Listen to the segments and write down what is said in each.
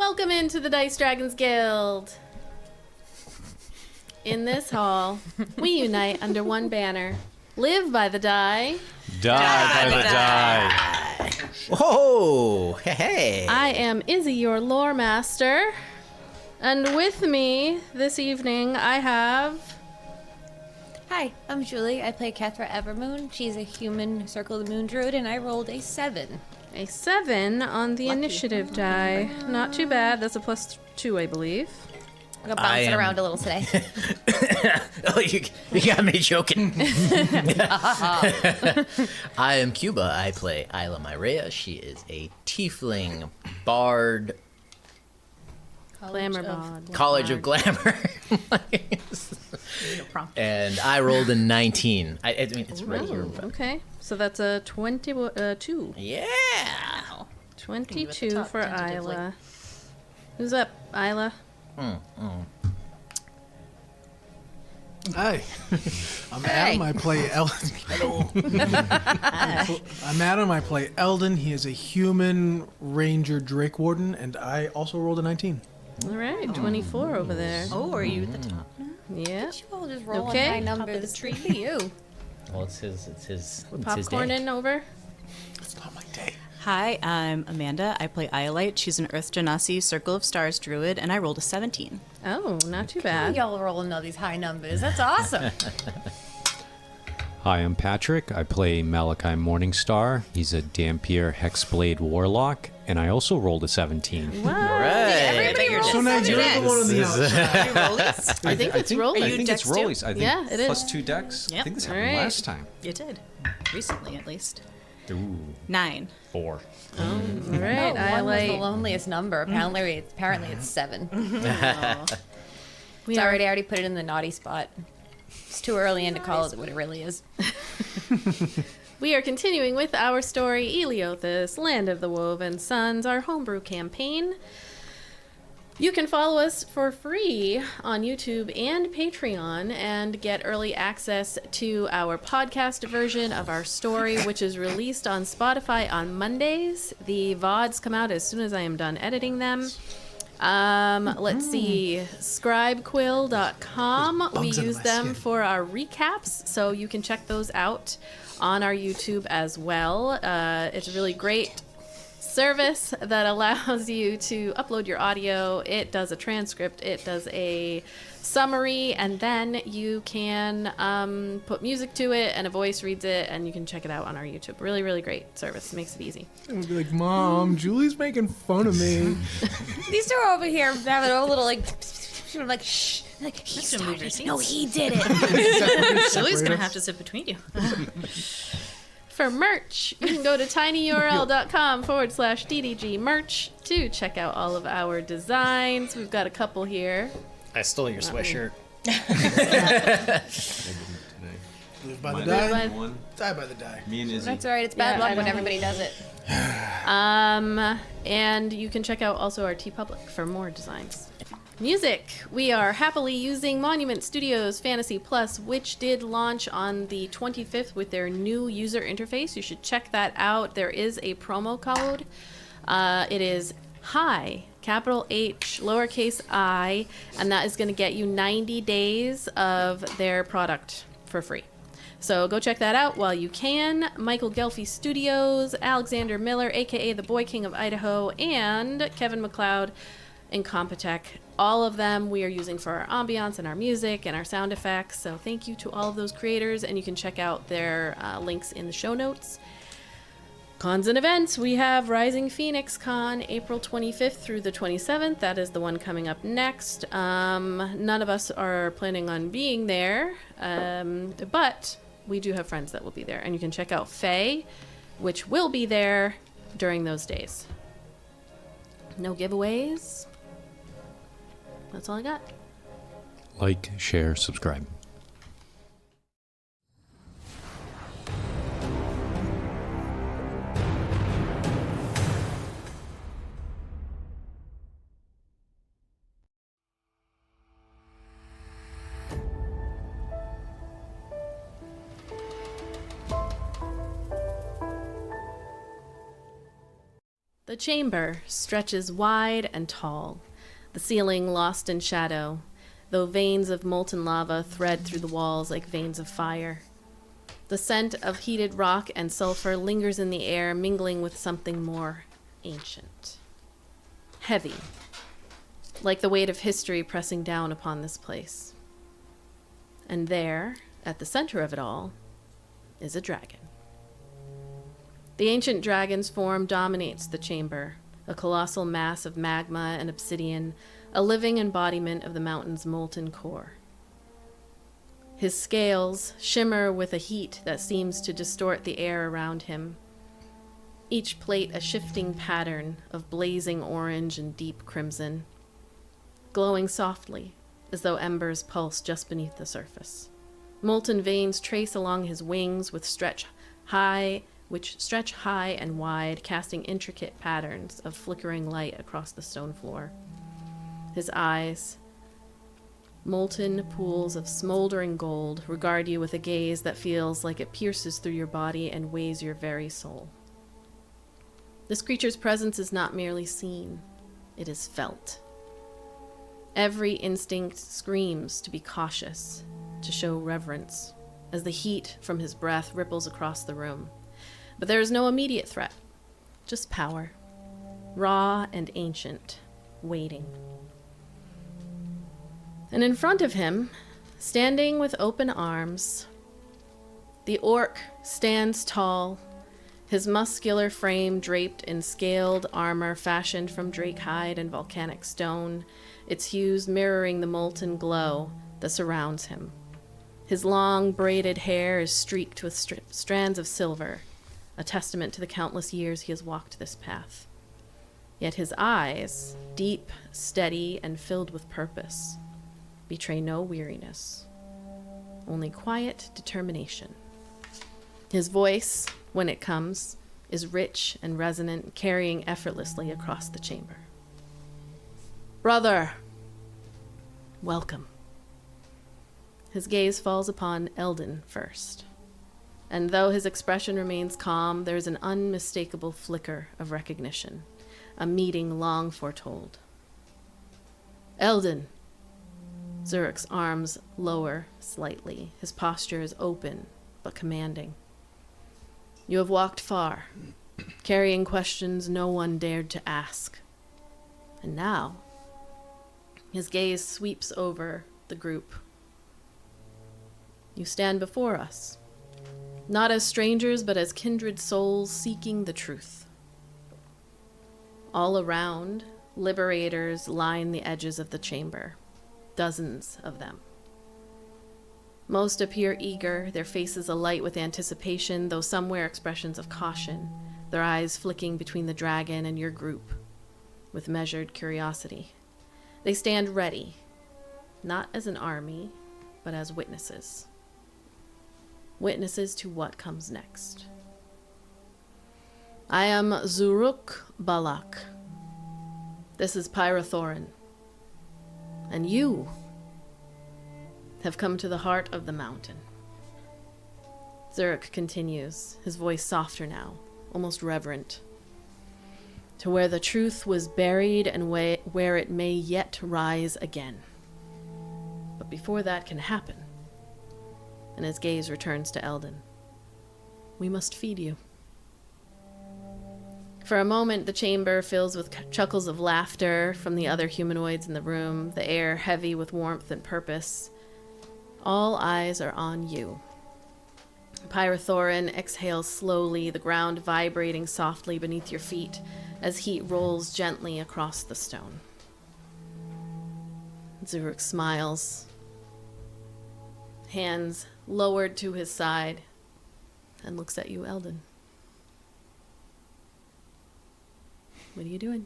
Welcome into the Dice Dragons Guild. In this hall, we unite under one banner. Live by the die. Die by the die. Whoa! Hey! I am Izzi, your lore master. And with me this evening, I have... Hi, I'm Julie. I play Kethra Evermoon. She's a human Circle of the Moon druid, and I rolled a 7. A 7 on the initiative die. Not too bad. That's a +2, I believe. I'm gonna bounce it around a little today. Oh, you got me joking. I am Cuba. I play Ayla Myrea. She is a tiefling bard. Glamour bod. College of Glamour. And I rolled a 19. I mean, it's right here. But... Okay, so that's a 22. Yeah. 22 for Ayla. Who's up, Ayla? Hi, I'm Adam. I play Eldon. I'm Adam. I play Eldon. He is a human ranger Drake Warden, and I also rolled a 19. All right, 24 over there. Oh, are you at the top now? Yeah. You all just roll Okay. high numbers. Tree for you. Well, it's his day. Popcorning over. It's not my day. Hi, I'm Amanda. I play Iolite. She's an Earth Genasi Circle of Stars druid, and I rolled a 17. Oh, not too bad. Y'all rolling all these high numbers. That's awesome. Hi, I'm Patrick. I play Malachi Morningstar. He's a Dampier Hexblade Warlock, and I also rolled a 17. Wow. Everybody rolls So now you're the one on the outside. Rollies? I think it's rolling. I you think it's dex too? rollies. I think Yeah, it is. plus 2 decks. I Yep. think this All happened right. last time. You did. Recently, at least. Ooh, 9. 4. All right, One was the Iolite. loneliest number. Apparently it's 7. We It's are already, I already put it in the naughty spot. It's too early in to call it what it really is. We are continuing with our story, Eleothis, Land of the Woven Sons, our homebrew campaign. You can follow us for free on YouTube and Patreon and get early access to our podcast version of our story, which is released on Spotify on Mondays. The VODs come out as soon as I am done editing them. Let's see, scribequill.com. We Bugs under use my them skin. for our recaps, so you can check those out on our YouTube as well. It's a really great service that allows you to upload your audio. It does a transcript, it does a summary, and then you can put music to it and a voice reads it, and you can check it out on our YouTube. Really, really great service. Makes it easy. I'm gonna be like, Mom, Julie's making fun of me. These two are over here having a little like shh. Like, he Just to move started your it. No, seats. he did it. Julie's going to have to sit between you. For merch, you can go to tinyurl.com/DDG merch to check out all of our designs. We've got a couple here. I stole your sweatshirt. Live by the Live die, by- die by the die. Me and Izzy. That's all right. It's bad Yeah, I luck when don't- everybody does it. And you can check out also our TeePublic for more designs. Music. We are happily using Monument Studios Fantasy Plus, which did launch on the 25th with their new user interface. You should check that out. There is a promo code. It is HI, capital H, lowercase I, and that is going to get you 90 days of their product for free. So go check that out while you can. Michael Gelfi Studios, Alexander Miller, aka the Boy King of Idaho, and Kevin McLeod in Compotech. All of them we are using for our ambiance and our music and our sound effects. So thank you to all of those creators, and you can check out their links in the show notes. Cons and events. We have Rising Phoenix Con, April 25th through the 27th. That is the one coming up next. None of us are planning on being there, but we do have friends that will be there. And you can check out Faye, which will be there during those days. No giveaways. That's all I got. Like, share, subscribe. The chamber stretches wide and tall, the ceiling lost in shadow, though veins of molten lava thread through the walls like veins of fire. The scent of heated rock and sulfur lingers in the air, mingling with something more ancient. Heavy, like the weight of history pressing down upon this place. And there, at the center of it all, is a dragon. The ancient dragon's form dominates the chamber, a colossal mass of magma and obsidian, a living embodiment of the mountain's molten core. His scales shimmer with a heat that seems to distort the air around him, each plate a shifting pattern of blazing orange and deep crimson, glowing softly as though embers pulse just beneath the surface. Molten veins trace along his wings which stretch high and wide, casting intricate patterns of flickering light across the stone floor. His eyes, molten pools of smoldering gold, regard you with a gaze that feels like it pierces through your body and weighs your very soul. This creature's presence is not merely seen, it is felt. Every instinct screams to be cautious, to show reverence, as the heat from his breath ripples across the room. But there is no immediate threat, just power, raw and ancient, waiting. And in front of him, standing with open arms, the orc stands tall, his muscular frame draped in scaled armor fashioned from drake hide and volcanic stone, its hues mirroring the molten glow that surrounds him. His long, braided hair is streaked with strands of silver, a testament to the countless years he has walked this path. Yet his eyes, deep, steady, and filled with purpose, betray no weariness, only quiet determination. His voice, when it comes, is rich and resonant, carrying effortlessly across the chamber. Brother, welcome. His gaze falls upon Eldon first. And though his expression remains calm, there is an unmistakable flicker of recognition, a meeting long foretold. Eldon. Xurukk's arms lower slightly. His posture is open, but commanding. You have walked far, carrying questions no one dared to ask. And now, his gaze sweeps over the group. You stand before us, not as strangers, but as kindred souls seeking the truth. All around, liberators line the edges of the chamber, dozens of them. Most appear eager, their faces alight with anticipation, though some wear expressions of caution, their eyes flicking between the dragon and your group, with measured curiosity. They stand ready, not as an army, but as witnesses. Witnesses to what comes next. I am Xurukk Bulak. This is Pyrathorin. And you have come to the heart of the mountain. Xurukk continues, his voice softer now, almost reverent. To where the truth was buried and where it may yet rise again. But before that can happen, and his gaze returns to Eldon, we must feed you. For a moment, the chamber fills with chuckles of laughter from the other humanoids in the room, the air heavy with warmth and purpose. All eyes are on you. Pyrathorin exhales slowly, the ground vibrating softly beneath your feet as heat rolls gently across the stone. Xurukk smiles, hands lowered to his side, and looks at you, Eldon. What are you doing?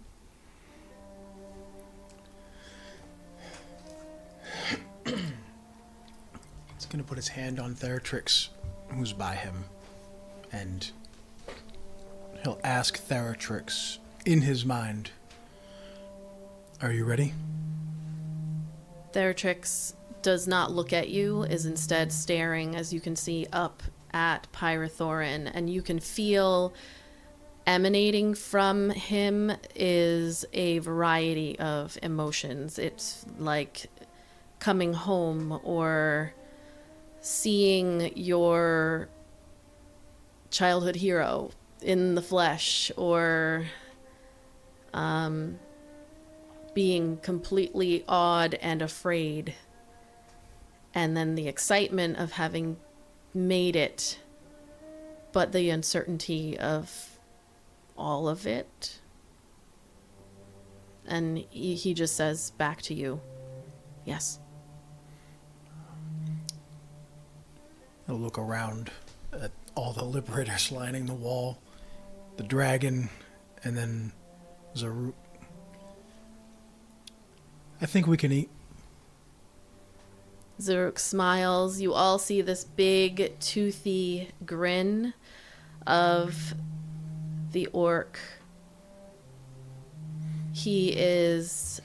He's going to put his hand on Theratrix, who's by him, and he'll ask Theratrix in his mind, "Are you ready?" Theratrix does not look at you, is instead staring, as you can see, up at Pyrathorin, and you can feel emanating from him is a variety of emotions. It's like coming home or seeing your childhood hero in the flesh, or being completely awed and afraid, and then the excitement of having made it, but the uncertainty of all of it. And he just says back to you, yes. He'll look around at all the liberators lining the wall, the dragon, and then Xurukk. I think we can eat. Xurukk smiles. You all see this big, toothy grin of the orc. He is...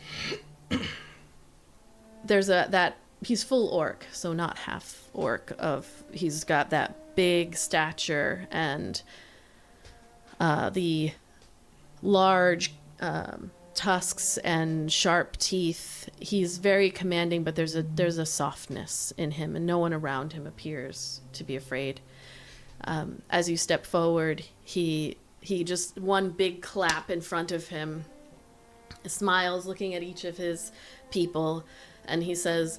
he's full orc, so not half orc. He's got that big stature and the large tusks and sharp teeth. He's very commanding, but there's a softness in him, and no one around him appears to be afraid. As you step forward, he just one big clap in front of him, smiles, looking at each of his people, and he says,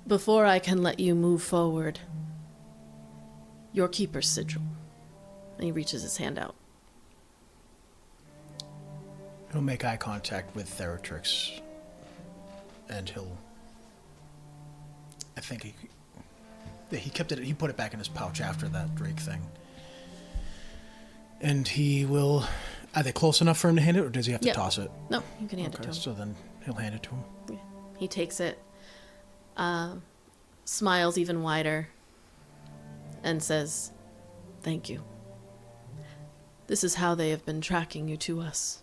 "Before I can let you move forward, your keeper's sigil." And he reaches his hand out. He'll make eye contact with Theratrix, and I think he kept it. He put it back in his pouch after that Drake thing, and he will. Are they close enough for him to hand it, or does he have to toss it? No, you can hand it to him. So then he'll hand it to him. Yeah. He takes it, smiles even wider, and says, "Thank you. This is how they have been tracking you to us.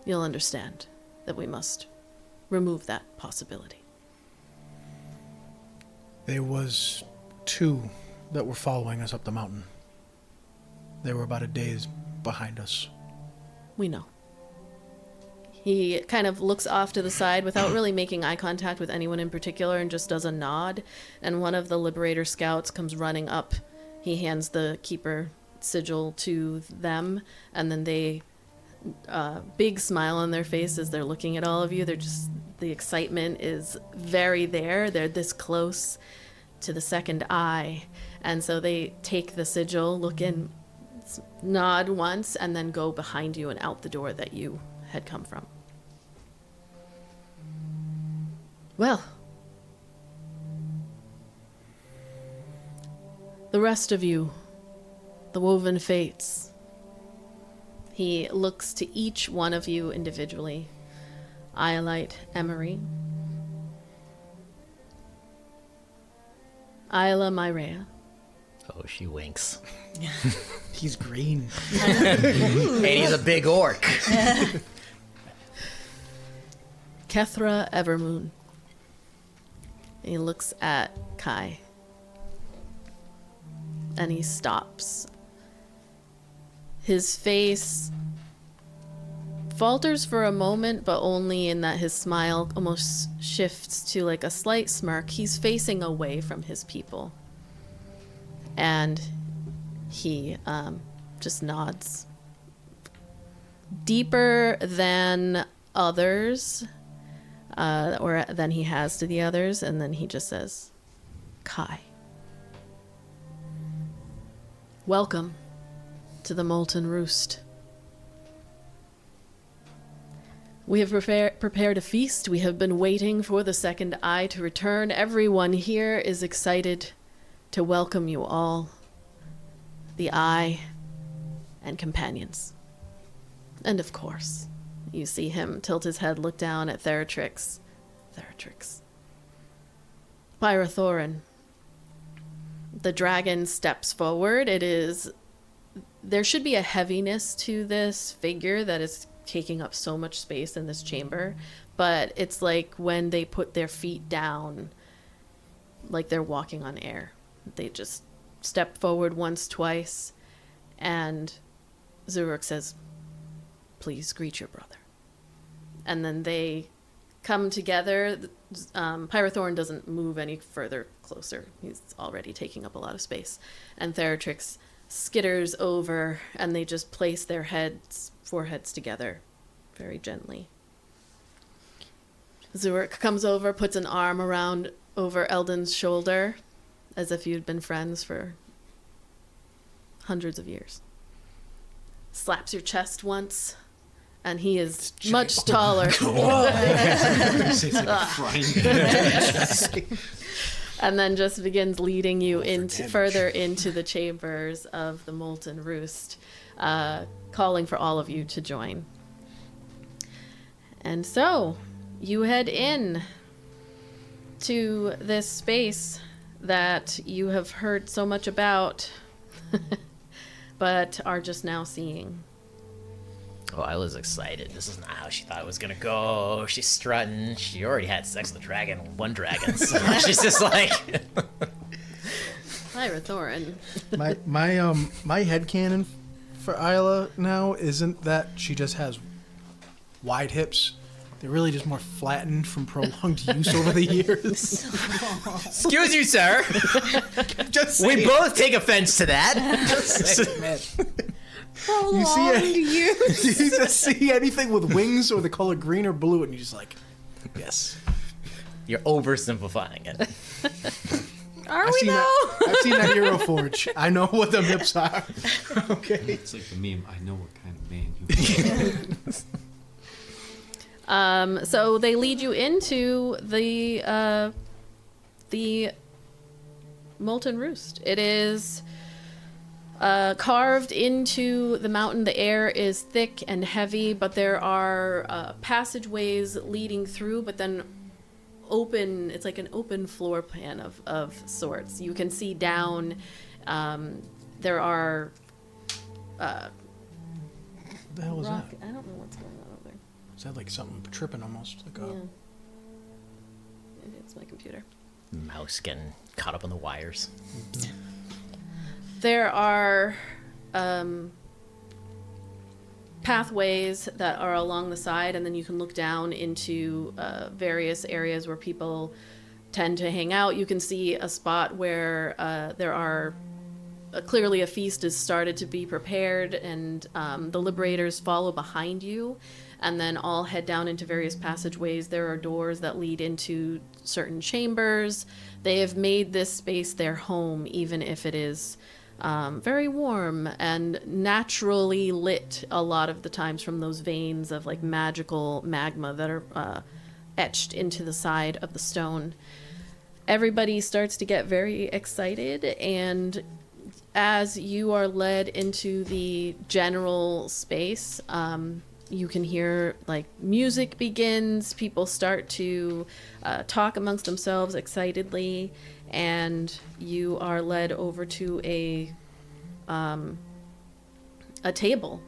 You'll understand that we must remove that possibility." There was 2 that were following us up the mountain. They were about a day's behind us. We know. He kind of looks off to the side without really making eye contact with anyone in particular, and just does a nod, and one of the Liberator scouts comes running up. He hands the keeper sigil to them, and then they big smile on their face as they're looking at all of you. They're just, the excitement is very there. They're this close to the second eye, and so they take the sigil, look in, nod once, and then go behind you and out the door that you had come from. Well, the rest of you, the Woven Fates. He looks to each one of you individually. Iolite, Emery. Ayla, Myrea. Oh, she winks. He's green. And he's a big orc. Kethra, Evermoon. And he looks at Kai. And he stops. His face falters for a moment, but only in that his smile almost shifts to like a slight smirk. He's facing away from his people. And he just nods. Deeper than others, or than he has to the others, and then he just says, "Kai, welcome to the Molten Roost. We have prepared a feast. We have been waiting for the second eye to return. Everyone here is excited to welcome you all, the eye and companions. And of course, you see him tilt his head, look down at Theratrix. Pyrathorin. The dragon steps forward. There should be a heaviness to this figure that is taking up so much space in this chamber, but it's like when they put their feet down, like they're walking on air. They just step forward once, twice, and Xurukk says, "Please greet your brother." And then they come together. Pyrothorn doesn't move any further closer. He's already taking up a lot of space. And Theratrix skitters over, and they just place their foreheads together very gently. Xurukk comes over, puts an arm over Eldon's shoulder, as if you'd been friends for hundreds of years. Slaps your chest once, and he is much taller. And then just begins leading you further into the chambers of the Molten Roost, calling for all of you to join. And so, you head in to this space that you have heard so much about, but are just now seeing. Oh, Ayla's excited. This is not how she thought it was gonna go. She's strutting. She already had sex with a dragon, one dragon, so she's just like... Pyrothorn. My headcanon for Ayla now isn't that she just has wide hips. They're really just more flattened from prolonged use over the years. Excuse you, sir. Just We saying. both take offense to that. Man. Prolonged you just see anything with wings or the color green or blue, and you're just like, yes. You're oversimplifying it. Are we though? I've seen that Hero Forge. I know what the hips are. Okay. It's like the meme. I know what kind of man you are. So they lead you into the Molten Roost. It is carved into the mountain. The air is thick and heavy, but there are passageways leading through, but then open. It's like an open floor plan of sorts. You can see down. There are What the hell is rock. that? I don't know what's going on over there. Is that like something tripping almost? Like a... Yeah. Maybe it's my computer. Mouse getting caught up on the wires. There are pathways that are along the side, and then you can look down into various areas where people tend to hang out. You can see a spot where there are clearly a feast has started to be prepared, and the liberators follow behind you and then all head down into various passageways. There are doors that lead into certain chambers. They have made this space their home, even if it is very warm and naturally lit a lot of the times from those veins of like magical magma that are etched into the side of the stone. Everybody starts to get very excited, and as you are led into the general space, you can hear like music begins. People start to talk amongst themselves excitedly, and you are led over to a table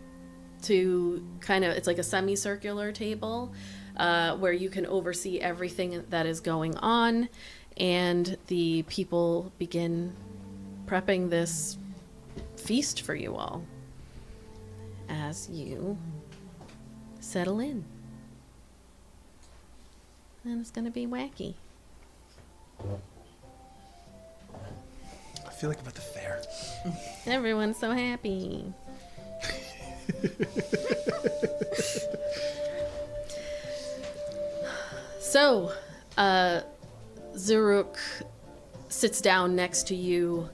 to kind of, it's like a semicircular table where you can oversee everything that is going on, and the people begin prepping this feast for you all as you settle in. And it's gonna be wacky. I feel like I'm at the fair. Everyone's so happy. So, Xurukk sits down next to you,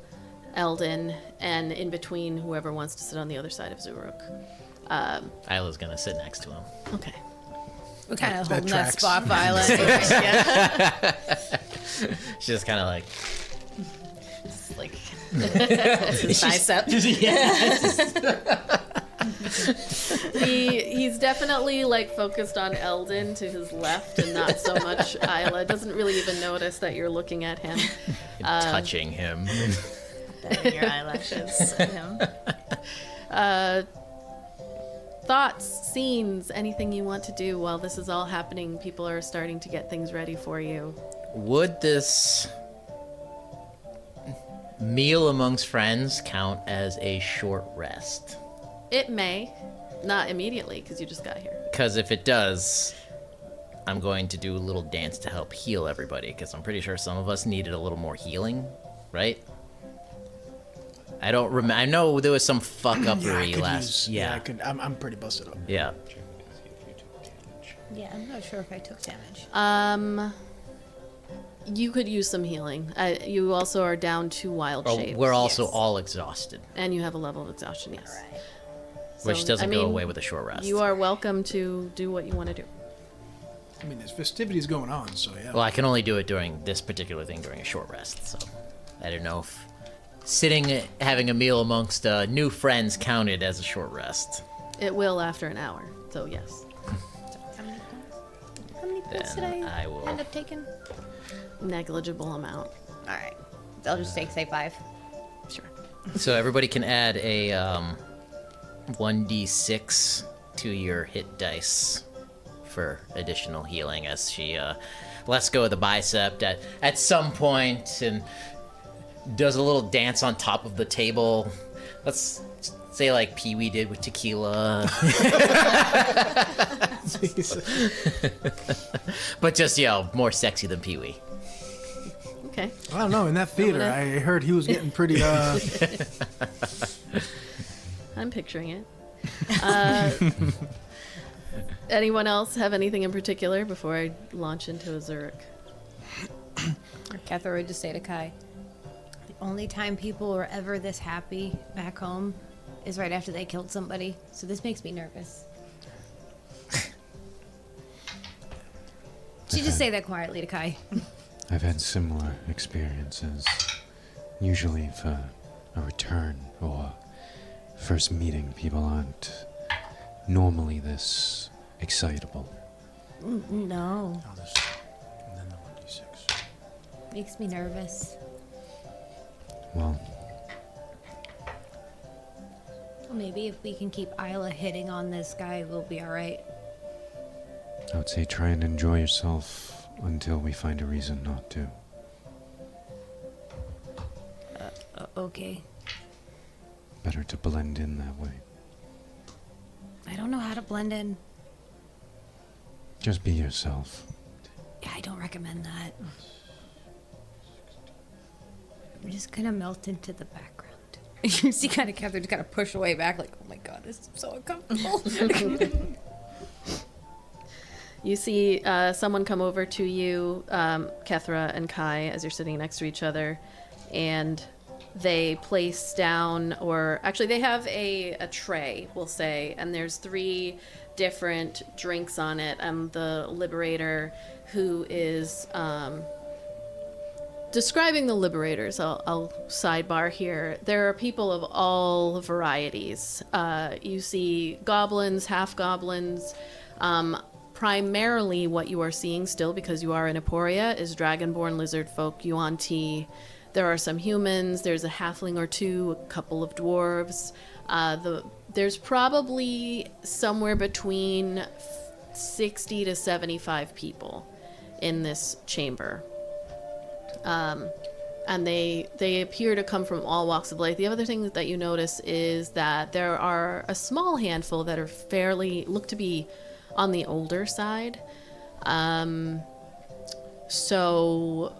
Eldon, and in between whoever wants to sit on the other side of Xurukk. Ayla's gonna sit next to him. Okay. We're kind of That holding that tracks. spot for Ayla. She's just kind of like... Like, Bicep. he's definitely like focused on Eldon to his left and not so much Ayla. Doesn't really even notice that you're looking at him. touching him. Batting your eyelashes at him. Thoughts, scenes, anything you want to do while this is all happening. People are starting to get things ready for you. Would this meal amongst friends count as a short rest? It may. Not immediately, because you just got here. Because if it does, I'm going to do a little dance to help heal everybody, because I'm pretty sure some of us needed a little more healing, right? I don't remember. I know there was some fuck-uppery last... Yeah, I'm pretty busted up. Yeah. Yeah, I'm not sure if I took damage. You could use some healing. You also are down 2 wild shapes. We're also Yes. all exhausted, And you have a level of exhaustion, yes. Alright. which So, doesn't I go mean, away with a short rest. You are welcome to do what you want to do. I mean, there's festivities going on, so yeah. Well, I can only do it during this particular thing during a short rest, so I don't know if sitting, having a meal amongst new friends counted as a short rest. It will after an hour, so yes. How many points did Then I I will- end up taking? Negligible amount. Alright. I'll just take, say, 5. Sure. So everybody can add a 1d6 to your hit dice for additional healing as she lets go of the bicep at some point and does a little dance on top of the table. Let's say like Pee-wee did with tequila. But just, more sexy than Pee-wee. Okay. I don't know. In that theater, I heard he was getting pretty. I'm picturing it. Anyone else have anything in particular before I launch into a Xurukk? Kethra would just say to Kai, the only time people were ever this happy back home is right after they killed somebody, so this makes me nervous. She just say that quietly to Kai. I've had similar experiences. Usually for a return or first meeting, people aren't normally this excitable. No, Oh, this, and then the 1d6. makes me nervous. Well, Well, maybe if we can keep Ayla hitting on this guy, we'll be alright. I would say try and enjoy yourself until we find a reason not to. Okay. Better to blend in that way. I don't know how to blend in. Just be yourself. Yeah, I don't recommend that. I'm just gonna melt into the background. You see kind of Kethra just kind of push away back like, oh my god, this is so uncomfortable. You see someone come over to you, Kethra and Kai, as you're sitting next to each other, and they place down, or actually they have a tray, we'll say, and there's 3 different drinks on it. The Liberator, who is describing the Liberators, I'll sidebar here. There are people of all varieties. You see goblins, half-goblins. Primarily what you are seeing still, because you are in Aporia, is dragonborn lizard folk, Yuan-Ti. There are some humans, there's a halfling or 2, a couple of dwarves. There's probably somewhere between 60 to 75 people in this chamber. And they appear to come from all walks of life. The other thing that you notice is that there are a small handful that are look to be on the older side. So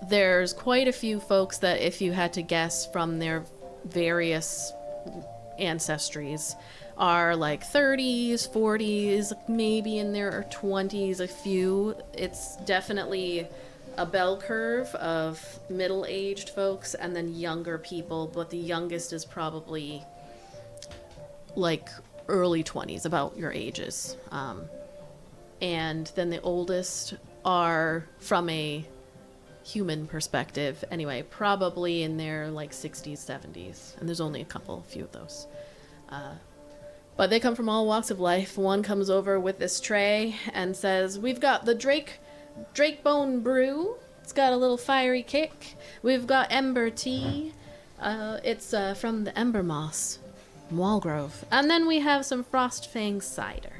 there's quite a few folks that, if you had to guess from their various ancestries, are like 30s, 40s, maybe in their 20s, a few. It's definitely a bell curve of middle-aged folks and then younger people, but the youngest is probably like early 20s, about your ages. And then the oldest are, from a human perspective anyway, probably in their like 60s, 70s, and there's only a few of those. But they come from all walks of life. One comes over with this tray and says, "We've got the Drake Bone Brew. It's got a little fiery kick. We've got Ember Tea. It's from the Ember Moss, Walgrove. And then we have some Frostfang cider.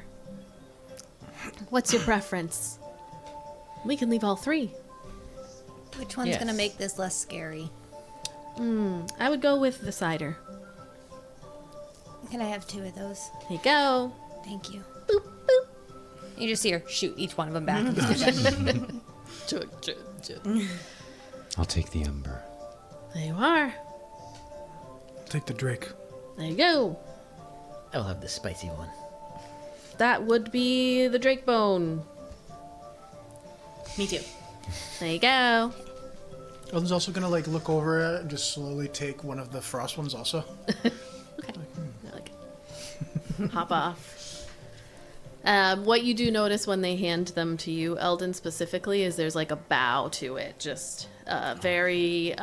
What's your preference? We can leave all 3. Which one's Yes. gonna make this less scary? I would go with the cider. Can I have 2 of those? Here you go. Thank you. Boop, boop. You just see her shoot each one of them back. I'll take the ember. There you are. Take the Drake. There you go. I'll have the spicy one. That would be the Drake bone. Me too. There you go. Eldon's also gonna like look over it and just slowly take one of the frost ones also. Okay. Like, hop off. What you do notice when they hand them to you, Eldon specifically, is there's like a bow to it. Just very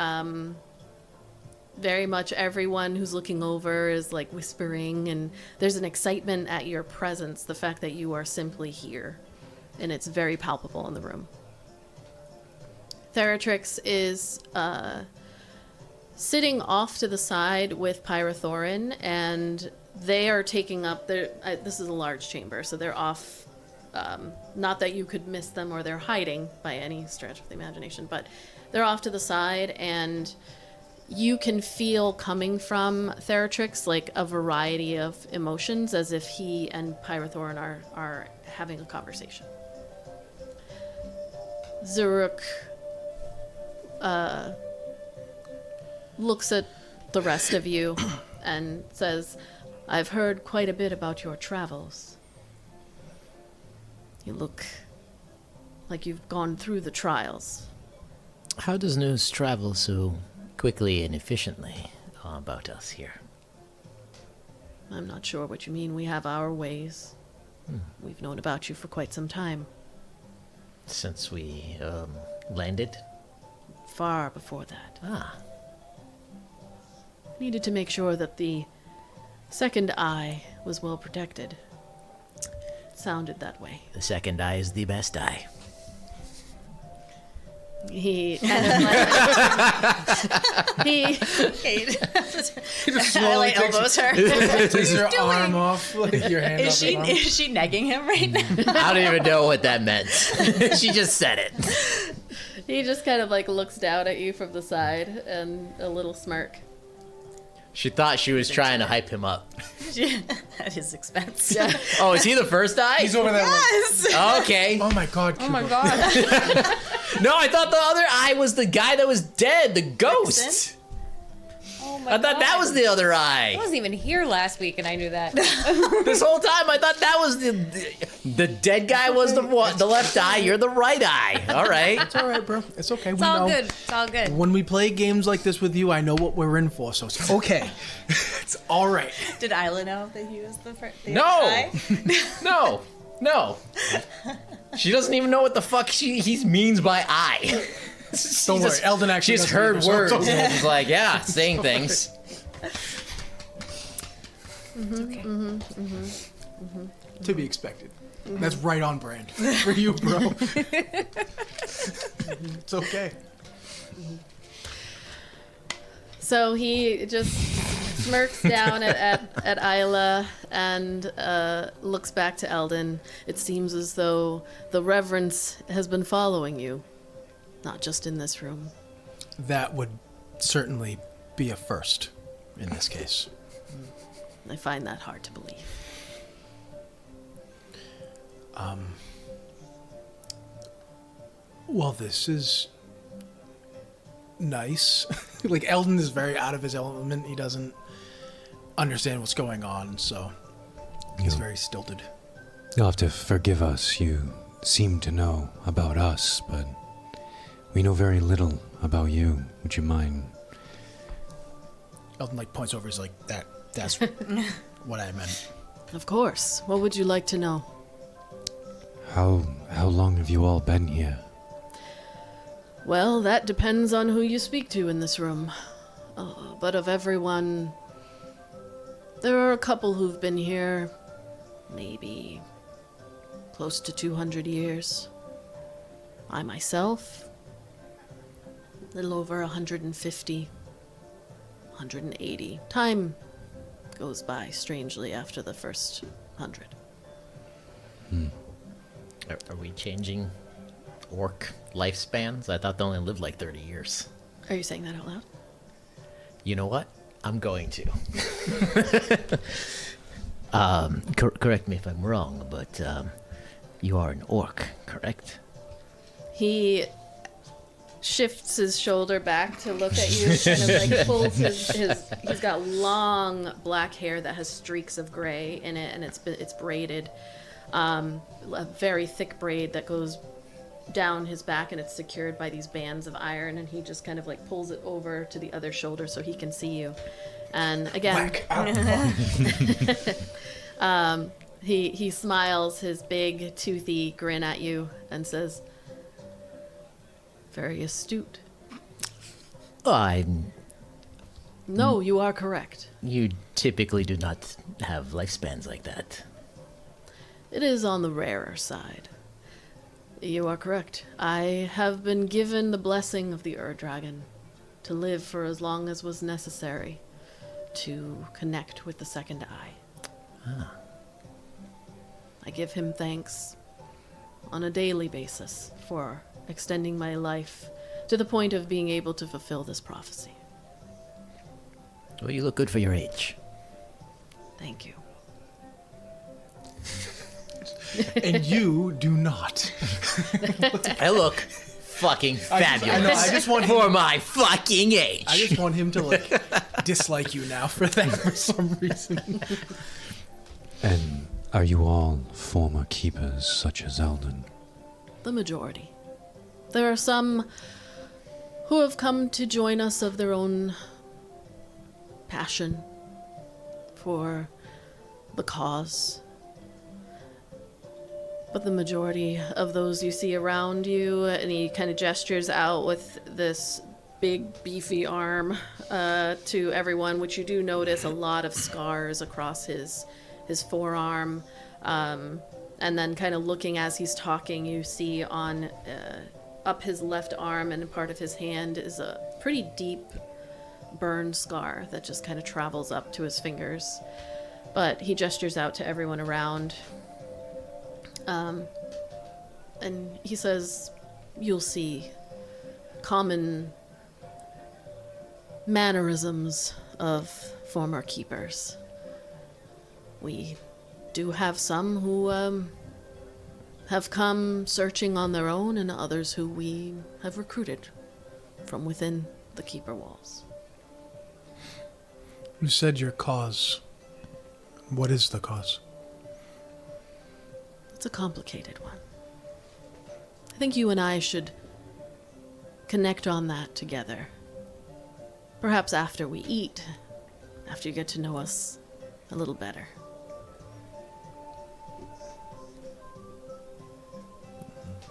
much everyone who's looking over is like whispering, and there's an excitement at your presence, the fact that you are simply here. And it's very palpable in the room. Theratrix is sitting off to the side with Pyrothorin, and they are taking up their. This is a large chamber, so they're off. Not that you could miss them or they're hiding by any stretch of the imagination, but they're off to the side, and you can feel coming from Theratrix like a variety of emotions, as if he and Pyrothorin are having a conversation. Xurukk looks at the rest of you and says, I've heard quite a bit about your travels. You look like you've gone through the trials. How does news travel so quickly and efficiently about us here? I'm not sure what you mean. We have our ways. We've known about you for quite some time. Since we landed? Far before that. Ah, Needed to make sure that the second eye was well protected. It sounded that way. the second eye is the best eye. He kind of like he Just Ayla elbows her. takes your arm off, like your hand off his arm. Is she negging him right now? I don't even know what that meant. She just said it. he just kind of like looks down at you from the side and a little smirk. She thought she was trying to hype him up. At his expense. Oh, is he the first eye? He's over there. Like, Okay. oh my god. Oh my Cuba. god. No, I thought the other eye was the guy that was dead, the ghost. Oh my I thought that was the other I eye. wasn't even here last week, and I knew that. This whole time, I thought that was the dead guy was the left eye. You're the right eye. All right. It's all right, bro. It's okay. It's we all know. good. It's all good. When we play games like this with you, I know what we're in for, so it's okay. It's all right. Did Ayla know that he was the No. eye? No. She doesn't even know what the fuck he means by eye. Don't worry, Eldon actually She's doesn't heard either, so words. it's okay. She's like, yeah, saying things. To be expected. That's right on brand for you, bro. It's okay. So he just smirks down at Ayla and looks back to Eldon. It seems as though the reverence has been following you, not just in this room. That would certainly be a first in this case. I find that hard to believe. Well, this is nice. Like, Eldon is very out of his element. He doesn't understand what's going on, so he's Yeah. very stilted. You'll have to forgive us. You seem to know about us, but we know very little about you. Would you mind? Eldon, like, points over. He's like, that's what I meant. Of course. What would you like to know? How long have you all been here? Well, that depends on who you speak to in this room. But of everyone, there are a couple who've been here maybe close to 200 years. I myself, a little over 150, 180. Time goes by strangely after the first 100. Are we changing orc lifespans? I thought they only lived like 30 years. Are you saying that out loud? You know what? I'm going to. Correct me if I'm wrong, but you are an orc, correct? He shifts his shoulder back to look at you, kind of like pulls his he's got long black hair that has streaks of gray in it, and it's braided, a very thick braid that goes down his back, and it's secured by these bands of iron, and he just kind of like pulls it over to the other shoulder so he can see you. And again, he smiles his big toothy grin at you and says, very astute. No, you are correct. You typically do not have lifespans like that. It is on the rarer side. You are correct. I have been given the blessing of the Ur-Dragon to live for as long as was necessary to connect with the second eye. I give him thanks on a daily basis for extending my life to the point of being able to fulfill this prophecy. Well, you look good for your age. Thank you. And you do not. I look fucking fabulous. I know, I just want for my fucking age. I just want him to like dislike you now for that for some reason. And are you all former keepers such as Eldon? The majority. There are some who have come to join us of their own passion for the cause. But the majority of those you see around you, and he kind of gestures out with this big beefy arm to everyone, which you do notice a lot of scars across his forearm. And then kind of looking as he's talking, you see on up his left arm and part of his hand is a pretty deep burn scar that just kind of travels up to his fingers. But he gestures out to everyone around. And he says, you'll see common mannerisms of former keepers. We do have some who have come searching on their own, and others who we have recruited from within the keeper walls. You said your cause. What is the cause? It's a complicated one. I think you and I should connect on that together. Perhaps after we eat, after you get to know us a little better.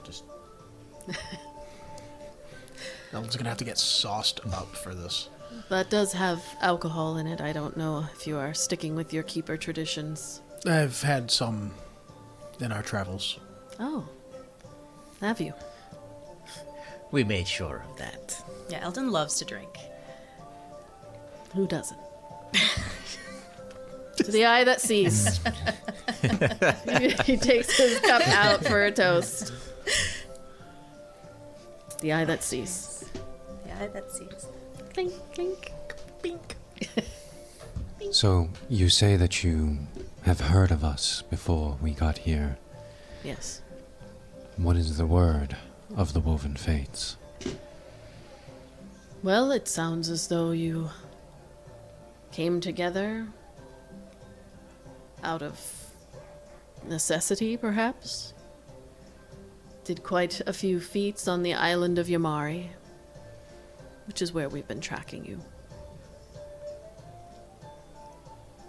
Just. Eldon's gonna have to get sauced up for this. That does have alcohol in it. I don't know if you are sticking with your keeper traditions. I've had some in our travels. Oh. Have you? We made sure of that. Yeah, Eldon loves to drink. Who doesn't? To the eye that sees. He takes his cup out for a toast. The eye that sees. Yeah, that seems. Clink, clink, bink. So, you say that you have heard of us before we got here. Yes. What is the word of the Woven Fates? Well, it sounds as though you came together out of necessity, perhaps. Did quite a few feats on the island of Yamari, which is where we've been tracking you.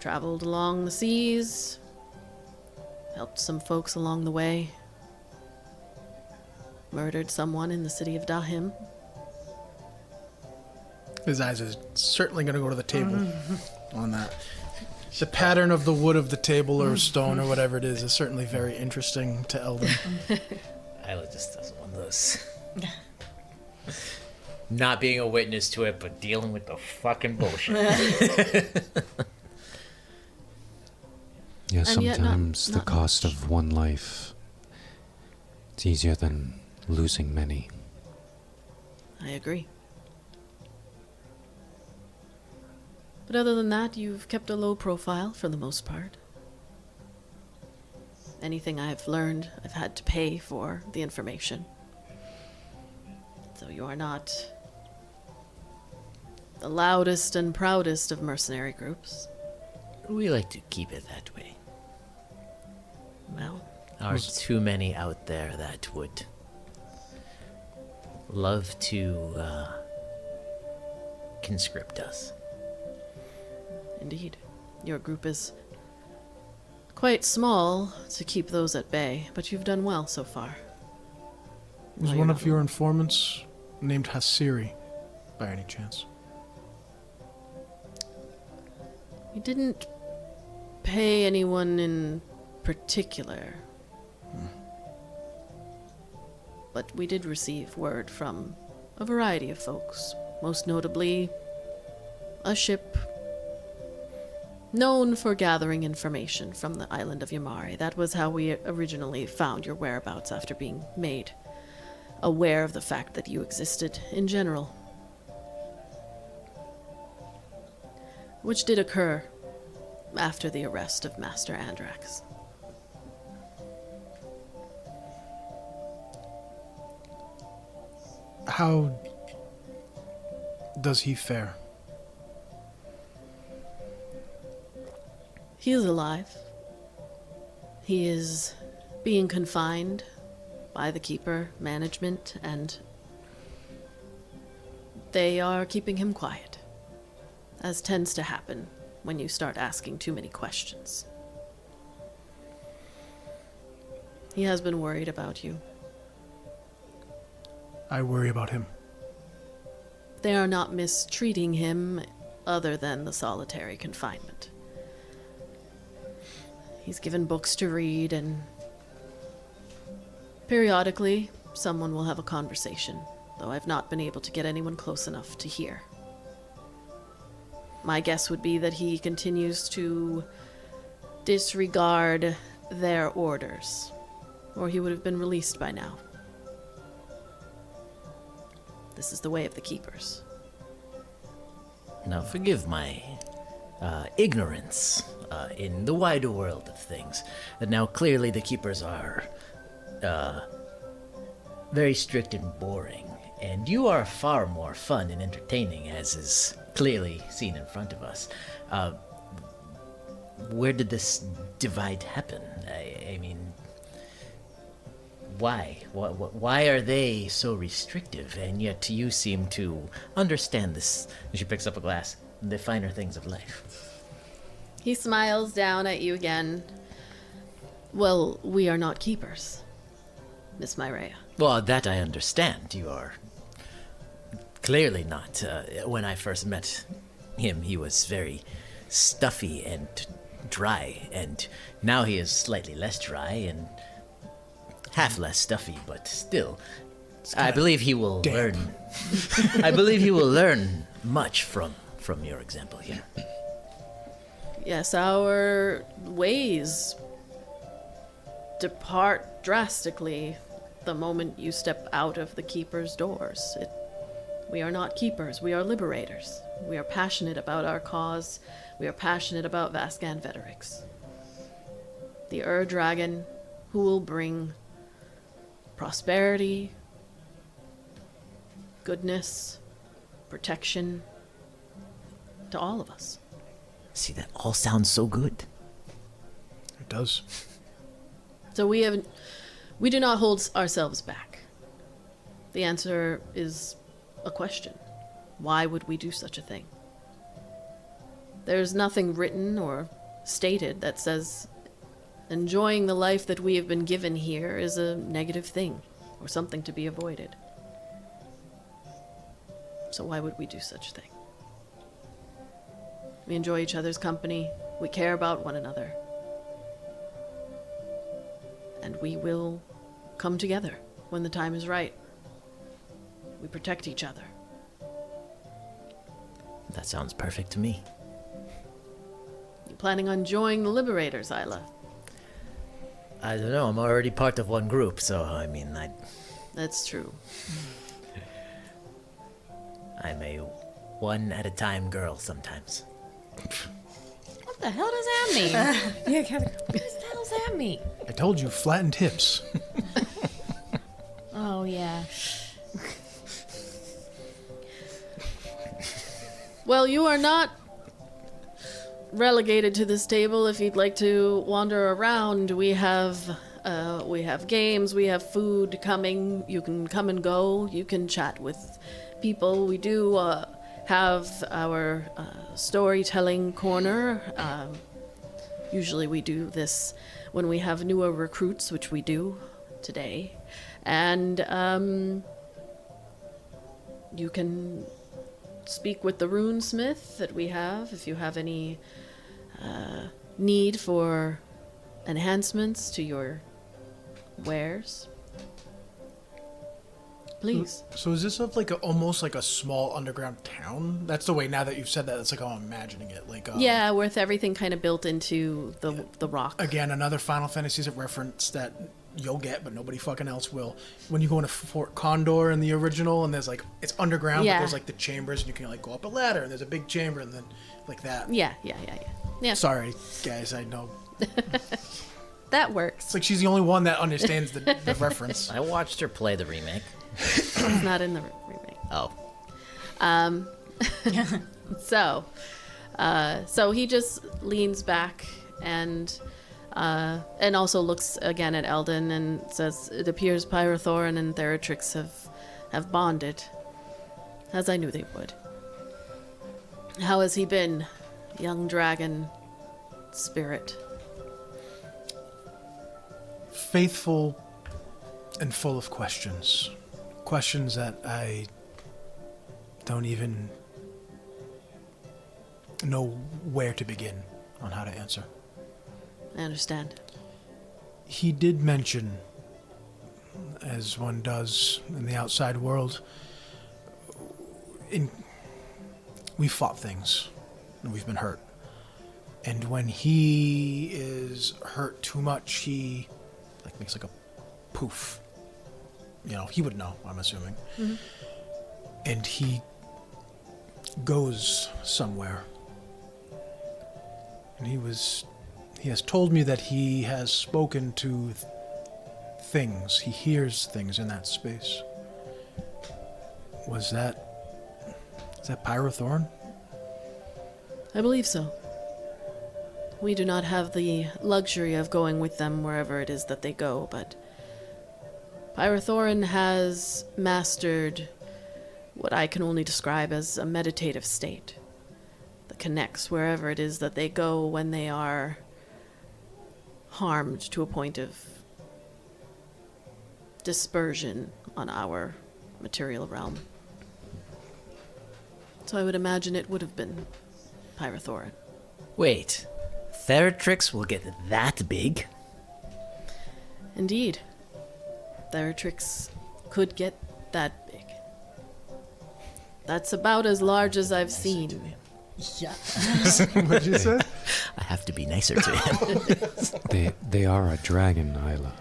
Traveled along the seas, helped some folks along the way, murdered someone in the city of Dahim. His eyes are certainly going to go to the table on that. The pattern of the wood of the table or stone or whatever it is certainly very interesting to Eldon. Ayla just does one of those. Not being a witness to it, but dealing with the fucking bullshit. Yeah, And yet sometimes not the cost much. of one life, it's easier than losing many. I agree. But other than that, you've kept a low profile for the most part. Anything I've learned, I've had to pay for the information. So you are not the loudest and proudest of mercenary groups. We like to keep it that way. Well, There are too many out there that would love to conscript us. indeed. Your group is quite small to keep those at bay, but you've done well so far. Was No, one you're of not. your informants named Hasiri, by any chance? We didn't pay anyone in particular. But we did receive word from a variety of folks, most notably a ship known for gathering information from the island of Yamari. That was how we originally found your whereabouts after being made aware of the fact that you existed in general. Which did occur after the arrest of Master Andrax. How does he fare? He is alive. He is being confined by the Keeper management, and they are keeping him quiet, as tends to happen when you start asking too many questions. He has been worried about you. I worry about him. They are not mistreating him other than the solitary confinement. He's given books to read, and periodically someone will have a conversation, though I've not been able to get anyone close enough to hear. My guess would be that he continues to disregard their orders, or he would have been released by now. This is the way of the Keepers. Now, forgive my ignorance in the wider world of things. That now clearly the Keepers are very strict and boring, and you are far more fun and entertaining, as is clearly seen in front of us. Where did this divide happen? I mean, why? Why are they so restrictive, and yet you seem to understand this? And she picks up a glass, the finer things of life. He smiles down at you again. Well, we are not keepers, Miss Myrea. Well, that I understand. You are clearly not. When I first met him, he was very stuffy and dry, and now he is slightly less dry and half less stuffy, but still, I believe he will learn. I believe he will learn much from your example here. Yes, our ways depart drastically the moment you step out of the Keeper's doors. We are not Keepers, we are Liberators. We are passionate about our cause. We are passionate about Vascan Veterix. The Dragon who will bring prosperity, goodness, protection to all of us. See, that all sounds so good. It does. So we do not hold ourselves back. The answer is a question. Why would we do such a thing? There's nothing written or stated that says enjoying the life that we have been given here is a negative thing or something to be avoided. So why would we do such a thing? We enjoy each other's company. We care about one another. And we will come together when the time is right. We protect each other. That sounds perfect to me. You planning on joining the Liberators, Ayla? I don't know, I'm already part of one group, so I mean, That's true. I'm a one-at-a-time girl sometimes. What the hell does that mean? Yeah, Kethra, what the hell does that mean? I told you, flattened hips. Oh, yeah. Well, you are not relegated to this table. If you'd like to wander around, we have games, we have food coming. You can come and go. You can chat with people. We do have our storytelling corner. Usually we do this when we have newer recruits, which we do today. And you can speak with the runesmith that we have if you have any need for enhancements to your wares. Please. So is this of like almost like a small underground town? That's the way, now that you've said that, it's like how I'm imagining it. Like Yeah, with everything kind of built into the rock. Again, another Final Fantasy reference that you'll get, but nobody fucking else will. When you go into Fort Condor in the original, and there's like, it's underground, Yeah. but there's like the chambers, and you can like go up a ladder, and there's a big chamber, and then like that. Yeah. Sorry, guys, I know. That works. It's like she's the only one that understands the reference. I watched her play the remake. It's not in the remake. Oh. So he just leans back and also looks again at Eldon and says, "It appears Pyrothorin and Theratrix have bonded, as I knew they would. How has he been, young dragon spirit?" Faithful and full of questions. Questions that I don't even know where to begin on how to answer. I understand. He did mention, as one does in the outside world, we fought things and we've been hurt. And when he is hurt too much, he like makes like a poof. You know, he would know, I'm assuming. Mm-hmm. And he goes somewhere. And he has told me that he has spoken to things. He hears things in that space. Is that Pyrothorin? I believe so. We do not have the luxury of going with them wherever it is that they go, but Pyrothorin has mastered what I can only describe as a meditative state that connects wherever it is that they go when they are harmed to a point of dispersion on our material realm. So I would imagine it would have been Pyrothorin. Wait. Theratrix will get that big? Indeed. Theratrix could get that big. That's about as large as I've seen. Yeah. What'd you say? I have to be nicer to him. They are a dragon, Ayla.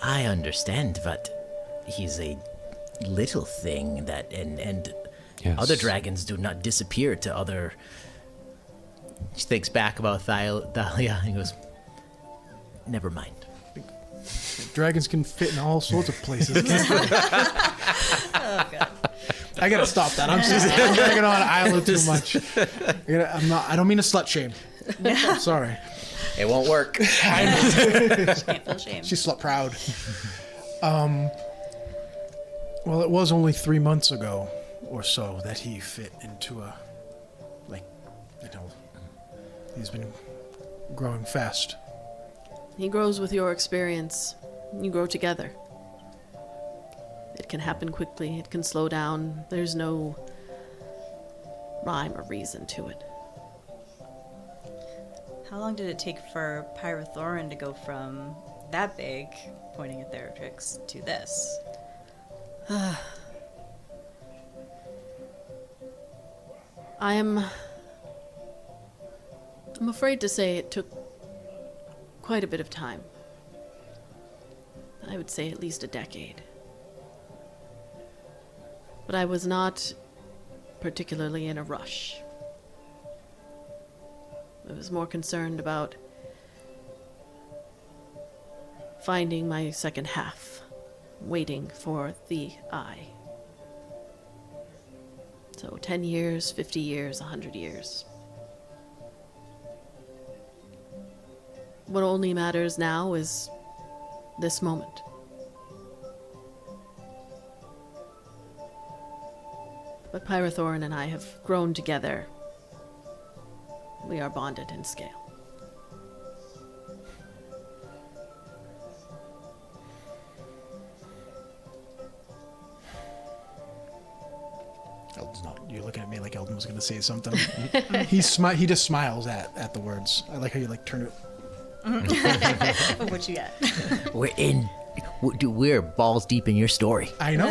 I understand, but he's a little thing that and Yes. other dragons do not disappear to other. She thinks back about Thalia and goes, "Never mind." Dragons can fit in all sorts of places. Oh, God. I gotta stop that. I'm just dragging on Ayla too much. I don't mean to slut shame. I'm sorry. It won't work. Can't feel shame. She's slut proud. Well, it was only 3 months ago or so that he fit into a, he's been growing fast. He grows with your experience. You grow together. It can happen quickly. It can slow down. There's no rhyme or reason to it. How long did it take for Pyrothorin to go from that big, pointing at Theratrix, to this? I'm afraid to say it took quite a bit of time. I would say at least a decade. But I was not particularly in a rush. I was more concerned about finding my second half, waiting for the eye. So 10 years, 50 years, 100 years. What only matters now is this moment. But Pyrothorn and I have grown together. We are bonded in scale. Eldon's not. You're looking at me like Eldon was going to say something. He just smiles at the words. I like how you like turn it. What you got? We're balls deep in your story. I know.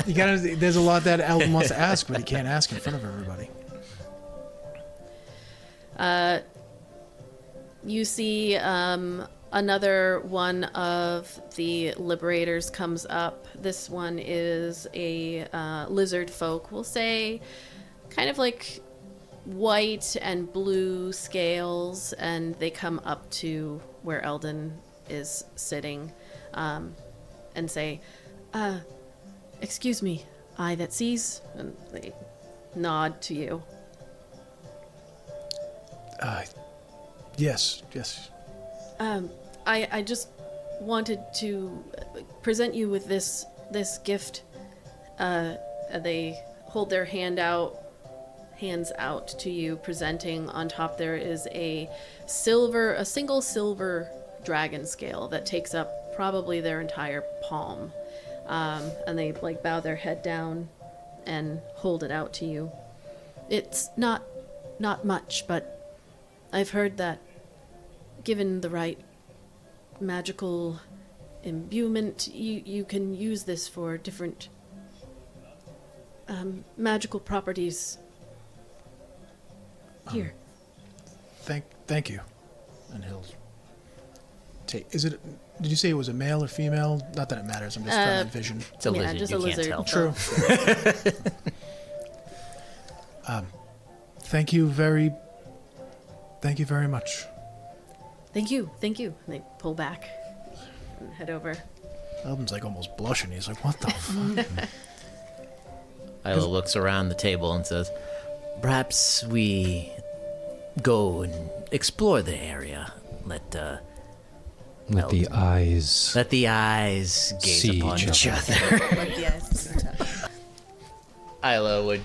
You gotta. There's a lot that Eldon wants to ask, but he can't ask in front of everybody. You see another one of the liberators comes up. This one is a lizard folk. We'll say kind of like white and blue scales, and they come up to where Eldon is sitting and say, excuse me, eye that sees? And they nod to you. Yes. I just wanted to present you with this gift. They hold their hands out to you, presenting. On top there is a single silver dragon scale that takes up probably their entire palm. And they like bow their head down and hold it out to you. It's not much, but I've heard that given the right magical imbuement, you can use this for different magical properties. Here. Thank you. And he'll take. Is it? Did you say it was a male or female? Not that it matters. I'm just trying to envision. It's a lizard. Just You a can't lizard. tell. True. Thank you very much. Thank you. And they pull back and head over. Eldon's like almost blushing. He's like, "What the?" fuck? Ayla looks around the table and says, perhaps we go and explore the area. Let the eyes gaze see upon each each other. other. Yes. Ayla would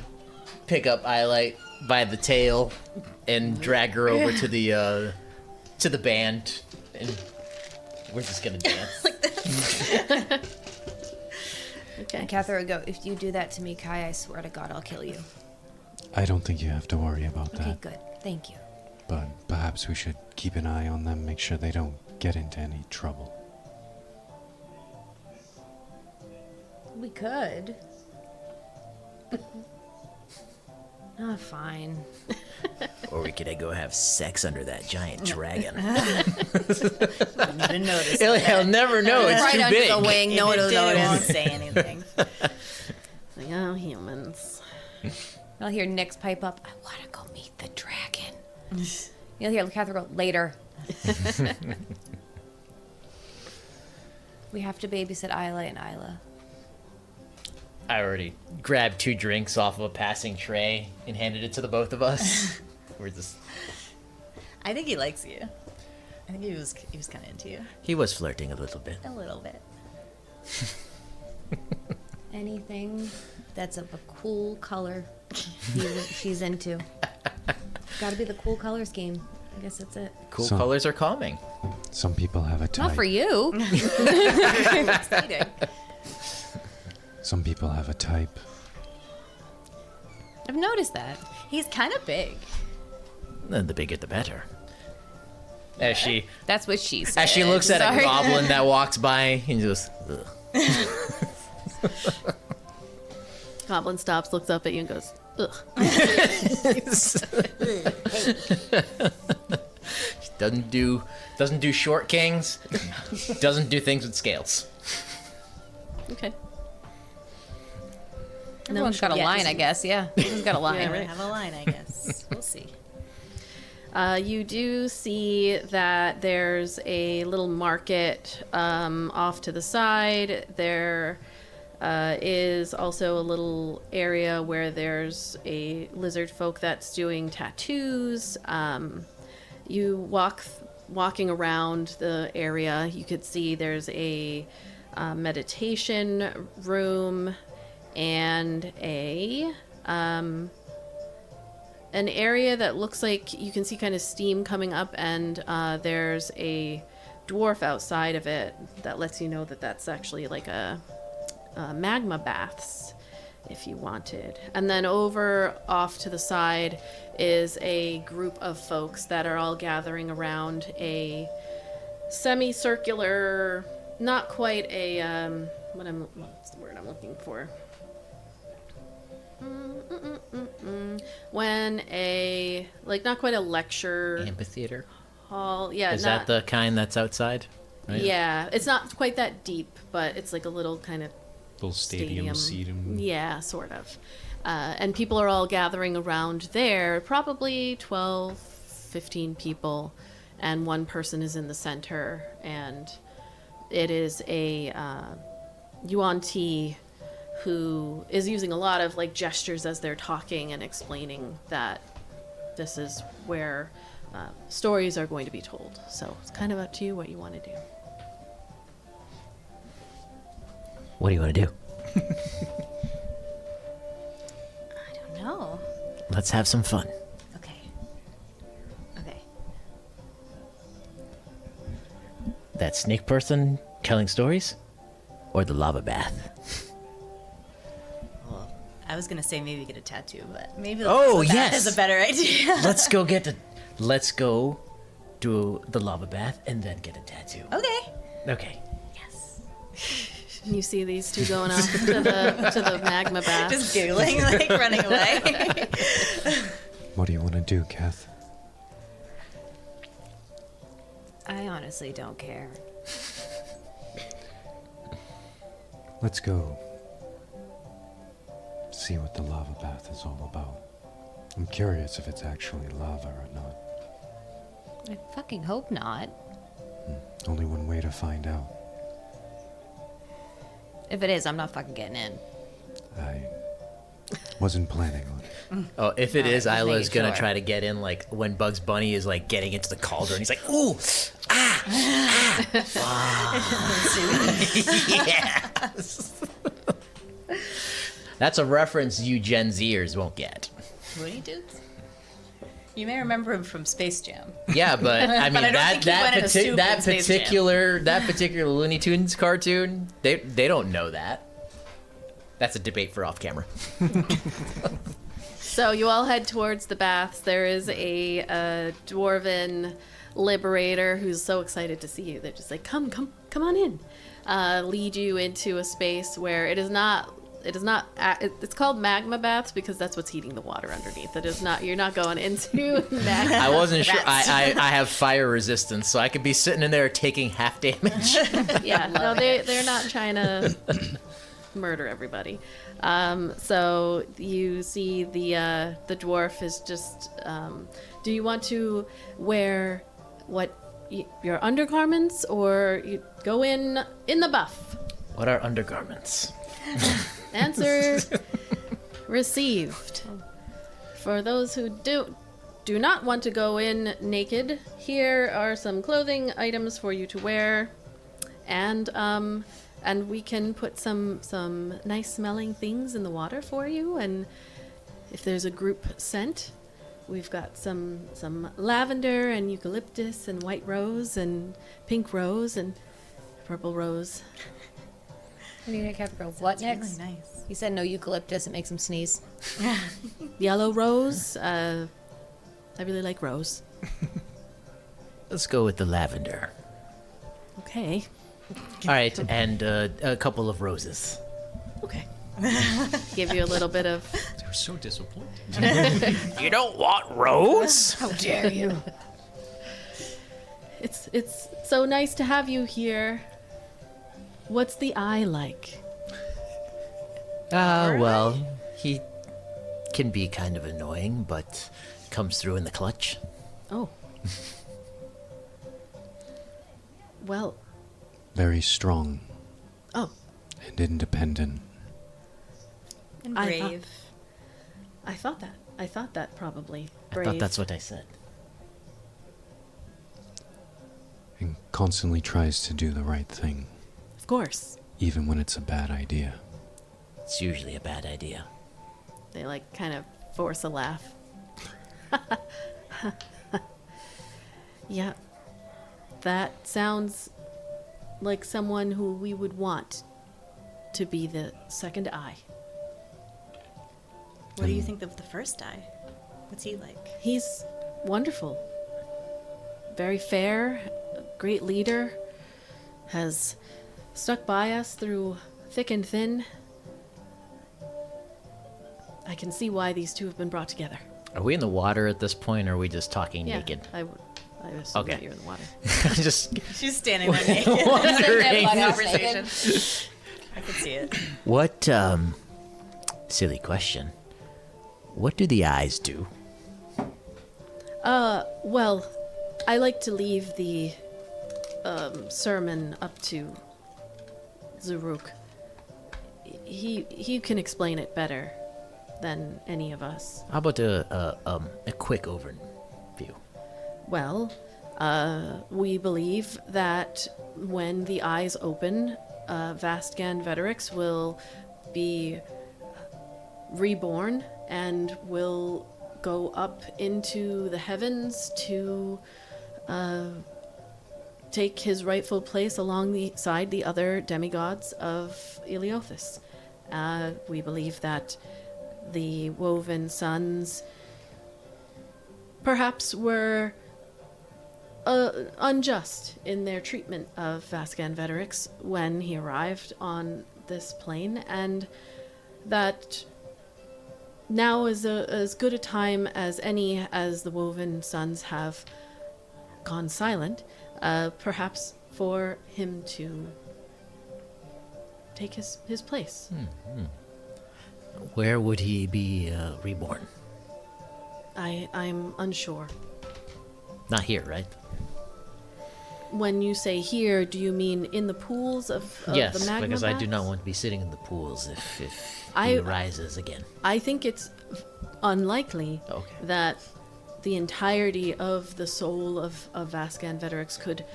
pick up Iolite by the tail and drag her over to the band, and we're just gonna dance. Okay. And Kethra would go, if you do that to me, Kai, I swear to God, I'll kill you. I don't think you have to worry about Okay, that. good. Thank you. But perhaps we should keep an eye on them, make sure they don't get into any trouble. We could. Oh, fine. Or we could go have sex under that giant dragon. Didn't notice. He'll never know. It's right too under big. the wing. No one will It won't notice. say anything. Like, oh, humans. I'll hear Nyx pipe up. I want to go meet the dragon. You'll hear Kethra go, later. We have to babysit Ayla and Ayla. I already grabbed 2 drinks off of a passing tray and handed it to the both of us. We're just. I think he likes you. I think he was kind of into you He was flirting a little bit. a little bit. Anything that's of a cool color she's into. Gotta be the cool color scheme. I guess that's it. Cool So- colors are calming. Some people have a type. Not for you. Exciting. Some people have a type. I've noticed that. He's kind of big. The bigger the better. As she That's what she said. looks at Sorry. a goblin that walks by and just. Ugh. Goblin stops, looks up at you, and goes, ugh. Doesn't do short kings. Doesn't do things with scales. Okay. Everyone's got a Yeah, line, just- I guess. Yeah, everyone's got a line. Yeah, I right. have a line, I guess. We'll see. You do see that there's a little market off to the side. There is also a little area where there's a lizard folk that's doing tattoos. You walking around the area, you could see there's a meditation room and an area that looks like you can see kind of steam coming up, and there's a dwarf outside of it that lets you know that that's actually like a magma baths if you wanted. And then over off to the side is a group of folks that are all gathering around a semicircular, not quite a what's the word I'm looking for? When a, like, not quite a lecture Amphitheater? hall. Yeah, Is that the kind that's outside? Right? Yeah, it's not quite that deep, but it's like a little kind of Little stadium seating. Yeah, sort of. And people are all gathering around there, probably 12, 15 people, and one person is in the center, and it is a Yuan Ti who is using a lot of like gestures as they're talking and explaining that this is where stories are going to be told. So it's kind of up to you what you want to do. What do you want to do? I don't know. Let's have some fun. Okay. Okay. That snake person telling stories? Or the lava bath? Well, I was gonna say maybe get a tattoo, but maybe Oh, that yes. is a better idea. Let's go do the lava bath and then get a tattoo. Okay. Okay. You see these two going off to the magma bath. Just giggling, like running away. What do you want to do, Keth? I honestly don't care. Let's go see what the lava bath is all about. I'm curious if it's actually lava or not. I fucking hope not. Only one way to find out. If it is, I'm not fucking getting in. I wasn't planning on it. Oh, if it is, just Isla's making gonna sure. try to get in like when Bugs Bunny is like getting into the cauldron. He's like, ooh, yes. That's a reference you Gen Zers won't get. Looney Tunes? You may remember him from Space Jam. Yeah, but I mean But I don't think he went in a suit in Space Jam. that particular Looney Tunes cartoon, they don't know that. That's a debate for off camera. So you all head towards the baths. There is a dwarven liberator who's so excited to see you. They're just like, come on in. Lead you into a space where it is not. It's called magma baths because that's what's heating the water underneath. It is not. You're not going into magma. I wasn't sure. I have fire resistance, so I could be sitting in there taking half damage. Yeah, no, they're not trying to murder everybody. So you see the dwarf is just. Do you want to wear your undergarments, or you go in the buff? What are undergarments? Answer received. For those who do not want to go in naked, here are some clothing items for you to wear, and we can put some nice smelling things in the water for you. And if there's a group scent, we've got some lavender and eucalyptus and white rose and pink rose and purple rose. I need a capital. What next? Really nice. He said no eucalyptus. It makes him sneeze. Yellow rose. I really like rose. Let's go with the lavender. Okay. All right, and a couple of roses. Okay. Give you a little bit of. They were so disappointed. You don't want rose? How dare you? It's so nice to have you here. What's the eye like? Well, he can be kind of annoying, but comes through in the clutch. Oh. Well, Very strong oh, and independent. And I thought- brave. I thought that. I thought that probably. I Brave. thought that's what I said. And constantly tries to do the right thing, Of course. even when it's a bad idea. It's usually a bad idea. They like kind of force a laugh. Yeah. That sounds like someone who we would want to be the second eye. What do you think of the first eye? What's he like? He's wonderful. Very fair, a great leader, has stuck by us through thick and thin. I can see why these two have been brought together. Are we in the water at this point, or are we just talking naked? I assume Okay. that you're in the water. Just She's standing there naked. wondering. Conversation. I could see it. What, silly question. What do the eyes do? Well, I like to leave the sermon up to Xurukk. He can explain it better than any of us. How about a quick overview? Well, we believe that when the eyes open, Vastgan Veterix will be reborn and will go up into the heavens to take his rightful place alongside the other demigods of Eleothis. We believe that the Woven Sons perhaps were unjust in their treatment of Vastgan Veterix when he arrived on this plane, and that now is as good a time as any, as the Woven Sons have gone silent, perhaps for him to take his place. Where would he be reborn? I'm unsure. Not here, right? When you say here, do you mean in the pools of Yes, the magma because I do vats? not want to be sitting in the pools if he I- rises again. I think it's unlikely Okay. that the entirety of the soul of Vastgan Veterix could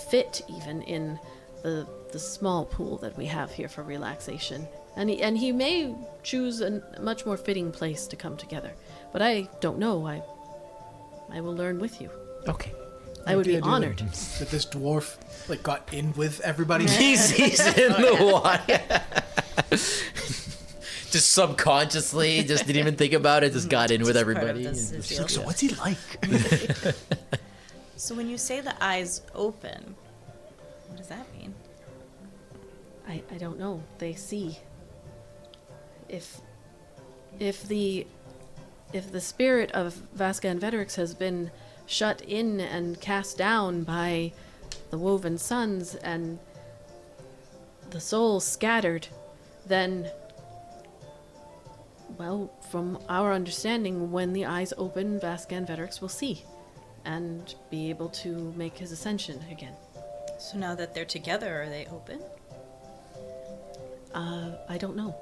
fit even in the small pool that we have here for relaxation. And he may choose a much more fitting place to come together. But I don't know. I will learn with you. Okay. I would be The idea honored. that this dwarf like got in with everybody. He's in the water. Just subconsciously, just didn't even think about it, just got in with Part of everybody. this and is just- deal. So what's he like? So when you say the eyes open, what does that mean? I don't know. They see. If the spirit of Vastgan Veterix has been shut in and cast down by the Woven Sons and the soul scattered, then, well, from our understanding, when the eyes open, Vastgan Veterix will see and be able to make his ascension again. So now that they're together, are they open? I don't know.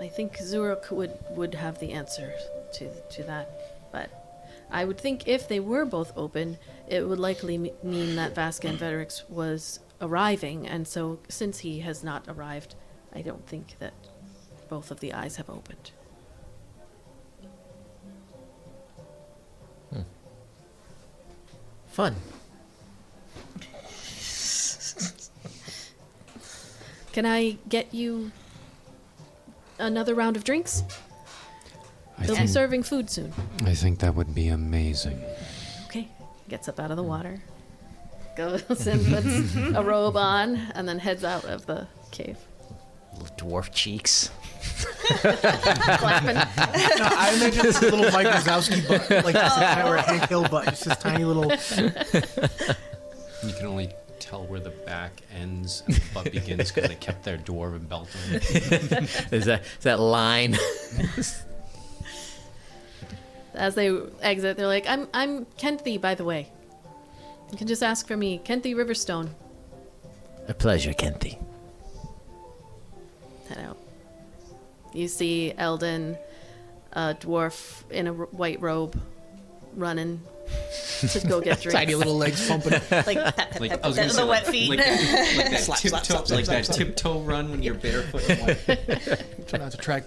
I think Xurukk would have the answer to that, but I would think if they were both open, it would likely mean that Vastgan Veterix was arriving, and so since he has not arrived, I don't think that both of the eyes have opened. Fun. Can I get you another round of drinks? They'll be serving food soon. I think that would be amazing. Okay. Gets up out of the water, goes and puts a robe on, and then heads out of the cave. Little dwarf cheeks. Clapping. No, I imagine it's a little Mike Wazowski butt, like or a Hank Hill butt. It's this tiny little. You can only tell where the back ends and the butt begins because they kept their dwarven belt on. There's that line. As they exit, they're like, I'm Kenthi, by the way. You can just ask for me, Kenthi Riverstone. A pleasure, Kenthi. Head out. You see Eldon, a dwarf in a white robe, running to go get drinks. Tiny little legs pumping. Like, Like I was gonna say, the wet feet. like that Slap, tiptoe, slap, slap, like slap, that slap. tiptoe run when you're barefoot. And like, Try not to track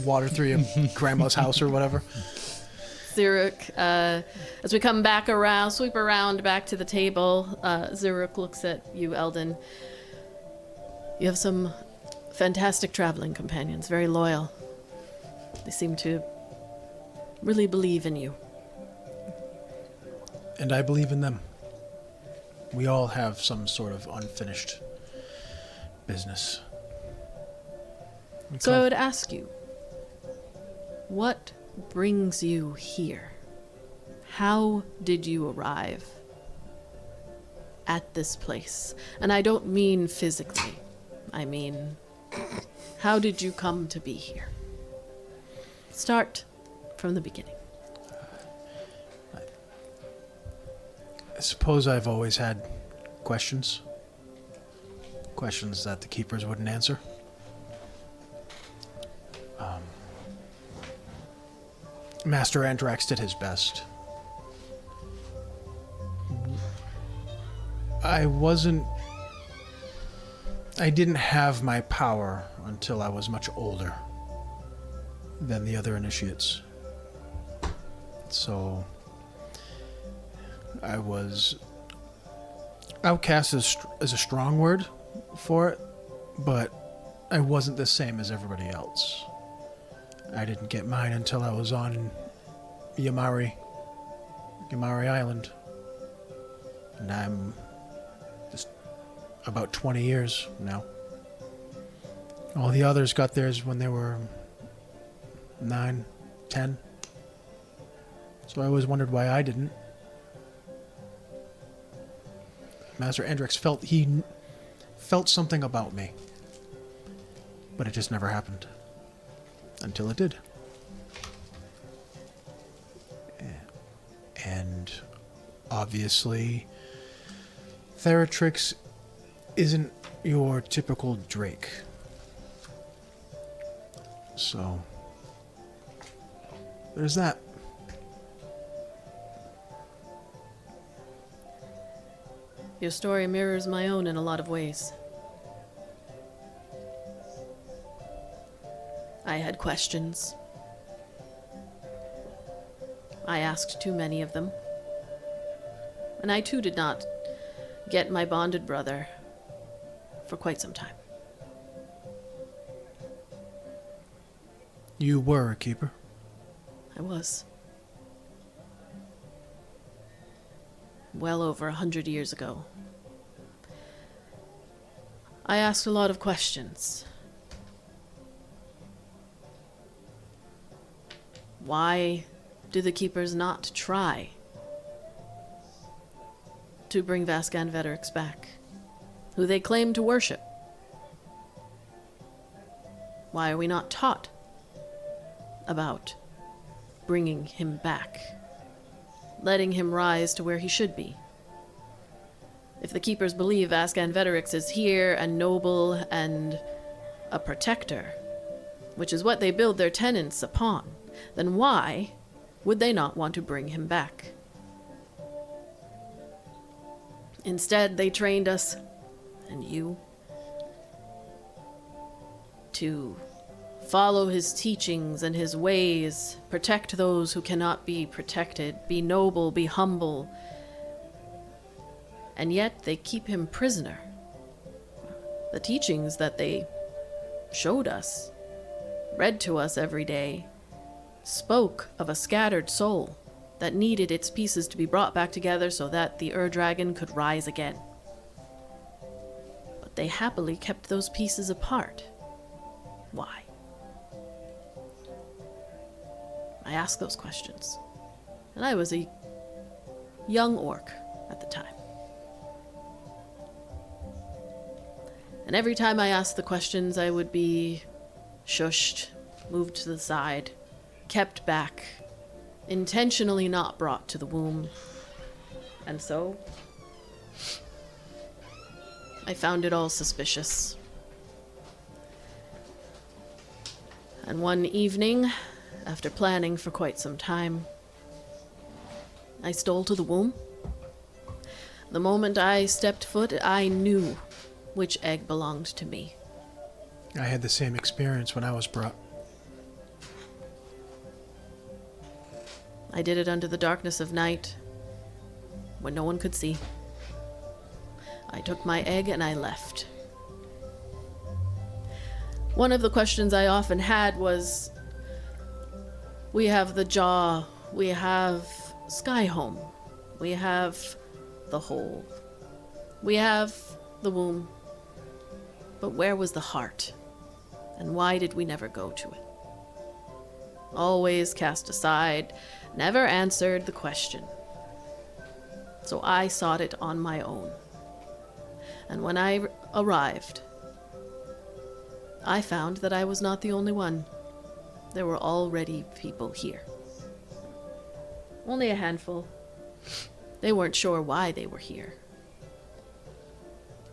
water through your grandma's house or whatever. Xurukk, as we come back around, sweep around back to the table, Xurukk looks at you, Eldon. You have some fantastic traveling companions, very loyal. They seem to really believe in you. And I believe in them. We all have some sort of unfinished business. So I would ask you, what brings you here? How did you arrive at this place? And I don't mean physically. I mean, how did you come to be here? Start from the beginning. I suppose I've always had questions. Questions that the keepers wouldn't answer. Master Andrax did his best. I didn't have my power until I was much older than the other initiates. So I was outcast is a strong word for it, but I wasn't the same as everybody else. I didn't get mine until I was on Yamari Island. And I'm just about 20 years now. All the others got theirs when they were 9, 10. So I always wondered why I didn't. Master Andrax felt something about me. But it just never happened. Until it did. And obviously, Theratrix isn't your typical Drake. So, there's that. Your story mirrors my own in a lot of ways. I had questions. I asked too many of them. And I too did not get my bonded brother for quite some time. You were a keeper. I was. Well over 100 years ago. I asked a lot of questions. Why do the Keepers not try to bring Vascan Veterix back, who they claim to worship? Why are we not taught about bringing him back, letting him rise to where he should be? If the Keepers believe Vascan Veterix is here and noble and a protector, which is what they build their tenets upon, then why would they not want to bring him back? Instead, they trained us, and you, to follow his teachings and his ways, protect those who cannot be protected, be noble, be humble. And yet they keep him prisoner. The teachings that they showed us, read to us every day, spoke of a scattered soul that needed its pieces to be brought back together so that the Ur-Dragon could rise again. But they happily kept those pieces apart. Why? I asked those questions. And I was a young orc at the time. And every time I asked the questions, I would be shushed, moved to the side, kept back, intentionally not brought to the womb. And so, I found it all suspicious. And one evening, after planning for quite some time, I stole to the womb. The moment I stepped foot, I knew which egg belonged to me. I had the same experience when I was brought. I did it under the darkness of night, when no one could see. I took my egg and I left. One of the questions I often had was, we have the jaw, we have Skyhome, we have the hole, we have the womb, but where was the heart? And why did we never go to it? Always cast aside, never answered the question. So I sought it on my own. And when I arrived, I found that I was not the only one. There were already people here. Only a handful. They weren't sure why they were here.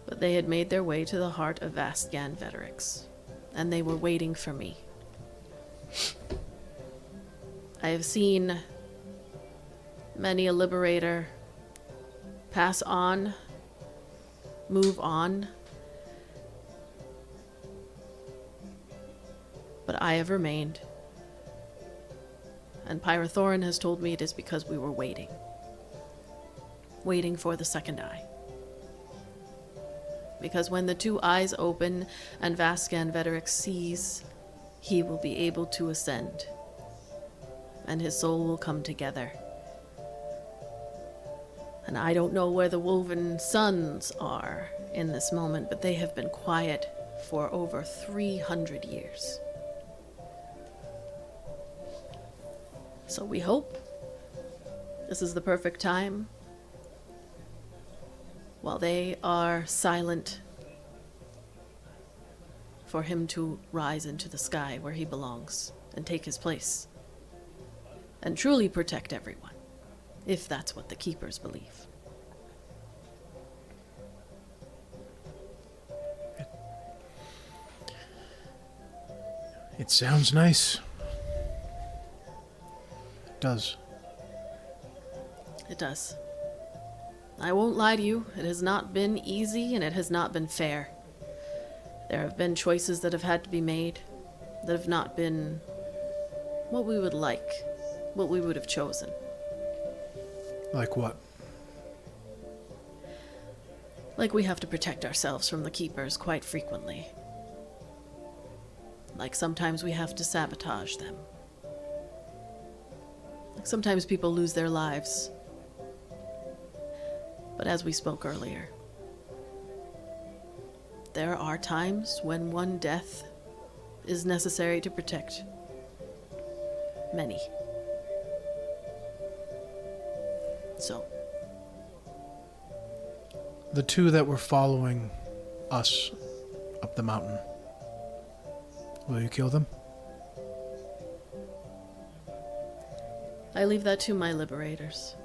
But they had made their way to the heart of Vastgan Veterix, and they were waiting for me. I have seen many a liberator pass on, move on, but I have remained. And Pyrathorin has told me it is because we were waiting. Waiting for the second eye. Because when the two eyes open and Vastgan Veterix sees, he will be able to ascend. And his soul will come together. And I don't know where the Woven Sons are in this moment, but they have been quiet for over 300 years. So we hope this is the perfect time, while they are silent, for him to rise into the sky where he belongs and take his place and truly protect everyone, if that's what the Keepers believe. It sounds nice. It does. It does. I won't lie to you, it has not been easy and it has not been fair. There have been choices that have had to be made that have not been what we would like, what we would have chosen. Like what? Like we have to protect ourselves from the Keepers quite frequently. Like sometimes we have to sabotage them. Like sometimes people lose their lives. But as we spoke earlier, there are times when one death is necessary to protect many. So, The two that were following us up the mountain. Will you kill them? I leave that to my liberators.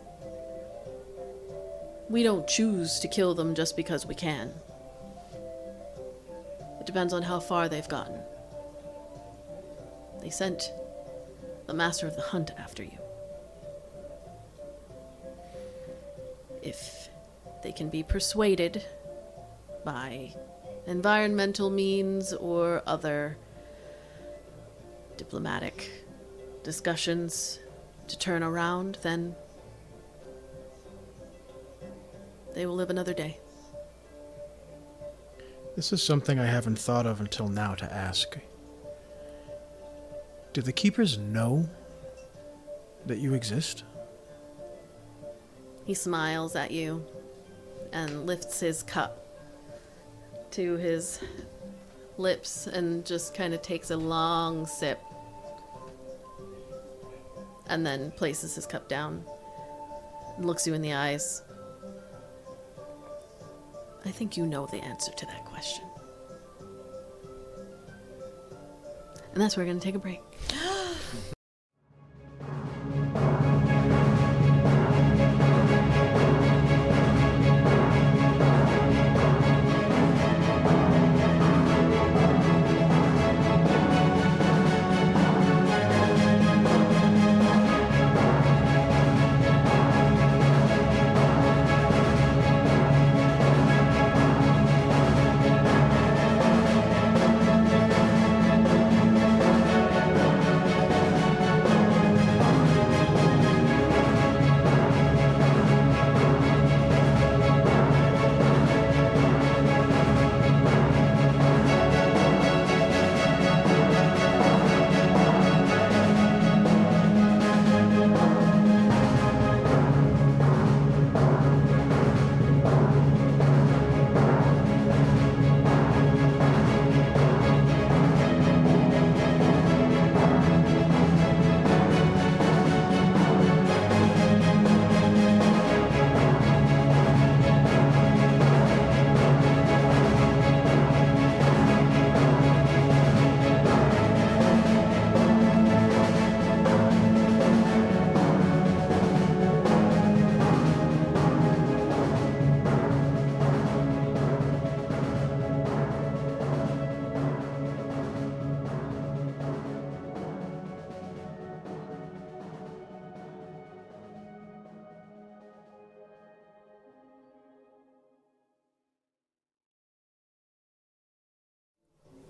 We don't choose to kill them just because we can. It depends on how far they've gotten. They sent the Master of the Hunt after you. If they can be persuaded by environmental means or other diplomatic discussions to turn around, then they will live another day. This is something I haven't thought of until now to ask. Do the Keepers know that you exist? He smiles at you and lifts his cup to his lips and just kind of takes a long sip and then places his cup down and looks you in the eyes. I think you know the answer to that question. And that's where we're going to take a break.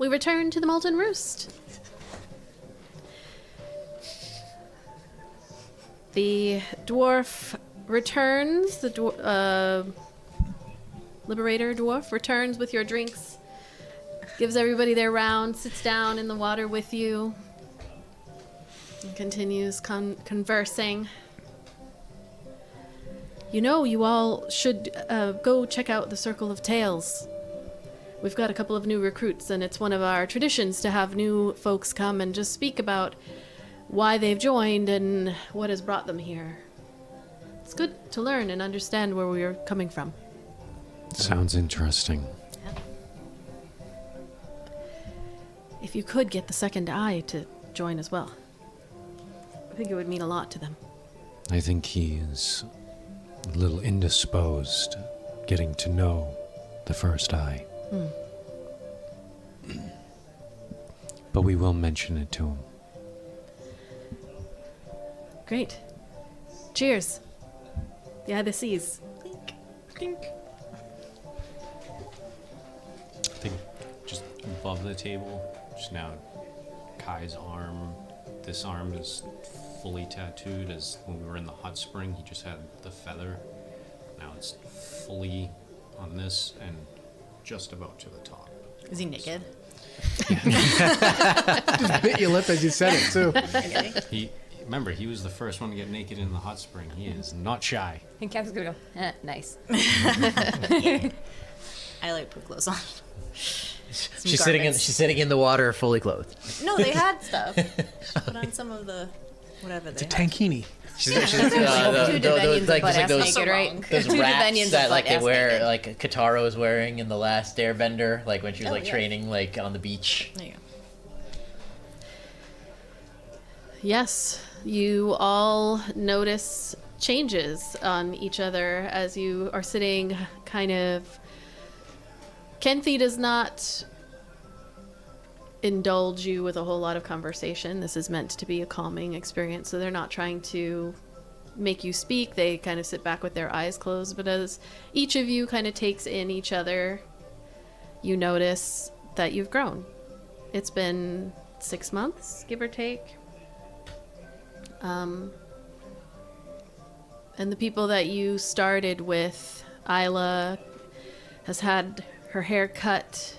We return to the Molten Roost. The dwarf returns, the Liberator dwarf returns with your drinks, gives everybody their round, sits down in the water with you, and continues conversing. You know, you all should go check out the Circle of Tales. We've got a couple of new recruits, and it's one of our traditions to have new folks come and just speak about why they've joined and what has brought them here. It's good to learn and understand where we're coming from. Sounds interesting. If you could get the second eye to join as well, I think it would mean a lot to them. I think he is a little indisposed getting to know the first eye. But we will mention it to him. Great. Cheers. Yeah, the seas. Clink. I think just above the table, just now, Kai's arm, this arm is fully tattooed, as when we were in the hot spring, he just had the feather. Now it's fully on this and just about to the top. Is he naked? Just bit your lip as you said it, too. Remember, he was the first one to get naked in the hot spring. He is not shy. And Cap's gonna go, nice. I like put clothes on. She's sitting in the water fully clothed. No, they had stuff. She put on some of the whatever It's a they had. tankini. She's Two Devenians of butt-ass naked, right? those Two wraps Devenians that of like they butt-ass wear, naked. like Katara was wearing in the last Airbender, like when she was yes. training like on the beach. There you go. Yes, you all notice changes on each other as you are sitting kind of... Kenthi does not indulge you with a whole lot of conversation. This is meant to be a calming experience, so they're not trying to make you speak. They kind of sit back with their eyes closed, but as each of you kind of takes in each other, you notice that you've grown. It's been 6 months, give or take. And the people that you started with, Ayla has had her hair cut.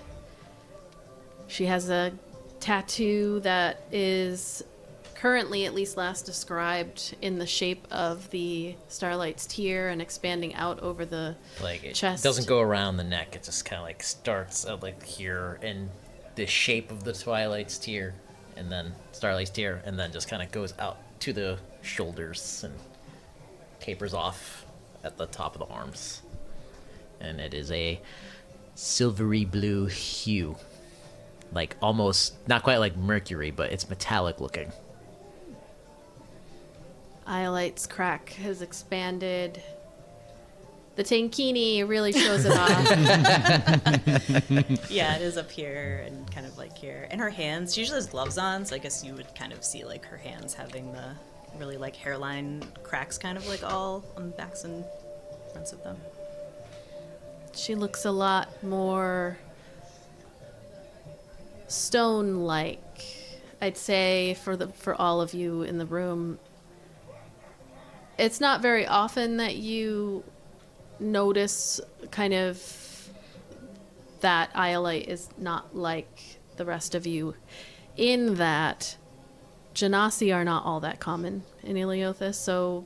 She has a tattoo that is currently, at least last described, in the shape of the Starlight's tear and expanding out over the Like it chest. doesn't go around the neck. It just kind of like starts out like here in the shape of the Twilight's tear, and then Starlight's tear, and then just kind of goes out to the shoulders and tapers off at the top of the arms. And it is a silvery blue hue. like almost not quite like mercury, but it's metallic looking. Iolite's crack has expanded. The tankini really shows it off. Yeah, it is up here and kind of like here. And her hands, she usually has gloves on, so I guess you would kind of see like her hands having the really like hairline cracks kind of like all on the backs and fronts of them. She looks a lot more stone-like. I'd say for all of you in the room, it's not very often that you notice kind of that Iolite is not like the rest of you, in that Genasi are not all that common in Eleothis, so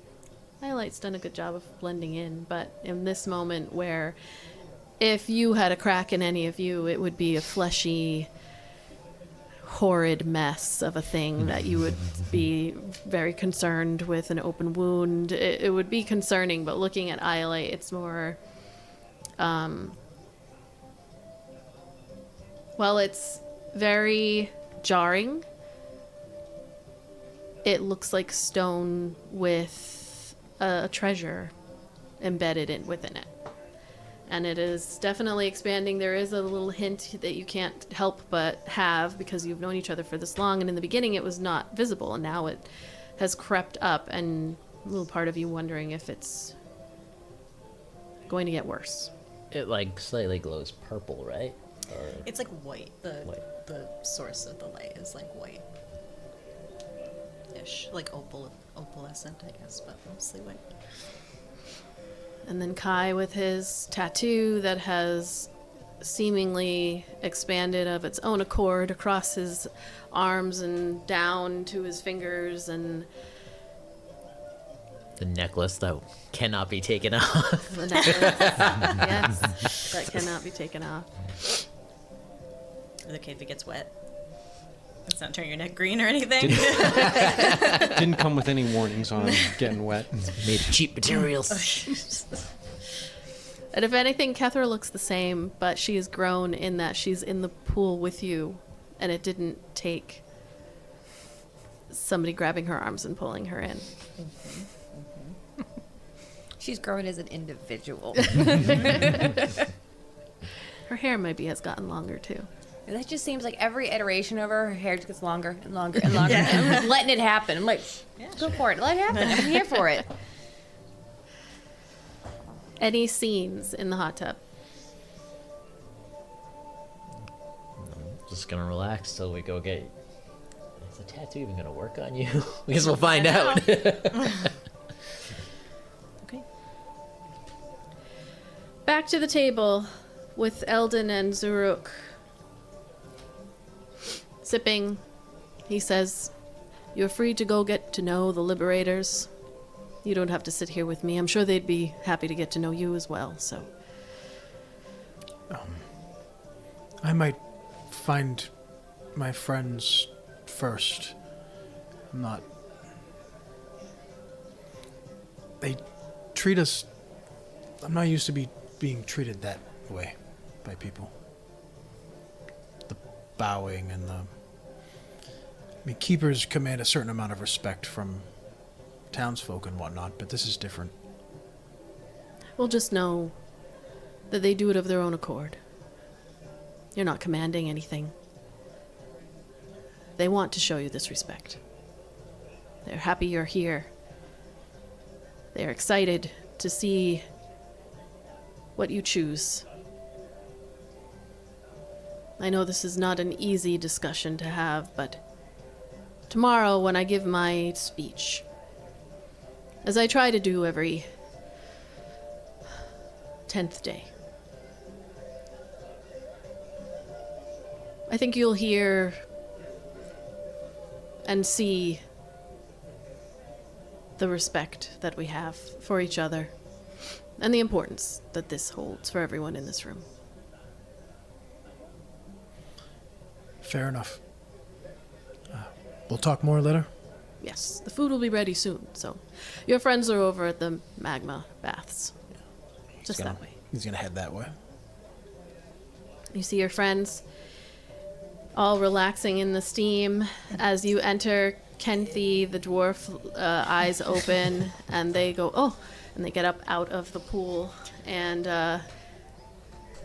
Iolite's done a good job of blending in. But in this moment where if you had a crack in any of you, it would be a fleshy, horrid mess of a thing that you would be very concerned with, an open wound. It would be concerning, but looking at Ayla, it's more, while it's very jarring, it looks like stone with a treasure embedded within it. And it is definitely expanding. There is a little hint that you can't help but have because you've known each other for this long. And in the beginning, it was not visible. And now it has crept up. And a little part of you wondering if it's going to get worse. It like slightly glows purple, right? Or It's like white. White. The source of the light is like white-ish, like opalescent, I guess, but mostly white. And then Kai with his tattoo that has seemingly expanded of its own accord across his arms and down to his fingers, and the necklace that cannot be taken off. the necklace. Yes, that cannot be taken off. Is it okay if it gets wet? It's not turning your neck green or anything. Didn't come with any warnings on getting wet. Made of cheap materials. And if anything, Kethra looks the same, but she has grown in that she's in the pool with you, and it didn't take somebody grabbing her arms and pulling her in. She's grown as an individual. Her hair maybe has gotten longer too. That just seems like every iteration of her hair just gets longer and longer and longer. And I'm just letting it happen. I'm like, go for it. Let it happen. I'm here for it. Any scenes in the hot tub? Just gonna relax till we go get. Is the tattoo even gonna work on you? I guess we'll find out. Okay. Back to the table with Eldon and Xurukk. Sipping, he says, "You're free to go get to know the Liberators. You don't have to sit here with me. I'm sure they'd be happy to get to know you as well, so." I might find my friends first. I'm not... They treat us... I'm not used to being treated that way by people. The bowing and the... I mean, keepers command a certain amount of respect from townsfolk and whatnot, but this is different. We'll just know that they do it of their own accord. You're not commanding anything. They want to show you this respect. They're happy you're here. They're excited to see what you choose. I know this is not an easy discussion to have, but tomorrow when I give my speech, as I try to do every 10th day, I think you'll hear and see the respect that we have for each other and the importance that this holds for everyone in this room. Fair enough. We'll talk more later. Yes, the food will be ready soon, so your friends are over at the magma baths. Just that way. He's gonna head that way. You see your friends all relaxing in the steam. As you enter, Kenthi, the dwarf, eyes open, and they go, oh, and they get up out of the pool and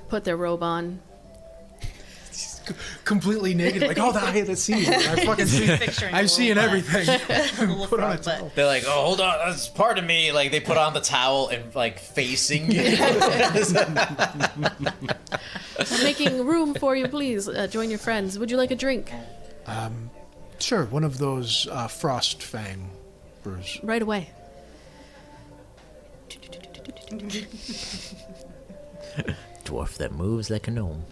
put their robe on. Completely naked, like, oh, that's scene. I fucking see. Picturing I'm a seeing little everything. little Put on a frog butt. towel. They're like, oh, hold on, that's part of me. Like, they put on the towel and, like, facing it. I'm making room for you, please. Join your friends. Would you like a drink? Sure, one of those Frost Fang brews. Right away. Dwarf that moves like a gnome.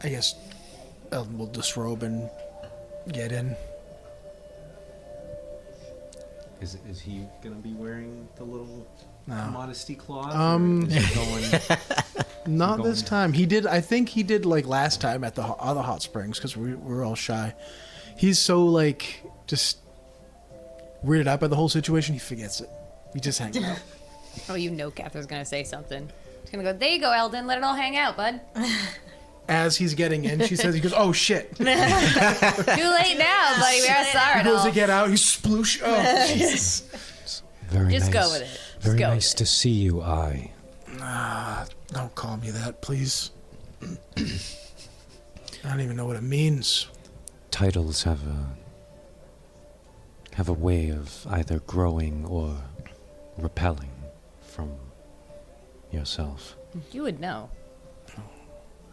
I guess Eldon will disrobe and get in. Is he gonna be wearing the little No. modesty cloth? Um, or is he going? Not this going- time. He did. I think he did like last time at the other hot springs because we were all shy. He's so like just weirded out by the whole situation. He forgets it. He just hangs out. Oh, you know Catherine's gonna say something. She's gonna go, there you go, Eldon, let it all hang out, bud. As he's getting in, she says, he goes, "Oh shit!" He Too late now, buddy. We're sorry. goes to get out. He's sploosh. Oh, Jesus. Very Just nice. go with it. Just Very go with nice it. to see you, I. Don't call me that, please. I don't even know what it means. Titles have a way of either growing or repelling from yourself. You would know.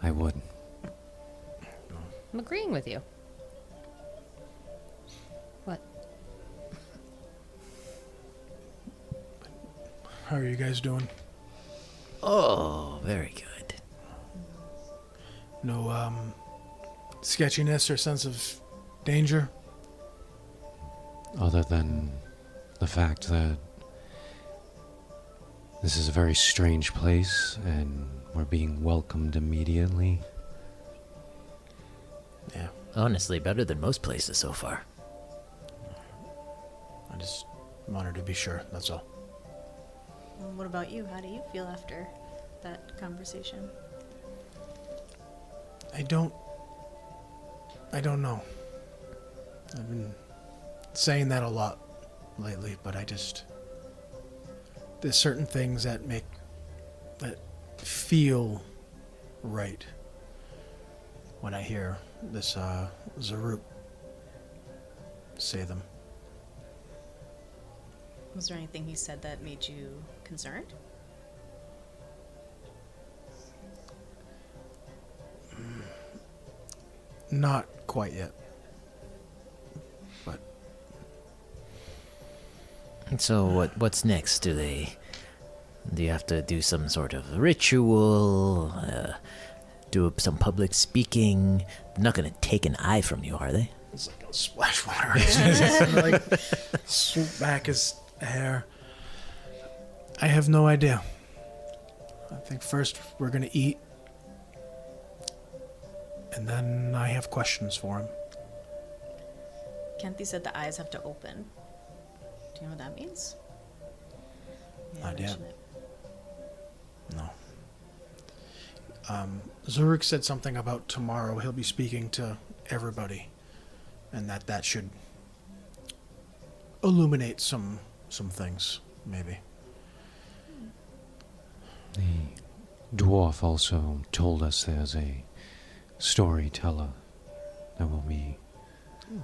I would. I'm agreeing with you. What? How are you guys doing? Oh, very good. No sketchiness or sense of danger? Other than the fact that this is a very strange place and we're being welcomed immediately. Yeah. Honestly, better than most places so far. I just wanted to be sure. That's all. Well, what about you? How do you feel after that conversation? I don't know. I've been saying that a lot lately, but there's certain things that feel right when I hear this Xurukk say them. Was there anything he said that made you concerned? Not quite yet. But And so what's next? Do you have to do some sort of ritual? Do some public speaking? They're not going to take an eye from you, are they? it's like a splash water. It's like swoop back his hair. I have no idea. I think first we're gonna eat, and then I have questions for him. Kenthi said the eyes have to open. Do you know what that means? Yeah, Not yet. mention it. No. Xurukk said something about tomorrow he'll be speaking to everybody, and that should illuminate some things, maybe. The dwarf also told us there's a storyteller that will be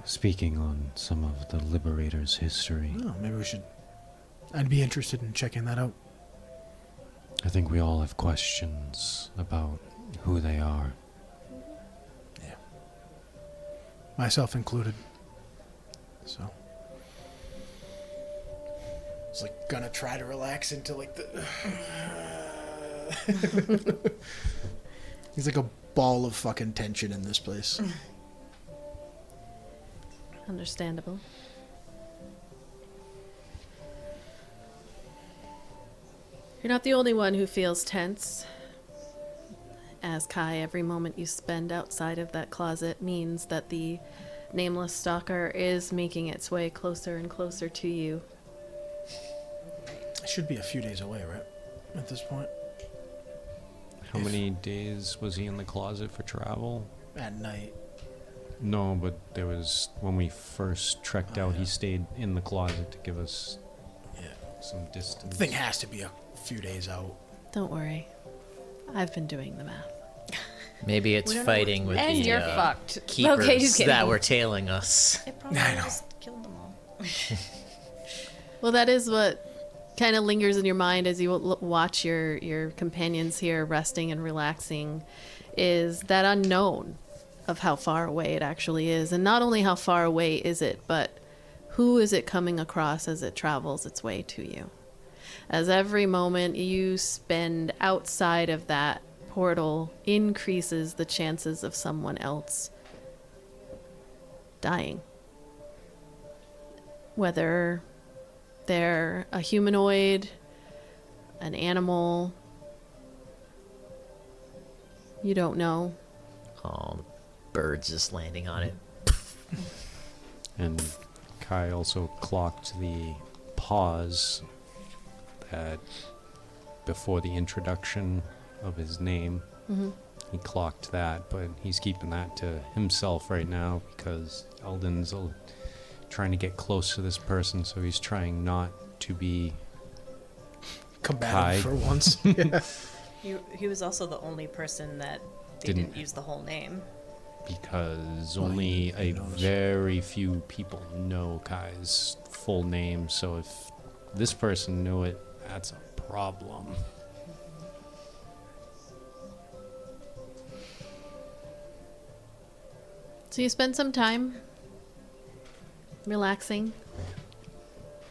speaking on some of the Liberator's history. Oh, maybe we should. I'd be interested in checking that out. I think we all have questions about who they are. Yeah. Myself included. So. It's like gonna try to relax into like the. He's like a ball of fucking tension in this place. Understandable. You're not the only one who feels tense. As Kai, every moment you spend outside of that closet means that the nameless stalker is making its way closer and closer to you. I should be a few days away, right? At this point. How many days was he in the closet for travel? At night. No, but there was when we first trekked out. yeah. He stayed in the closet to give us Yeah. some distance. Thing has to be a few days out. Don't worry. I've been doing the math. Maybe it's fighting with And the you're fucked. keepers Okay, just kidding. that were tailing us. It probably I know. just killed them all. Well, that is what kind of lingers in your mind as you watch your companions here resting and relaxing, is that unknown of how far away it actually is. And not only how far away is it, but who is it coming across as it travels its way to you. As every moment you spend outside of that portal increases the chances of someone else dying. Whether they're a humanoid, an animal, you don't know. Oh, birds just landing on it. And Kai also clocked the pause that before the introduction of his name. He clocked that, but he's keeping that to himself right now because Eldon's trying to get close to this person, so he's trying not to be Combative Kai. for once. Yeah. He was also the only person that they Didn't- didn't use the whole name. because Well, only he a knows. very few people know Kai's full name, so if this person knew it, that's a problem. So you spend some time relaxing.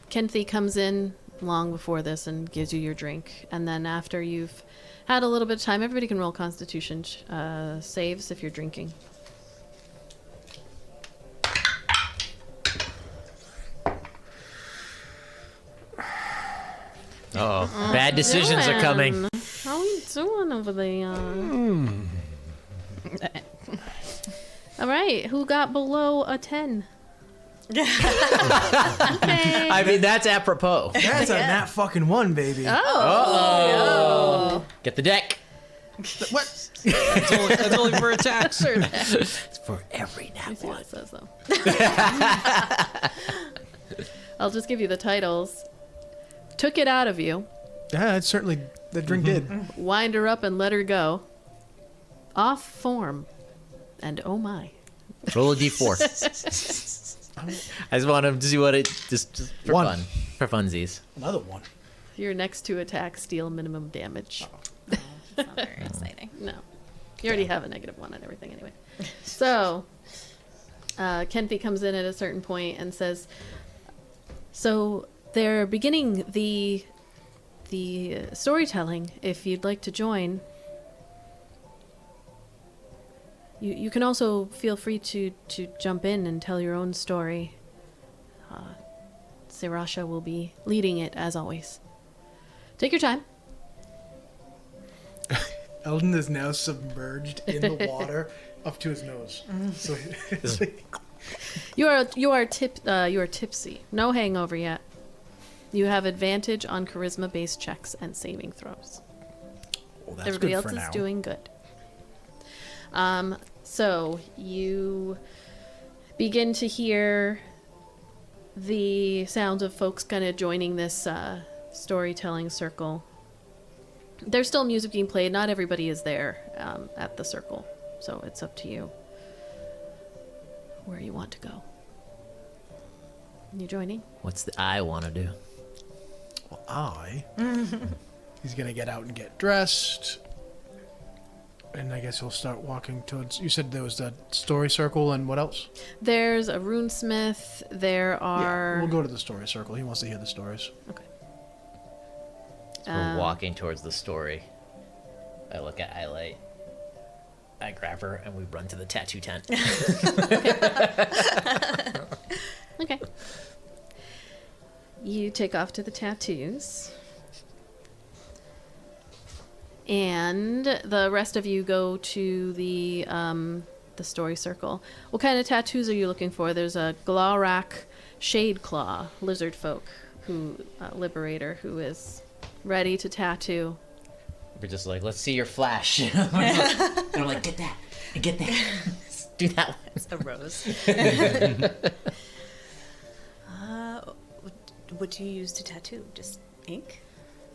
Kenthi comes in long before this and gives you your drink. And then after you've had a little bit of time, everybody can roll Constitution saves if you're drinking. Oh, bad decisions are coming. How we doing over there? All right, who got below a 10? Okay. I mean, that's apropos. That's a nat fucking one, baby. Oh. Get the deck. What? That's only for attacks. It's for every Let me nat see what one. it says, though. I'll just give you the titles. Took it out of you. Yeah, it certainly the drink did. Wind her up and let her go. Off form. And oh my. Roll a d4. I just want him to see what it just for One. fun, for funsies. Another one. Your next two attacks deal minimum damage. It's not very exciting. No. You already have a -1 on everything anyway. So, Kenfi comes in at a certain point and says, so they're beginning the storytelling. If you'd like to join, you can also feel free to jump in and tell your own story. Sirasha will be leading it as always. Take your time. Eldon is now submerged in the water up to his nose. So You are tipsy. No hangover yet. You have advantage on charisma-based checks and saving throws. oh, that's Everybody good else for is now. doing good. So you begin to hear the sounds of folks kind of joining this storytelling circle. There's still music being played. Not everybody is there at the circle, so it's up to you where you want to go. You joining? What's the I want to do? Well, he's gonna get out and get dressed, and I guess he'll start walking towards. You said there was the story circle, and what else? There's a runesmith. There are. Yeah, we'll go to the story circle. He wants to hear the stories. Okay. We're walking towards the story. I look at Iolite. I grab her and we run to the tattoo tent. Okay. You take off to the tattoos. And the rest of you go to the story circle. What kind of tattoos are you looking for? There's a Glawrak Shade Claw lizard folk liberator who is ready to tattoo. We're just like, let's see your flash. And I'm like, get that. Do that one. It's a rose. What do you use to tattoo? Just ink?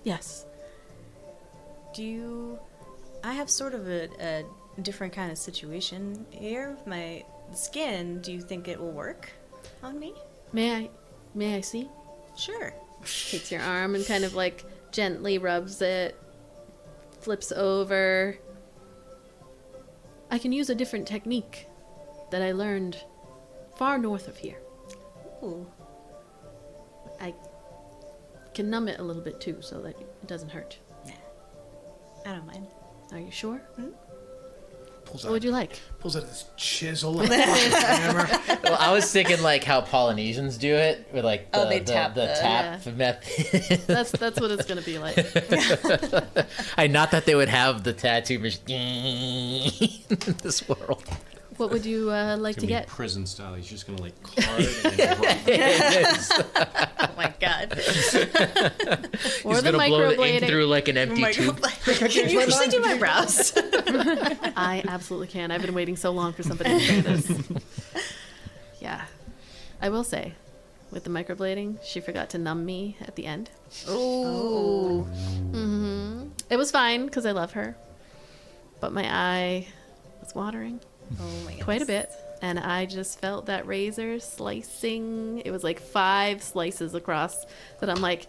Yes. I have sort of a different kind of situation here with my skin. Do you think it will work on me? May I see? Sure. Takes your arm and kind of like gently rubs it, flips over. I can use a different technique that I learned far north of here. Ooh. I can numb it a little bit too so that it doesn't hurt. Nah. I don't mind. Are you sure? Pulls What would you like? Pulls out this chisel and hammer. Well, I was thinking like how Polynesians do it with like the, they tap the the- tap method. That's what it's gonna be like. Not that they would have the tattoo machine in this world. What would you like It's to gonna be get? prison style. He's just gonna like carve and then rub. Oh my god. Or He's the gonna blow the ink microblading. through like an empty tube. Can you actually do my brows? I absolutely can. I've been waiting so long for somebody to say this. Yeah. I will say, with the microblading, she forgot to numb me at the end. Oh. It was fine because I love her. But my eye was watering Oh my god. quite a bit. And I just felt that razor slicing. It was like 5 slices across that I'm like,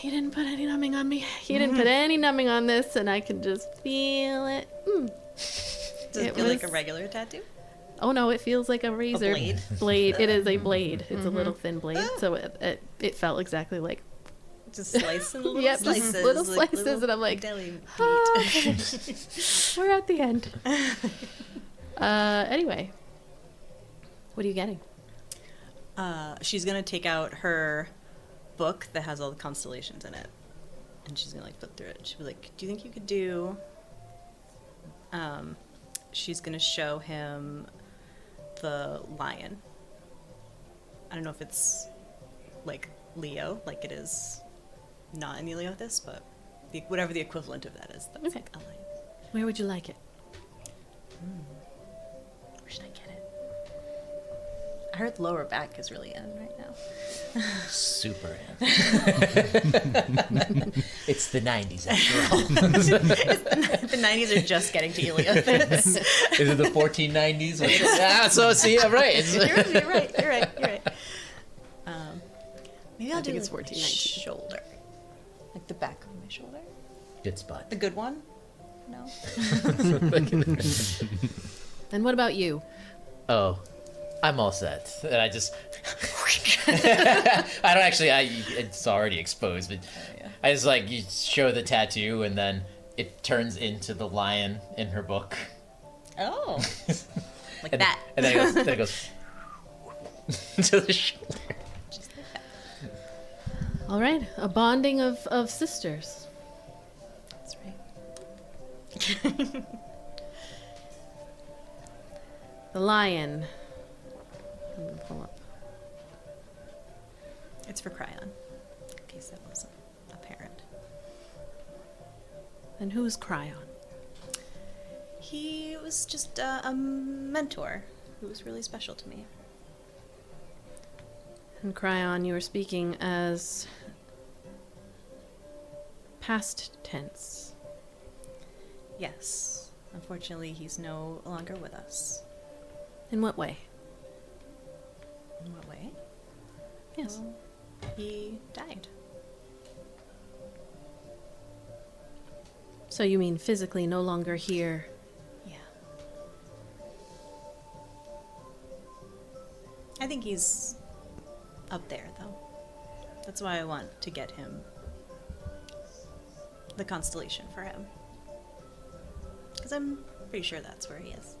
you didn't put any numbing on me. You didn't put any numbing on this. And I can just feel it. Does it feel like a regular tattoo? Oh no, it feels like a razor blade? blade. It is a blade. It's a little thin blade, so it felt exactly like Just slicing little Yep, just slices. little like slices, little and I'm like, deli meat. we're at the end. Anyway, what are you getting? She's gonna take out her book that has all the constellations in it, and she's gonna like flip through it. She'll be like, "Do you think you could do?" She's gonna show him the lion. I don't know if it's like Leo, like it is not in the Eleothis, but whatever the equivalent of that is. That's Okay. like a lion. Where would you like it? Where should I get it? I heard lower back is really in right now. Super in. It's the 90s after all. The 90s are just getting to Eleothis. Is it the 1490s? So see, yeah, right. You're right. Maybe I'll I do think it's like my 1490. shoulder, like the back of my shoulder. Good spot. The good one? No. And what about you? Oh, I'm all set. And I just, I don't actually. It's already exposed, but yeah. I just like you show the tattoo, and then it turns into the lion in her book. Oh. Like And, that. and then it goes to the shoulder. Just like that. All right, a bonding of sisters. That's right. The lion. I'm gonna pull up. It's for Cryon, in case that wasn't apparent. And who's Cryon? He was just a mentor who was really special to me. And Cryon, you were speaking as past tense. Yes. Unfortunately, he's no longer with us. In what way? In what way? Yes. Well, he died. So you mean physically no longer here? Yeah. I think he's up there, though. That's why I want to get him the constellation for him. Because I'm pretty sure that's where he is.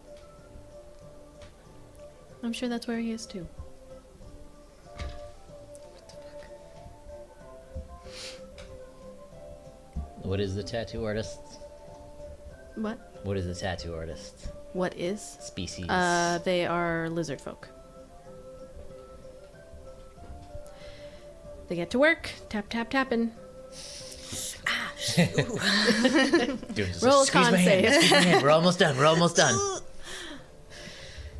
I'm sure that's where he is too. What is the tattoo artist? What? What is the tattoo artist? What is? Species. They are lizard folk. They get to work. Tap, tap, tapping. Doing just Roll a squeeze con my hand, save. squeeze my hand. We're almost done. We're almost done.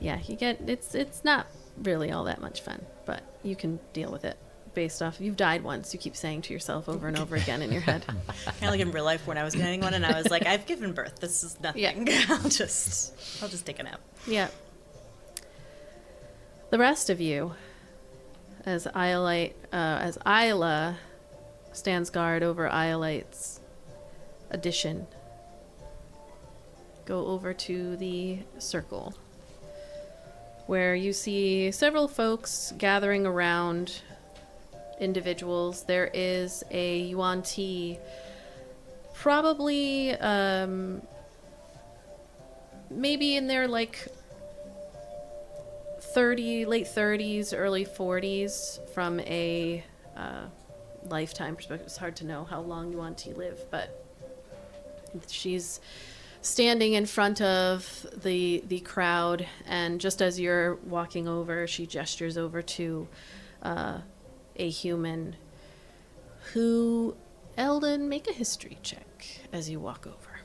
Yeah, you get it's not really all that much fun, but you can deal with it based off you've died once. You keep saying to yourself over and over again in your head. Kind of like in real life when I was getting one, and I was like, I've given birth. This is nothing. Yeah. I'll just take a nap. Yeah. The rest of you, as Ayla stands guard over Iolite's addition, go over to the circle, where you see several folks gathering around individuals. There is a Yuan Ti, probably maybe in their like late 30s, early 40s, from a lifetime perspective. It's hard to know how long Yuan Ti live, but she's standing in front of the crowd, and just as you're walking over, she gestures over to a human who, Eldon, make a history check as you walk over.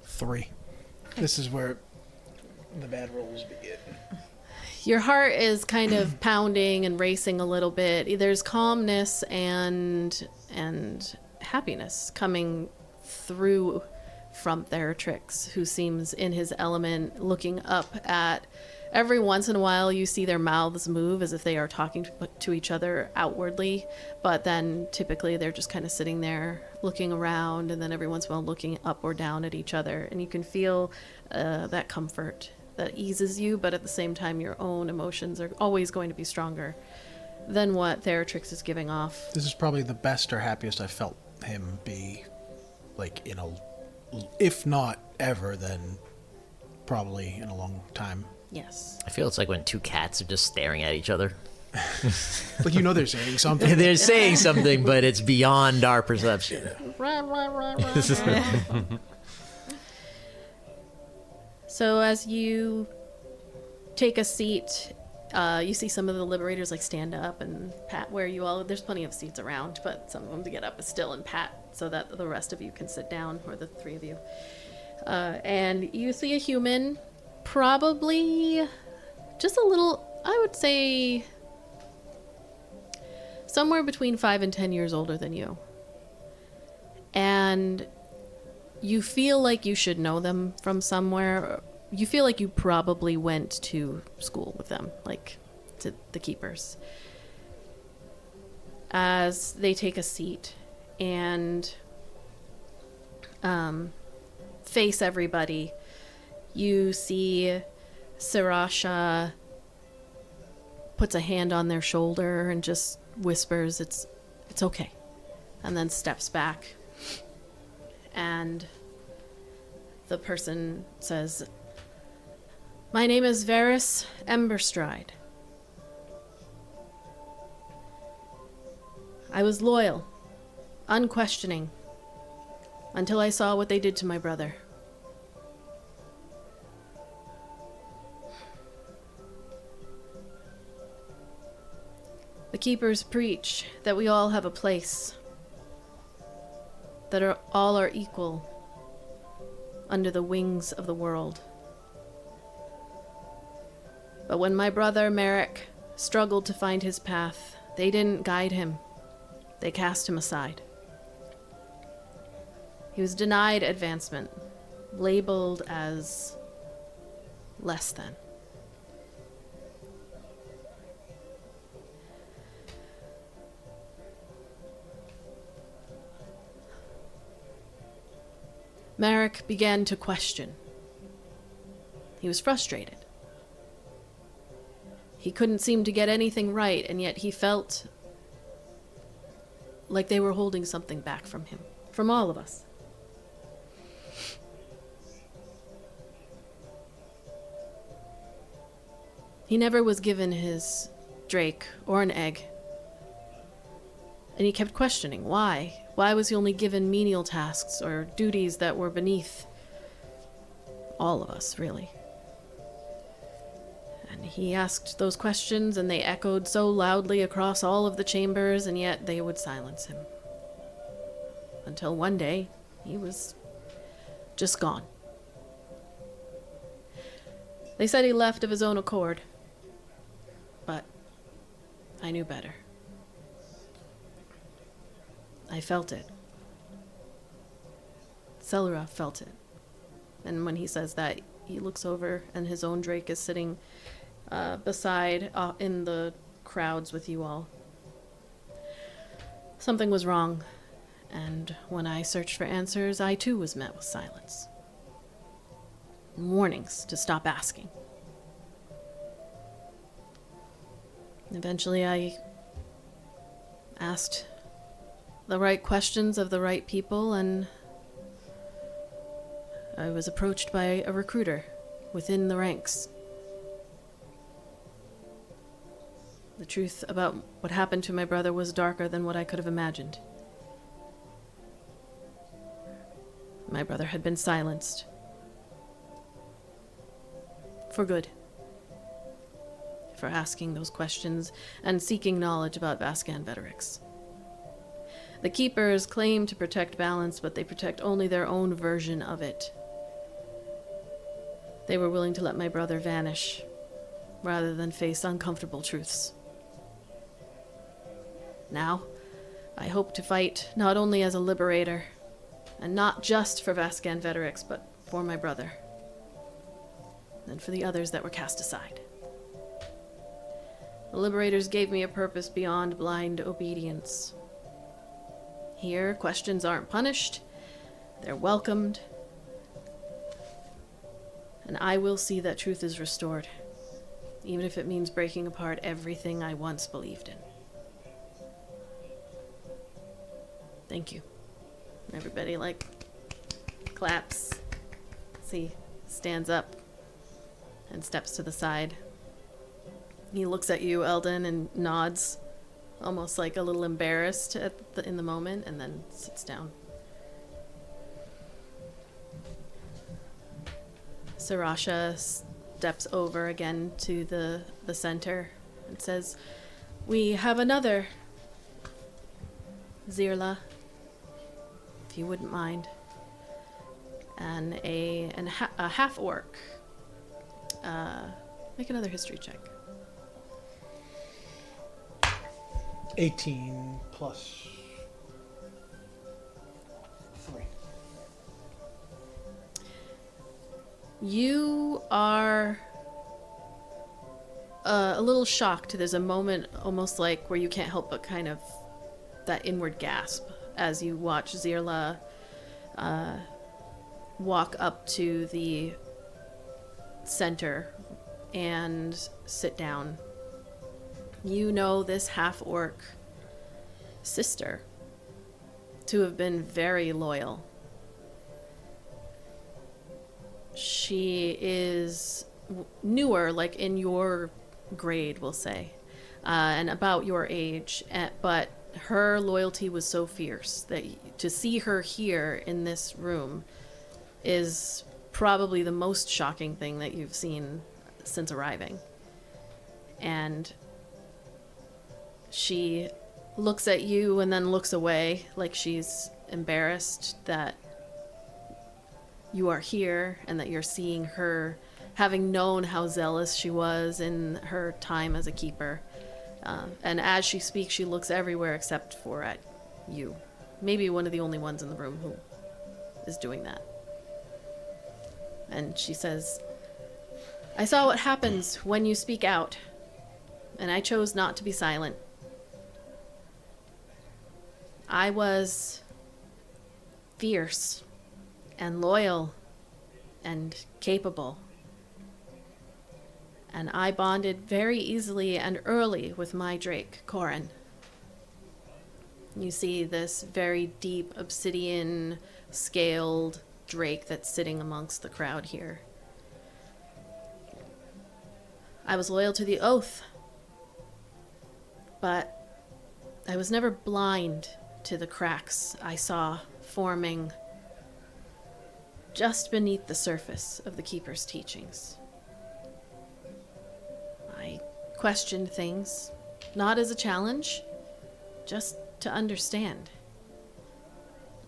3. This is where the bad rolls begin. Your heart is kind of pounding and racing a little bit. There's calmness and happiness coming through from Theratrix, who seems in his element, looking up at. Every once in a while, you see their mouths move as if they are talking to each other outwardly, but then typically they're just kind of sitting there looking around, and then every once in a while looking up or down at each other, and you can feel that comfort that eases you, but at the same time your own emotions are always going to be stronger than what Theratrix is giving off. This is probably the best or happiest I felt him be, like, in a, if not ever, then probably in a long time. Yes. I feel it's like when two cats are just staring at each other. Like, you know they're saying something. They're saying something, but it's beyond our perception. So as you take a seat, you see some of the liberators like stand up and pat where you all, there's plenty of seats around, but some of them to get up still and pat so that the rest of you can sit down, or the three of you. And you see a human, probably just a little, I would say somewhere between 5 and 10 years older than you. And you feel like you should know them from somewhere. You feel like you probably went to school with them, like to the keepers. As they take a seat and face everybody, you see Sirasha puts a hand on their shoulder and just whispers, it's okay, and then steps back. And the person says, "My name is Varys Emberstride. I was loyal, unquestioning, until I saw what they did to my brother. The keepers preach that we all have a place, that all are equal under the wings of the world. But when my brother Merrick struggled to find his path, they didn't guide him. They cast him aside. He was denied advancement, labeled as less than. Merrick began to question. He was frustrated. He couldn't seem to get anything right, and yet he felt like they were holding something back from him, from all of us. He never was given his drake or an egg. And he kept questioning why. Why was he only given menial tasks or duties that were beneath all of us, really? And he asked those questions, and they echoed so loudly across all of the chambers, and yet they would silence him. until one day he was just gone. They said he left of his own accord, but I knew better. I felt it. Selra felt it. And when he says that, he looks over and his own Drake is sitting beside in the crowds with you all. Something was wrong, and when I searched for answers, I too was met with silence. And warnings to stop asking. Eventually I asked the right questions of the right people, and I was approached by a recruiter within the ranks. The truth about what happened to my brother was darker than what I could have imagined. My brother had been silenced. For good. For asking those questions and seeking knowledge about Vascan Veterix. The Keepers claim to protect balance, but they protect only their own version of it. They were willing to let my brother vanish, rather than face uncomfortable truths. Now, I hope to fight not only as a liberator, and not just for Vascan Veterix, but for my brother, and for the others that were cast aside. The liberators gave me a purpose beyond blind obedience. Here, questions aren't punished, they're welcomed, and I will see that truth is restored, even if it means breaking apart everything I once believed in. Thank you. Everybody, claps. See, stands up and steps to the side. He looks at you, Eldon, and nods, almost like a little embarrassed in the moment, and then sits down. Sarasha steps over again to the center and says, "We have another, Zirla, if you wouldn't mind, and a half orc. Make another history check." 18 plus 3. You are a little shocked. There's a moment almost like where you can't help but kind of that inward gasp as you watch Zirla walk up to the center and sit down. You know this half-orc sister to have been very loyal. She is newer, like in your grade, we'll say, and about your age, but her loyalty was so fierce that to see her here in this room is probably the most shocking thing that you've seen since arriving. And she looks at you and then looks away like she's embarrassed that you are here and that you're seeing her, having known how zealous she was in her time as a keeper. And as she speaks, she looks everywhere except for at you. Maybe one of the only ones in the room who is doing that. And she says, "I saw what happens when you speak out, and I chose not to be silent. I was fierce and loyal and capable. And I bonded very easily and early with my Drake, Corin. You see this very deep obsidian scaled Drake that's sitting amongst the crowd here. I was loyal to the oath, but I was never blind to the cracks I saw forming just beneath the surface of the Keeper's teachings. I questioned things, not as a challenge, just to understand.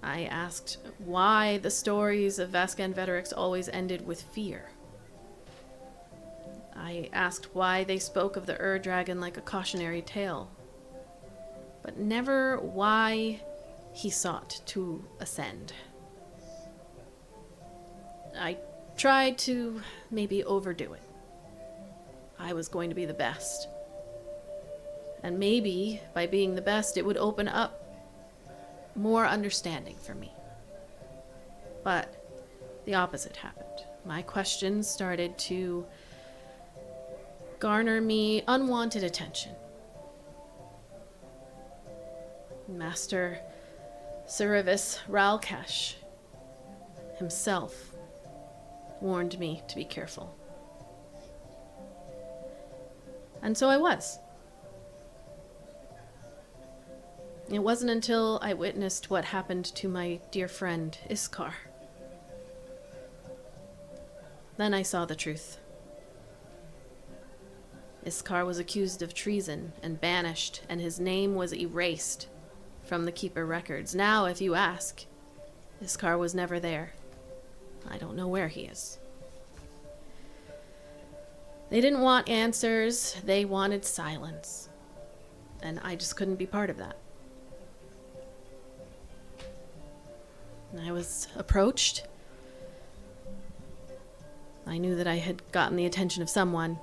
I asked why the stories of Vascan Veterix always ended with fear. I asked why they spoke of the Ur-Dragon like a cautionary tale, but never why he sought to ascend. I tried to maybe overdo it. I was going to be the best. And maybe by being the best, it would open up more understanding for me. But the opposite happened. My questions started to garner me unwanted attention. Master Cerivis Ralkesh himself warned me to be careful. And so I was. It wasn't until I witnessed what happened to my dear friend, Iskar. Then I saw the truth. Iskar was accused of treason and banished, and his name was erased from the Keeper records. Now, if you ask, Iskar was never there. I don't know where he is. They didn't want answers, they wanted silence. And I just couldn't be part of that. I was approached. I knew that I had gotten the attention of someone.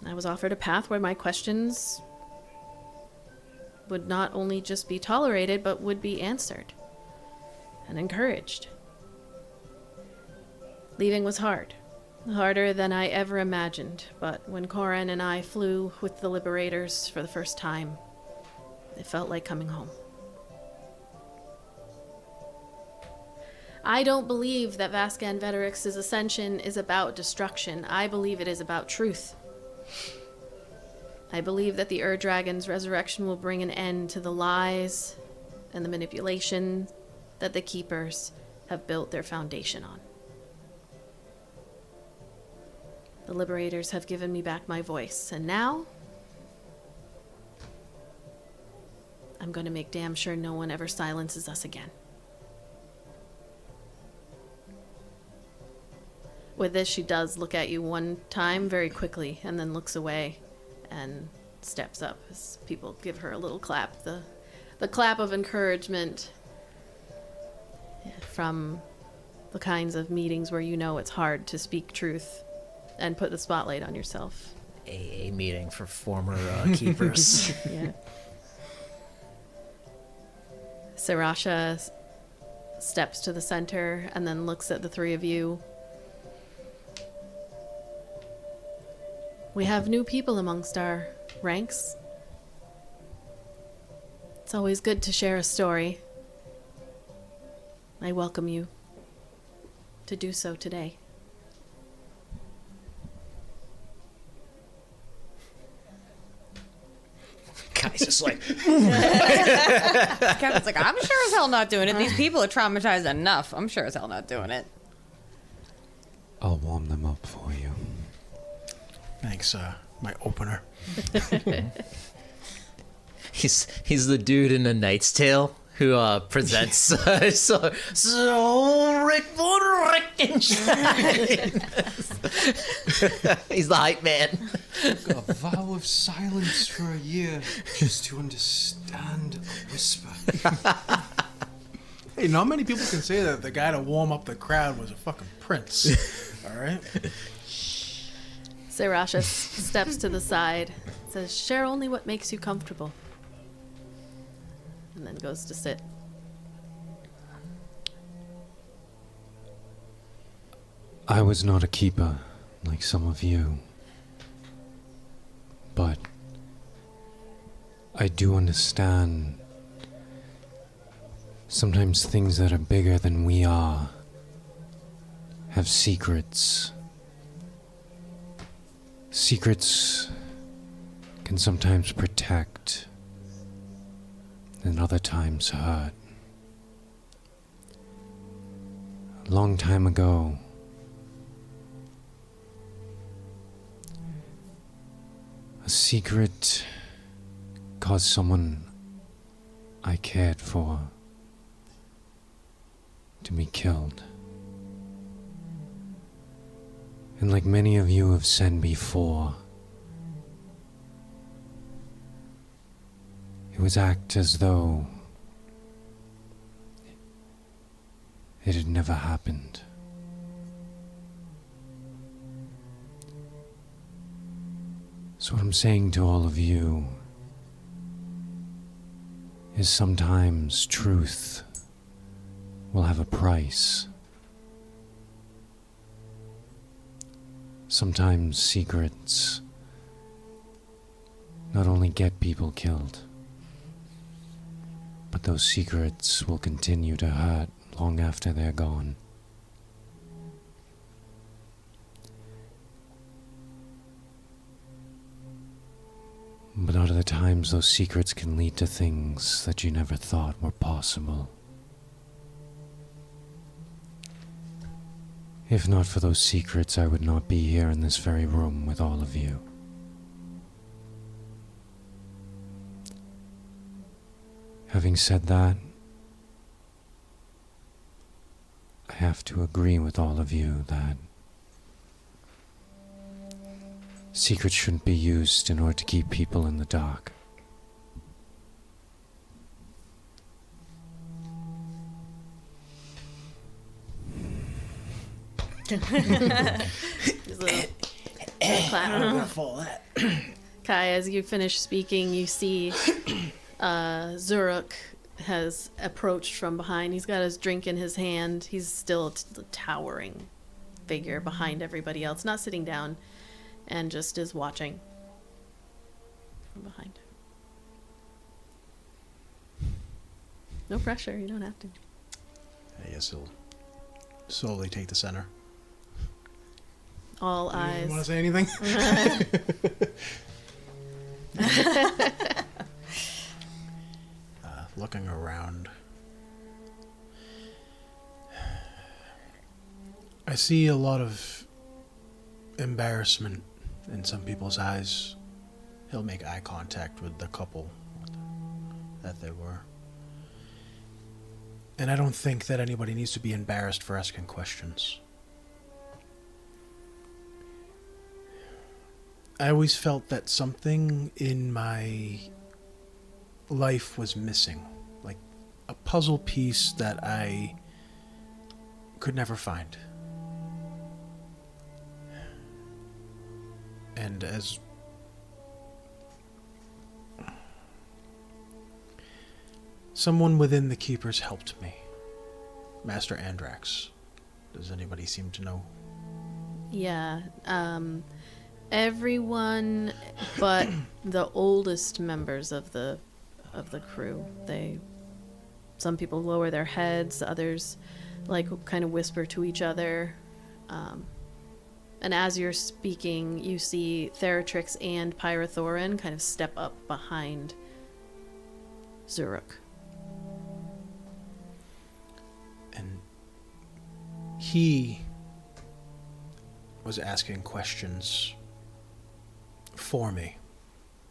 I was offered a path where my questions would not only just be tolerated, but would be answered and encouraged. Leaving was hard. Harder than I ever imagined, but when Corin and I flew with the Liberators for the first time, it felt like coming home. I don't believe that Vascan Veterix's ascension is about destruction. I believe it is about truth. I believe that the Ur-Dragon's resurrection will bring an end to the lies and the manipulation that the Keepers have built their foundation on. The Liberators have given me back my voice, and now I'm going to make damn sure no one ever silences us again. With this, she does look at you one time very quickly and then looks away and steps up as people give her a little clap. The clap of encouragement from the kinds of meetings where you know it's hard to speak truth and put the spotlight on yourself. AA meeting for former keepers. Yeah. Sarasha steps to the center and then looks at the three of you. We have new people amongst our ranks. It's always good to share a story. I welcome you to do so today. Guy's just like, Kevin's like, I'm sure as hell not doing it. These people are traumatized enough. I'm sure as hell not doing it. I'll warm them up for you. Thanks, my opener. he's the dude in A Knight's Tale who presents so Rick von Rickenstein. He's the hype man. A vow of silence for a year just to understand a whisper. Hey, not many people can say that the guy to warm up the crowd was a fucking prince. All right? Sarasha steps to the side, says, share only what makes you comfortable, and then goes to sit. I was not a keeper like some of you, but I do understand sometimes things that are bigger than we are have secrets. Secrets can sometimes protect and other times hurt. A long time ago, a secret caused someone I cared for to be killed. And like many of you have said before, it would act as though it had never happened. So what I'm saying to all of you is sometimes truth will have a price. Sometimes secrets not only get people killed, but those secrets will continue to hurt long after they're gone. But other times those secrets can lead to things that you never thought were possible. If not for those secrets, I would not be here in this very room with all of you. Having said that, I have to agree with all of you that secrets shouldn't be used in order to keep people in the dark. Just a little clap. Kai, as you finish speaking, you see Xurukk has approached from behind. He's got his drink in his hand. He's still a towering figure behind everybody else, not sitting down, and just is watching from behind. No pressure, you don't have to. I guess he'll slowly take the center. All eyes. You want to say anything? Looking around, I see a lot of embarrassment in some people's eyes. He'll make eye contact with the couple that they were. And I don't think that anybody needs to be embarrassed for asking questions. I always felt that something in my life was missing, like a puzzle piece that I could never find. And as someone within the Keepers helped me, Master Andrax. Does anybody seem to know? Yeah, everyone but the oldest members of the crew. Some people lower their heads, others like kind of whisper to each other. And as you're speaking, you see Theratrix and Pyrothorin kind of step up behind Xurukk. And he was asking questions for me,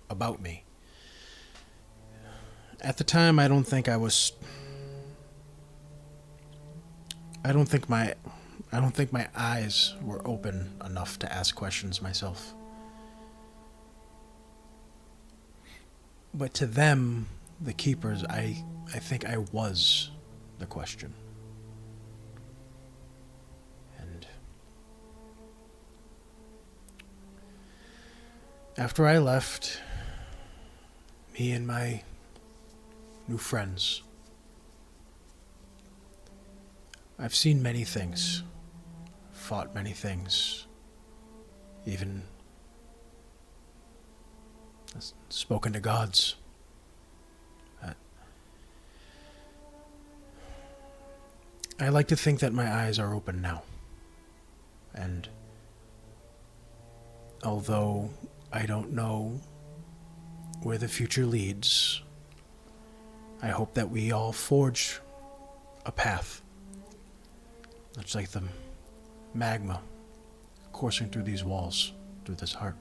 about me. At the time, I don't think my eyes were open enough to ask questions myself. But to them, the Keepers, I think I was the question. And after I left, me and my new friends, I've seen many things, fought many things, even spoken to gods. I like to think that my eyes are open now. And although I don't know where the future leads, I hope that we all forge a path. Much like the magma coursing through these walls, through this heart.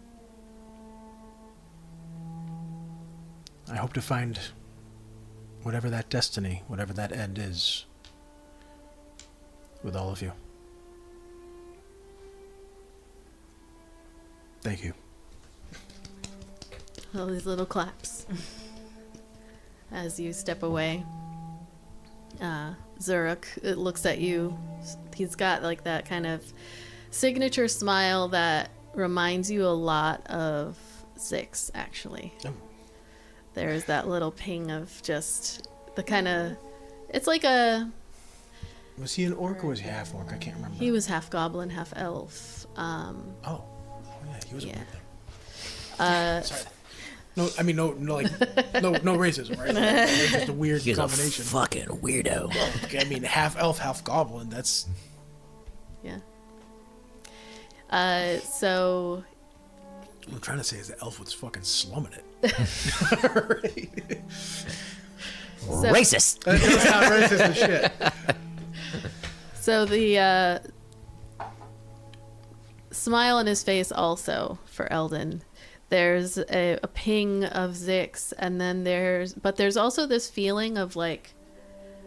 I hope to find whatever that destiny, whatever that end is, with all of you. Thank you. All these little claps. As you step away, Xurukk, it looks at you. He's got like that kind of signature smile that reminds you a lot of Zix, actually. Oh. There's that little ping of just the kind of... It's like a... Was he an orc or was he half orc? I can't remember. He was half goblin, half elf. Oh yeah, he was Yeah. a weird thing. Sorry. No, I mean no racism, right? It's just a weird He's combination. a fucking weirdo. Well, I mean, half elf, half goblin. That's Yeah. So... what I'm trying to say is the elf was fucking slumming it. Racist. That's not racist as shit. So the smile on his face also for Eldon. There's a ping of Zix, and then there's also this feeling of like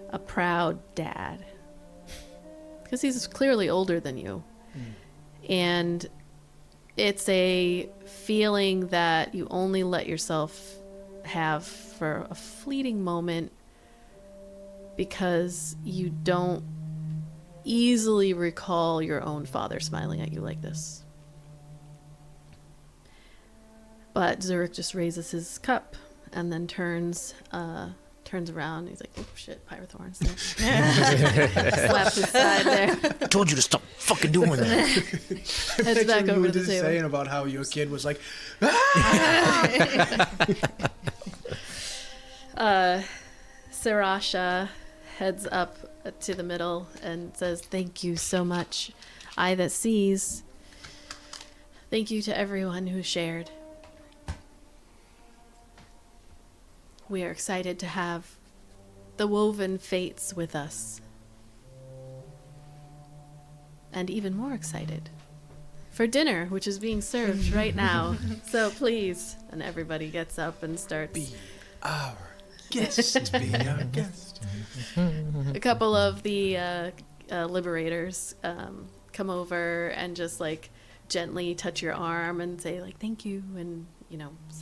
a proud dad, because he's clearly older than you, and it's a feeling that you only let yourself have for a fleeting moment, because you don't easily recall your own father smiling at you like this. But Xurukk just raises his cup and then turns around. He's like, "Oh shit, Pyrothorns!" Slaps his side there. I told you to stop fucking doing that. Heads back over to the table. Saying about how your kid was like, Sarasha heads up to the middle and says, "Thank you so much, Eye that sees. Thank you to everyone who shared. We are excited to have the woven fates with us. And even more excited for dinner, which is being served right now. So please." And everybody gets up and starts. "Be our guest, be our guest." A couple of the liberators come over and just like gently touch your arm and say like "thank you," and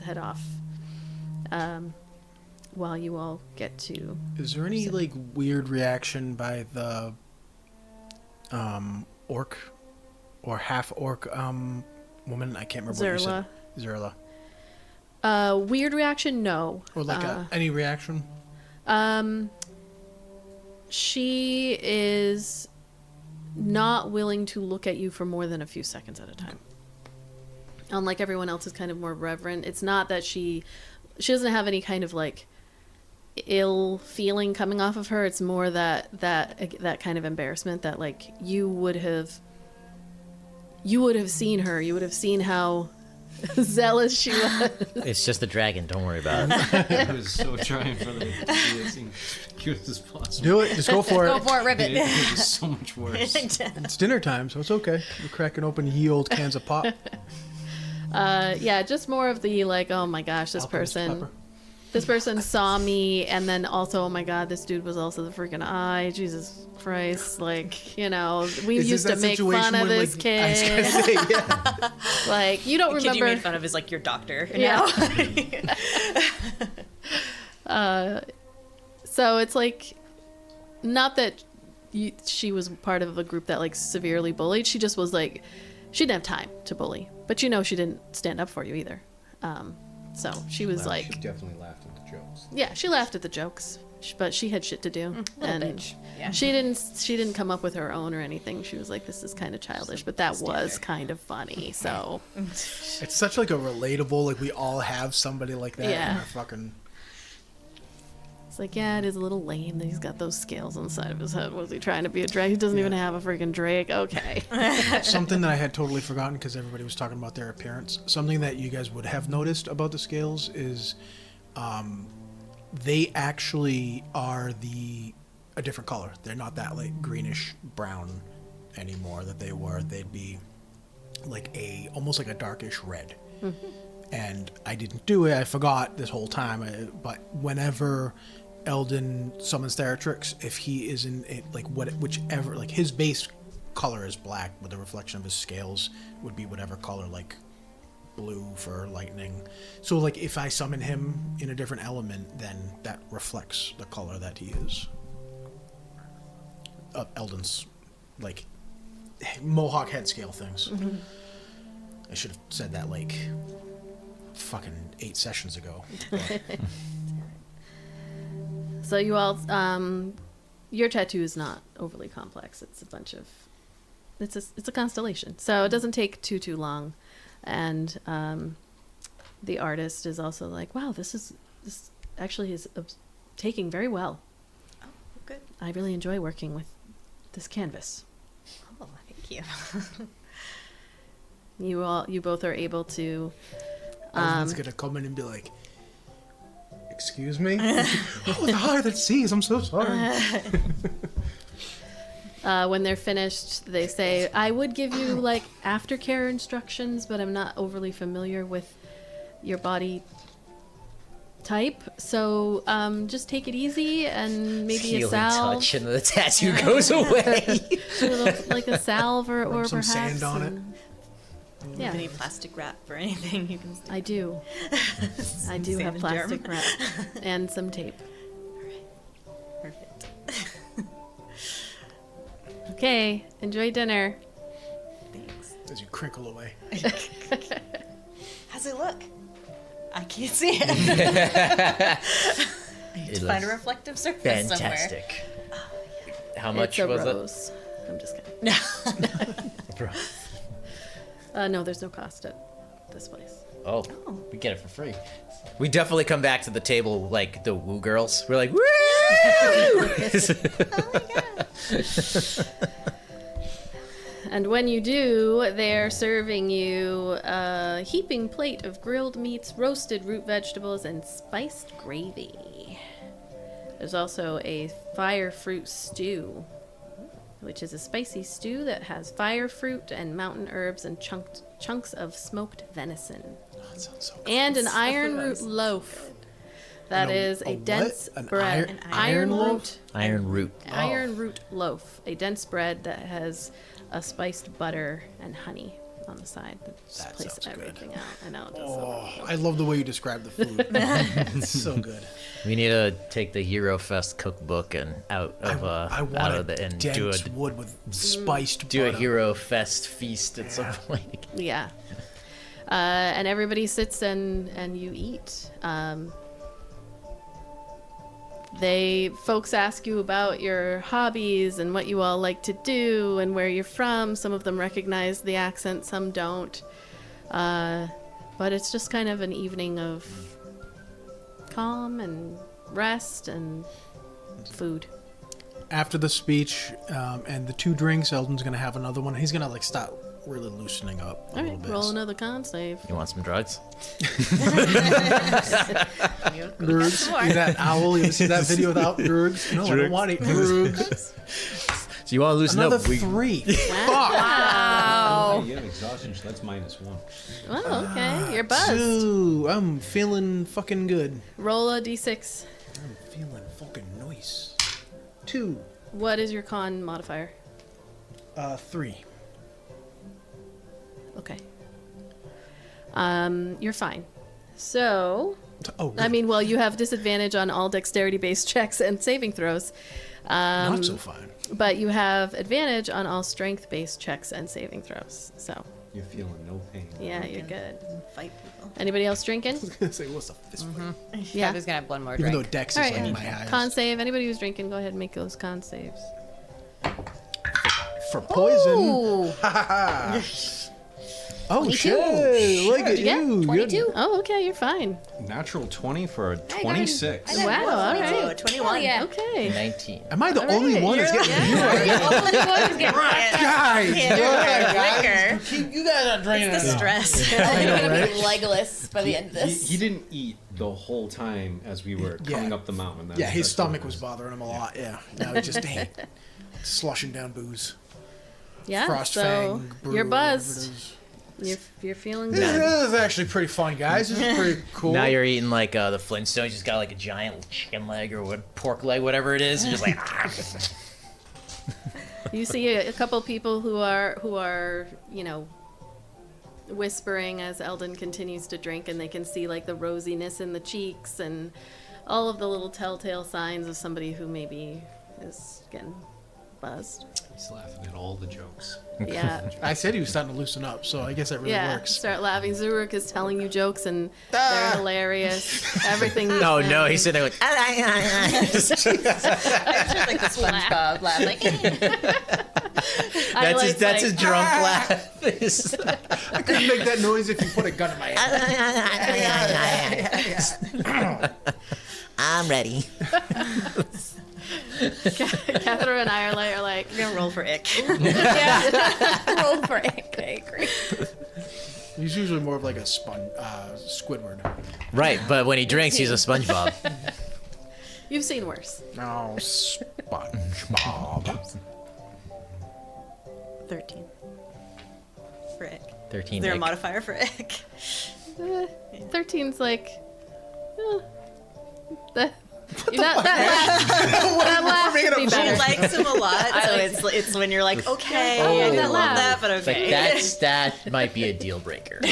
head off. While you all get to... Is there any like weird reaction by the orc or half orc woman? I can't remember what you said. Zurla. Weird reaction? No. Or like any reaction? She is not willing to look at you for more than a few seconds at a time. Unlike everyone else, is kind of more reverent. It's not that she doesn't have any kind of like ill feeling coming off of her. It's more that kind of embarrassment that like you would have seen her. You would have seen how zealous she was. It's just the dragon. Don't worry about it. I was so trying for them to be as cute as possible. Do it. Just go for Go it. for it, rip it. It was so much worse. It's dinner time, so it's okay. We're cracking open ye old cans of pop. Yeah, just more of the like, oh my gosh, this person saw me, and then also, oh my god, this dude was also the freaking eye. Jesus Christ, like, we used to make fun of this kid. I was gonna say, yeah. Like, you don't The kid remember. you made fun of is like your doctor. Yeah. So it's like, not that she was part of a group that like severely bullied. She just was like, she didn't have time to bully, but she didn't stand up for you either. So she was like, She definitely laughed at the jokes. yeah, she laughed at the jokes, but she had shit to do, and bitch. Yeah. she didn't come up with her own or anything. She was like, this is kind of childish, but that was kind of funny. So It's such like a relatable, like we all have somebody like that Yeah. in our fucking... it's like, yeah, it is a little lame that he's got those scales on the side of his head. Was he trying to be a drake? He doesn't even have a freaking drake. Okay. Something that I had totally forgotten because everybody was talking about their appearance. Something that you guys would have noticed about the scales is they actually are a different color. They're not that like greenish brown anymore that they were. They'd be like almost like a darkish red. And I didn't do it. I forgot this whole time. But whenever Eldon summons Theratrix, if he is in it, like whichever, like his base color is black, but the reflection of his scales would be whatever color, like blue for lightning. So like if I summon him in a different element, then that reflects the color that he is. Eldon's like mohawk head scale things. Mm-hmm. I should have said that like fucking 8 sessions ago. So you all, your tattoo is not overly complex. It's a bunch of, it's a constellation. So it doesn't take too long, and the artist is also like, wow, this actually is taking very well. Oh, good. I really enjoy working with this canvas. Oh, thank you. You both are able to. Eldon's gonna come in and be like, "Excuse me? Oh, the heart that sees. I'm so sorry." When they're finished, they say, I would give you like aftercare instructions, but I'm not overly familiar with your body type. So just take it easy and maybe Healing a salve. touch and the tattoo goes away. A little, like a salve or Rub some perhaps. sand on it. Yeah, Any plastic wrap or anything you can stick? I do. I do Sand have and plastic germ. wrap and some tape. Perfect. Okay, enjoy dinner. Thanks. As you crinkle away. How's it look? I can't see it. I need It to find a looks reflective surface somewhere. Fantastic. How much it's a was rose. I'm just kidding. No. it? No, there's no cost at this place. Oh, we get it for free. We definitely come back to the table like the woo girls. We're like, woo! And when you do, they're serving you a heaping plate of grilled meats, roasted root vegetables, and spiced gravy. There's also a fire fruit stew, which is a spicy stew that has fire fruit and mountain herbs and chunks of smoked venison. Oh, that sounds so good. And an iron root loaf. That is a what? dense An bread. iron Iron loaf? root. Iron root. Iron root loaf. A dense bread that has a spiced butter and honey on the side. That just That plays sounds good. everything out. I know it does. Oh, I love the way you describe the food. It's so good. We need to take the Hero Fest cookbook and I out want of the and dense do wood with spiced a butter. Hero Fest feast at some point. Yeah. And everybody sits and you eat. Folks ask you about your hobbies and what you all like to do and where you're from. Some of them recognize the accent, some don't. But it's just kind of an evening of calm and rest and food. After the speech and the 2 drinks, Eldon's gonna have another one. He's gonna like start really loosening up a All little right, bit. roll another con save. You want some drugs? Drugs. See that owl? You ever see that video without drugs? No, I don't want any drugs. So you want to loosen Another up? 3. Oh, you have exhaustion, so that's -1. Oh, okay. You're buzzed. 2. I'm feeling fucking good. Roll a d6. I'm feeling fucking nice. 2. What is your con modifier? 3. Okay. You're fine. So, Oh, I mean, well, you have disadvantage on all dexterity-based checks and saving throws. not so fine. But you have advantage on all strength-based checks and saving throws. So, You're feeling no pain. yeah, you're good. Fight people. Anybody else drinking? Say, what's the fist fight? Yeah. I'm just gonna have one more Even though drink. Dex is All right, like in yeah. my eyes. Con save. Anybody who's drinking, go ahead and make those con saves. For poison. Ooh, Oh, 22. shit. Look at you get? you. 22. Oh, okay, you're fine. Natural 20 for a 26. Wow, all right. 21. yeah. Okay. 19. Am I the only one that's getting guys? You guys are draining The it. stress. I'm gonna right? be Legolas by the end of this. He didn't eat the whole time as we were coming up the mountain. Yeah, his That's what stomach it was bothering him a lot. Yeah. Now he just ain't slushing down booze. Yeah, Frost so Fang brew, you're whatever it buzzed. is. You're feeling This good. is actually pretty fun, guys. This is pretty cool. Now you're eating like the Flintstones. Just got like a giant chicken leg or what, pork leg, whatever it is. You're just like. You see a couple people who are whispering as Eldon continues to drink, and they can see like the rosiness in the cheeks and all of the little telltale signs of somebody who maybe is getting buzzed. He's laughing at all the jokes. Yeah. I said he was starting to loosen up, so I guess that really Yeah, works. start laughing. Xurukk is telling you jokes, and they're hilarious. Everything. You Oh say. no, he's sitting there like. Just like the SpongeBob laugh, like. That's his drunk laugh. I couldn't make that noise if you put a gun in my head. I'm ready. Kethra and Iolite are like, We're gonna roll for ick. Roll for it. Okay, great. He's usually more of like a Squidward. Right, but when he drinks, he's a SpongeBob. you've seen worse. No, SpongeBob. 13 for ick. 13. Is there a Nick. modifier for ick? 13's like, that laugh would be She better. likes him a lot, so it's when you're like, okay, I that didn't laugh. love that, but It's like, okay. that might be a deal breaker. no.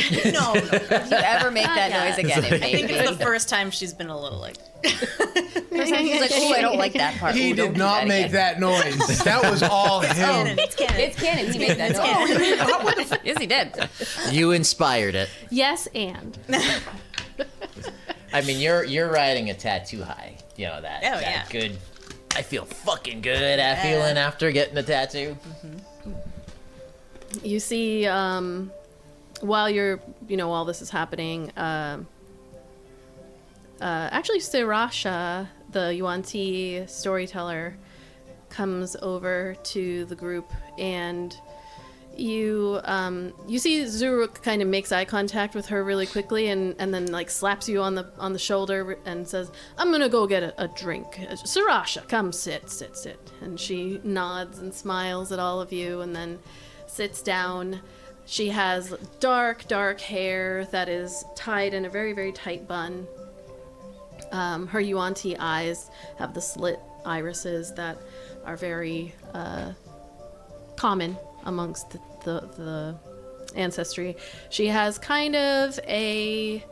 If you ever make that Yeah. noise again, it I think may it's the first time she's been a little like. He's like, oh, I don't like that part. He Ooh, don't did do not make again. that noise. That was all him. It's canon. It's canon. He made that noise. Yes, he did. You inspired it. Yes, and I mean, you're riding a tattoo high. You know that. Oh, that yeah. Good. I feel fucking good at feeling after getting a tattoo. you see, while all this is happening, actually Sirasha, the Yuan-Ti storyteller, comes over to the group, and you see Xurukk kind of makes eye contact with her really quickly, and then like slaps you on the shoulder and says, "I'm gonna go get a drink. Sirasha, come sit." And she nods and smiles at all of you, and then sits down. She has dark hair that is tied in a very, very tight bun. Her Yuan-Ti eyes have the slit irises that are very common amongst the ancestry. She has kind of a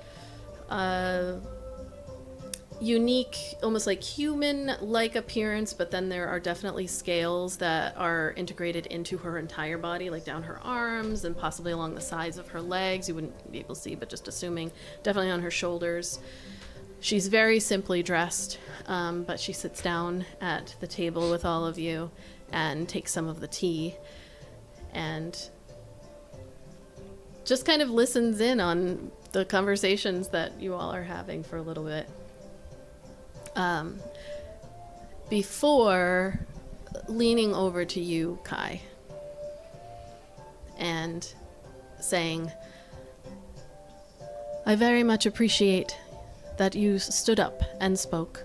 unique, almost like human-like appearance, but then there are definitely scales that are integrated into her entire body, like down her arms and possibly along the sides of her legs. You wouldn't be able to see, but just assuming, definitely on her shoulders. She's very simply dressed, but she sits down at the table with all of you and takes some of the tea and just kind of listens in on the conversations that you all are having for a little bit. Before leaning over to you, Kai, and saying, "I very much appreciate that you stood up and spoke.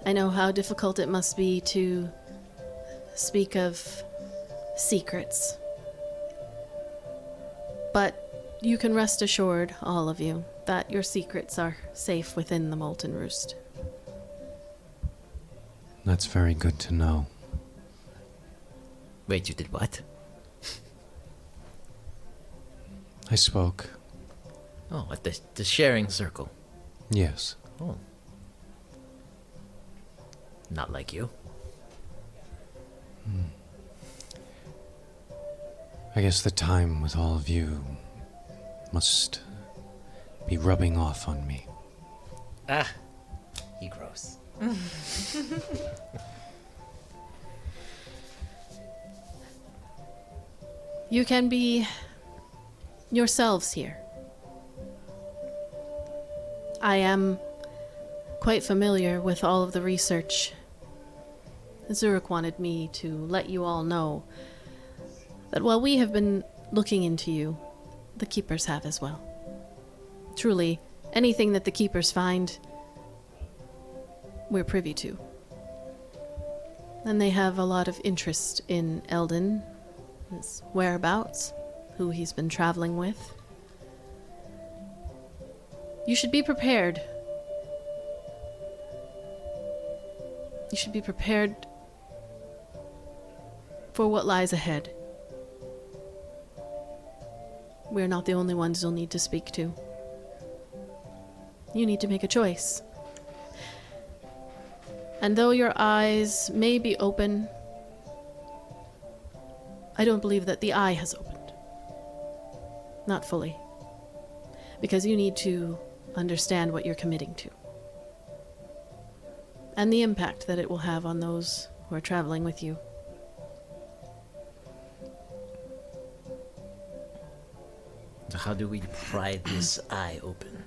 I know how difficult it must be to speak of secrets. But you can rest assured, all of you, that your secrets are safe within the Molten Roost." That's very good to know. Wait, you did what? I spoke. Oh, at the sharing circle. Yes. Oh. Not like you. I guess the time with all of you must be rubbing off on me. Ah, you gross. You can be yourselves here. I am quite familiar with all of the research. Xurukk wanted me to let you all know that while we have been looking into you, the Keepers have as well. Truly, anything that the Keepers find, we're privy to. And they have a lot of interest in Eldon, his whereabouts, who he's been traveling with. You should be prepared. You should be prepared for what lies ahead. We're not the only ones you'll need to speak to. You need to make a choice. And though your eyes may be open, I don't believe that the eye has opened. Not fully. Because you need to understand what you're committing to. And the impact that it will have on those who are traveling with you. So how do we pry this eye open?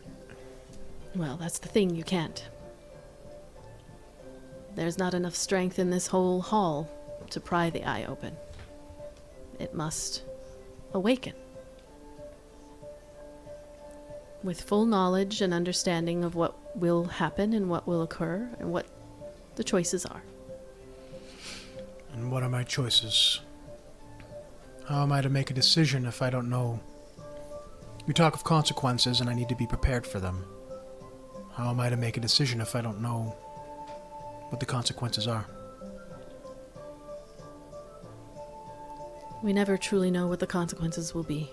Well, that's the thing, you can't. There's not enough strength in this whole hall to pry the eye open. It must awaken. With full knowledge and understanding of what will happen and what will occur and what the choices are. And what are my choices? How am I to make a decision if I don't know? You talk of consequences and I need to be prepared for them. How am I to make a decision if I don't know what the consequences are? We never truly know what the consequences will be.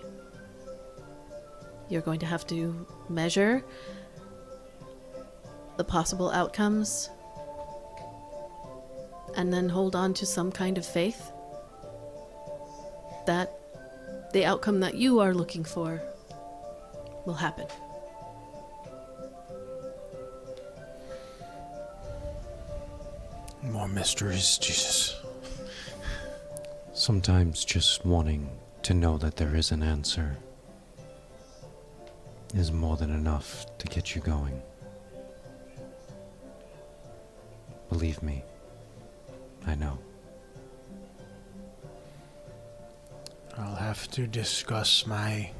You're going to have to measure the possible outcomes and then hold on to some kind of faith that the outcome that you are looking for will happen. More mysteries, Jesus. Sometimes just wanting to know that there is an answer is more than enough to get you going. Believe me, I know. I'll have to discuss my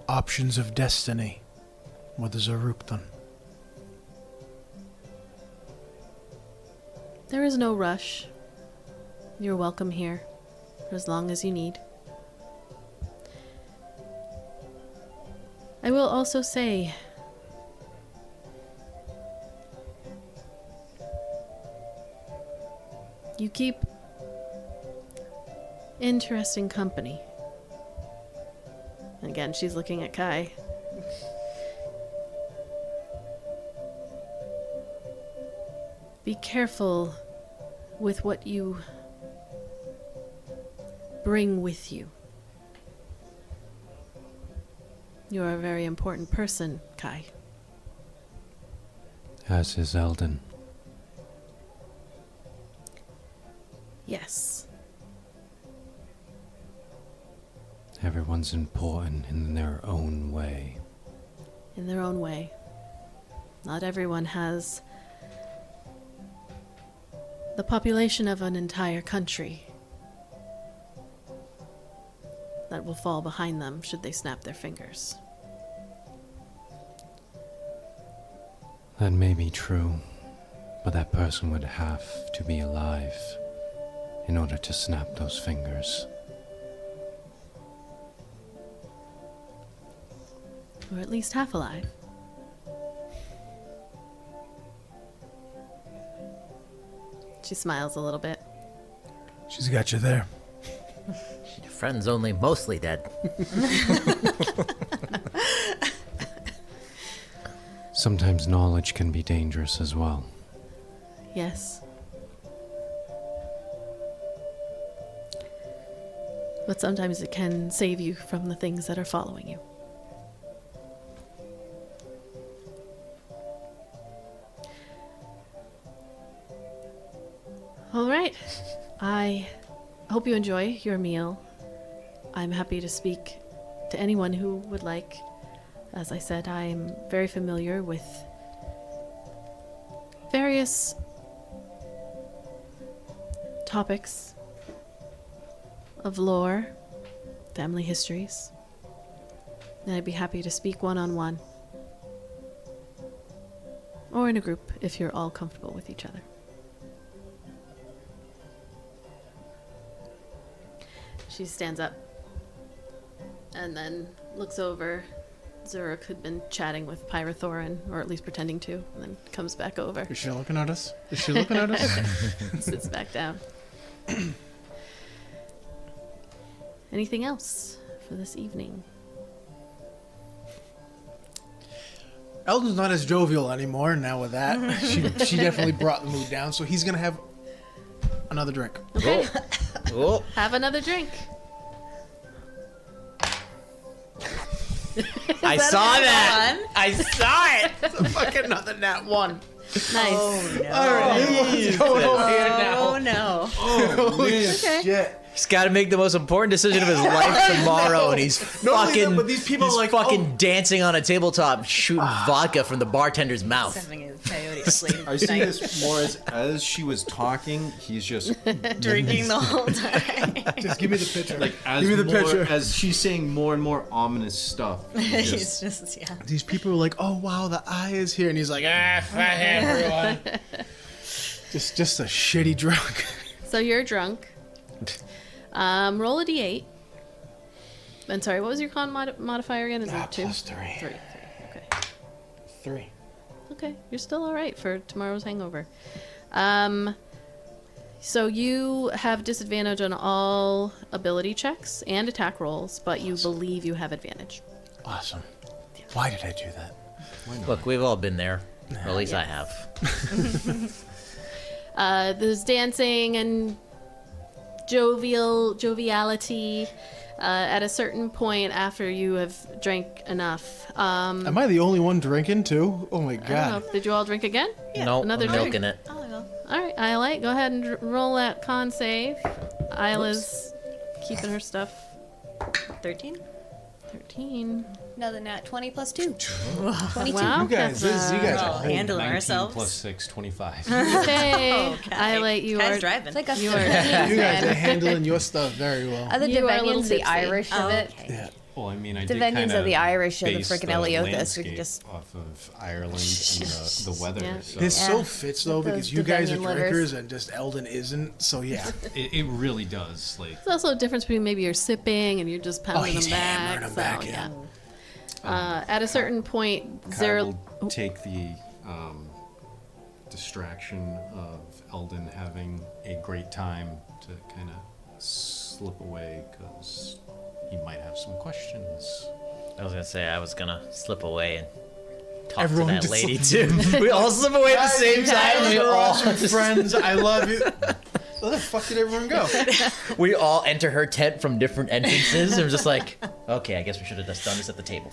options of destiny with the Xurukk then. There is no rush. You're welcome here for as long as you need. I will also say, you keep interesting company. Again, she's looking at Kai. Be careful with what you bring with you. You're a very important person, Kai. As is Eldon. Yes. Everyone's important in their own way. In their own way. Not everyone has the population of an entire country that will fall behind them should they snap their fingers. That may be true, but that person would have to be alive in order to snap those fingers. Or at least half alive. She smiles a little bit. She's got you there. Your friend's only mostly dead. Sometimes knowledge can be dangerous as well. Yes. But sometimes it can save you from the things that are following you. All right. I hope you enjoy your meal. I'm happy to speak to anyone who would like. As I said, I'm very familiar with various topics of lore, family histories, and I'd be happy to speak one-on-one or in a group if you're all comfortable with each other. She stands up. and then looks over. Xurukk had been chatting with Pyrothorin, or at least pretending to, and then comes back over. Is she looking at us? Is she looking at us? Sits back down. Anything else for this evening? Eldon's not as jovial anymore now with that. She definitely brought the mood down, so he's gonna have another drink. Okay, Oh, have another drink. I saw that. I saw it. Fucking another nat one. Nice. Oh no. All right, what's going on here now? Oh no. Holy Okay. shit. He's got to make the most important decision of his life tomorrow, and he's Not only that, fucking. but these people he's are like, fucking oh. dancing on a tabletop, shooting vodka from the bartender's mouth. Having a coyote slave I see night. this more as she was talking, he's just Drinking the whole time. Just give me the picture. like as give me the more, picture. as she's saying more and more ominous stuff. He's He's just, just, yeah. These people are like, oh wow, the eye is here, and he's like, fuck everyone. just a shitty drunk. So you're drunk. Roll a d8. And sorry, what was your con modifier again? Is it 2? +3. 3. Okay. 3. Okay, you're still all right for tomorrow's hangover. So you have disadvantage on all ability checks and attack rolls, but you believe you have advantage. Awesome. Why did I do that? Look, we've all been there. Or at least I have. There's dancing and joviality. At a certain point after you have drank enough. Am I the only one drinking too? Oh my I don't god. know. Did you all drink again? Nope, Another I'm drink. milking it. Oh, well. All right, Iolite, go ahead and roll that con save. Isla's keeping her stuff. 13? 13. Another nat 20 plus 2. 22. Wow, You guys, you guys Oh, are holding. handling 19 ourselves. plus 6, 25. Okay. Oh, Kai. Iolite, you Kai's are driving. It's like a You you are- You guys are handling your stuff very well. Are the You are a little Devenians the tipsy. Irish of it? okay. Yeah. Well, I mean, I The did Devenians kind are the Irish of the base frickin' Eleothis. We landscape could just- off of Ireland and the weather. Yeah. So This so Yeah. fits though Those because you guys are Devenian livers. drinkers and just Eldon isn't. So yeah. it really does. Like, There's also a difference between maybe you're sipping and you're just pounding he's them back. hammering 'em So, back, yeah. yeah. At a certain point, Kai Xur... will take the distraction of Eldon having a great time to kind of slip away because he might have some questions. I was gonna say I was gonna slip away and talk Everyone to that just lady too. We all slip away at the same time. We all friends. I love you. Where the fuck did everyone go? we all enter her tent from different entrances. And we're just like, okay, I guess we should have just done this at the table.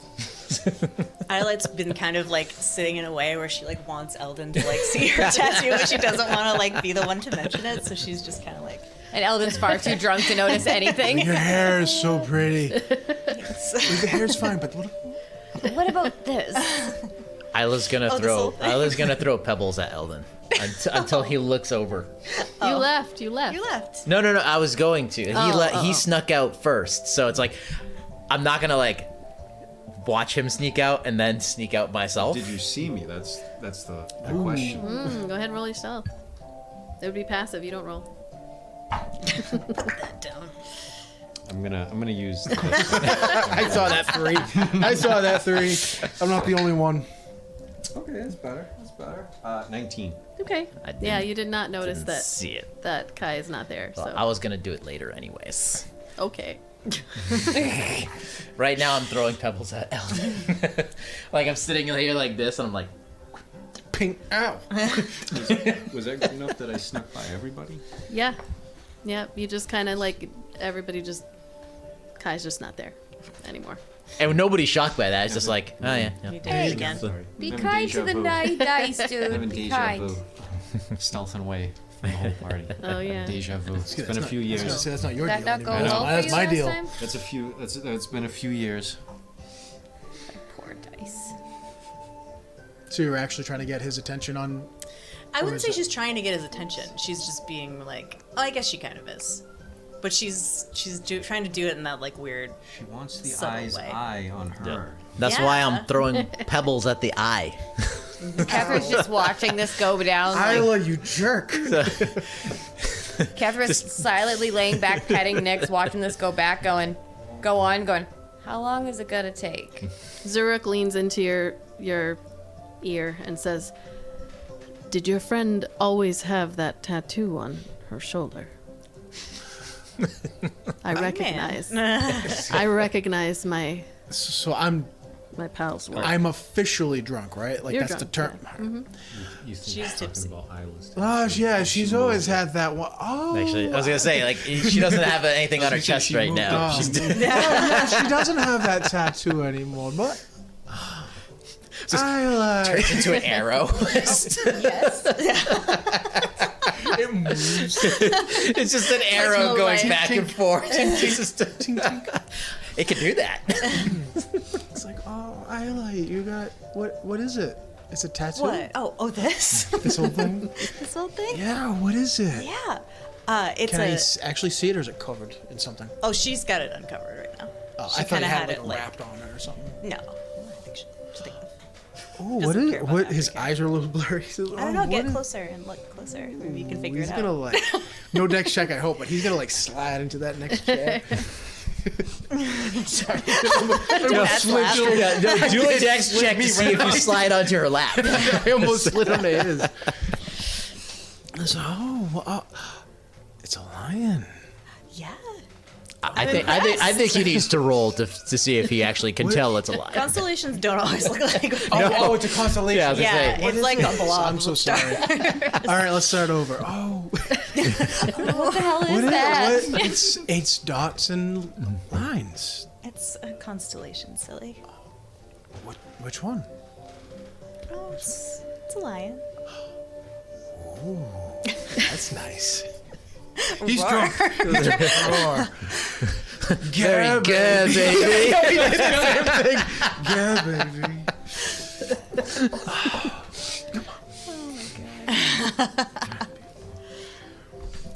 Iolite's been kind of like sitting in a way where she like wants Eldon to like see her tattoo, but she doesn't want to like be the one to mention it, so she's just kind of like. And Eldon's far too drunk to notice anything. Your hair is so pretty. The hair's fine, but what? What about this? Isla's gonna this whole thing. Isla's gonna throw pebbles at Eldon until he looks over. You left. You left. You left. No, I was going to. He snuck out first, so it's like I'm not gonna like watch him sneak out and then sneak out myself. Did you see me? That's the question. Go ahead and roll yourself. It would be passive. You don't roll. Put that down. I'm gonna use. The, I saw that 3. I saw that 3. I'm not the only one. okay, that's better. That's better. 19. Okay. I didn't- Yeah, you did not notice Didn't that see it. that Kai is not there. Well, So I was gonna do it later anyways. okay. Right now I'm throwing pebbles at Eldon. Like I'm sitting here like this and I'm like, Pink. Ow. Was that good enough that I snuck by everybody? Yeah. Yep. You just kind of like everybody just. Kai's just not there anymore. and nobody's shocked by that. It's just like, oh yeah. You did Hey. it again. Sorry. Be I'm kind deja to the vu. dice, Having dude. Be deja kind. vu. Stealthing away from the whole party. Oh yeah. Deja vu. It's That's been a not- few I was gonna years. say, that's not your That deal not go anymore. well for That's you my last deal. time? That's a few. That's been a few years. Poor dice. So you were actually trying to get his attention on. I wouldn't is say it- she's trying to get his attention. She's just being like, oh, I guess she kind of is, but she's trying to do it in that like weird. She wants the Subtle eye's way. eye on her. That's why Yeah. I'm throwing pebbles at the eye. Catherine's just watching this go down. Like, Ayla, you jerk. Catherine's silently laying back, petting Nyx, watching this go back, going, go on, going, How long is it gonna take? Xurukk leans into your ear and says, "Did your friend always have that tattoo on her shoulder?" I recognize. I recognize my So I'm pal's work. I'm officially drunk, right? Like You're that's drunk, the term. You think She's talking tipsy. about Ayla's Oh tattoo. yeah, she's always had that one. Oh, Actually, I was gonna say, like, she doesn't have anything on her chest right now. Oh, yeah, she doesn't have that tattoo anymore, but I like Into an arrow. it moves. It's just an arrow no going life. back and forth. It's just it can do that. It's like, oh, Iolite, you got what is it? It's a tattoo? What? Oh, this? This whole thing? This whole thing? Yeah, what is it? Yeah. It's Can I a. actually see it, or is it covered in something? Oh, she's got it uncovered right now. Oh, She I thought kinda it had had like it, like- wrapped on it or something. No. I think she's thinking. Oh, what Doesn't is care it? about What? that, His doesn't care. eyes are a little blurry. I don't know. Get closer and look closer. Maybe you can figure He's it gonna out. like no dex check, I hope, but he's gonna like slide into that next chair. Sorry. Do a dex check to see if you slide onto her lap. I almost slid on his. So, it's a lion. Yeah. I think he needs to roll to see if he actually can tell it's a lie. Constellations don't always look like. Oh, it's a constellation. Yeah, I was gonna Yeah, say, it's like a blob. I'm so sorry. All right, let's start over. Oh, What the hell is what is that? it? What? It's dots and lines. It's a constellation, silly. Which one? Oh, it's a lion. That's nice. He's drunk. Roar. very good, baby. Yeah, baby.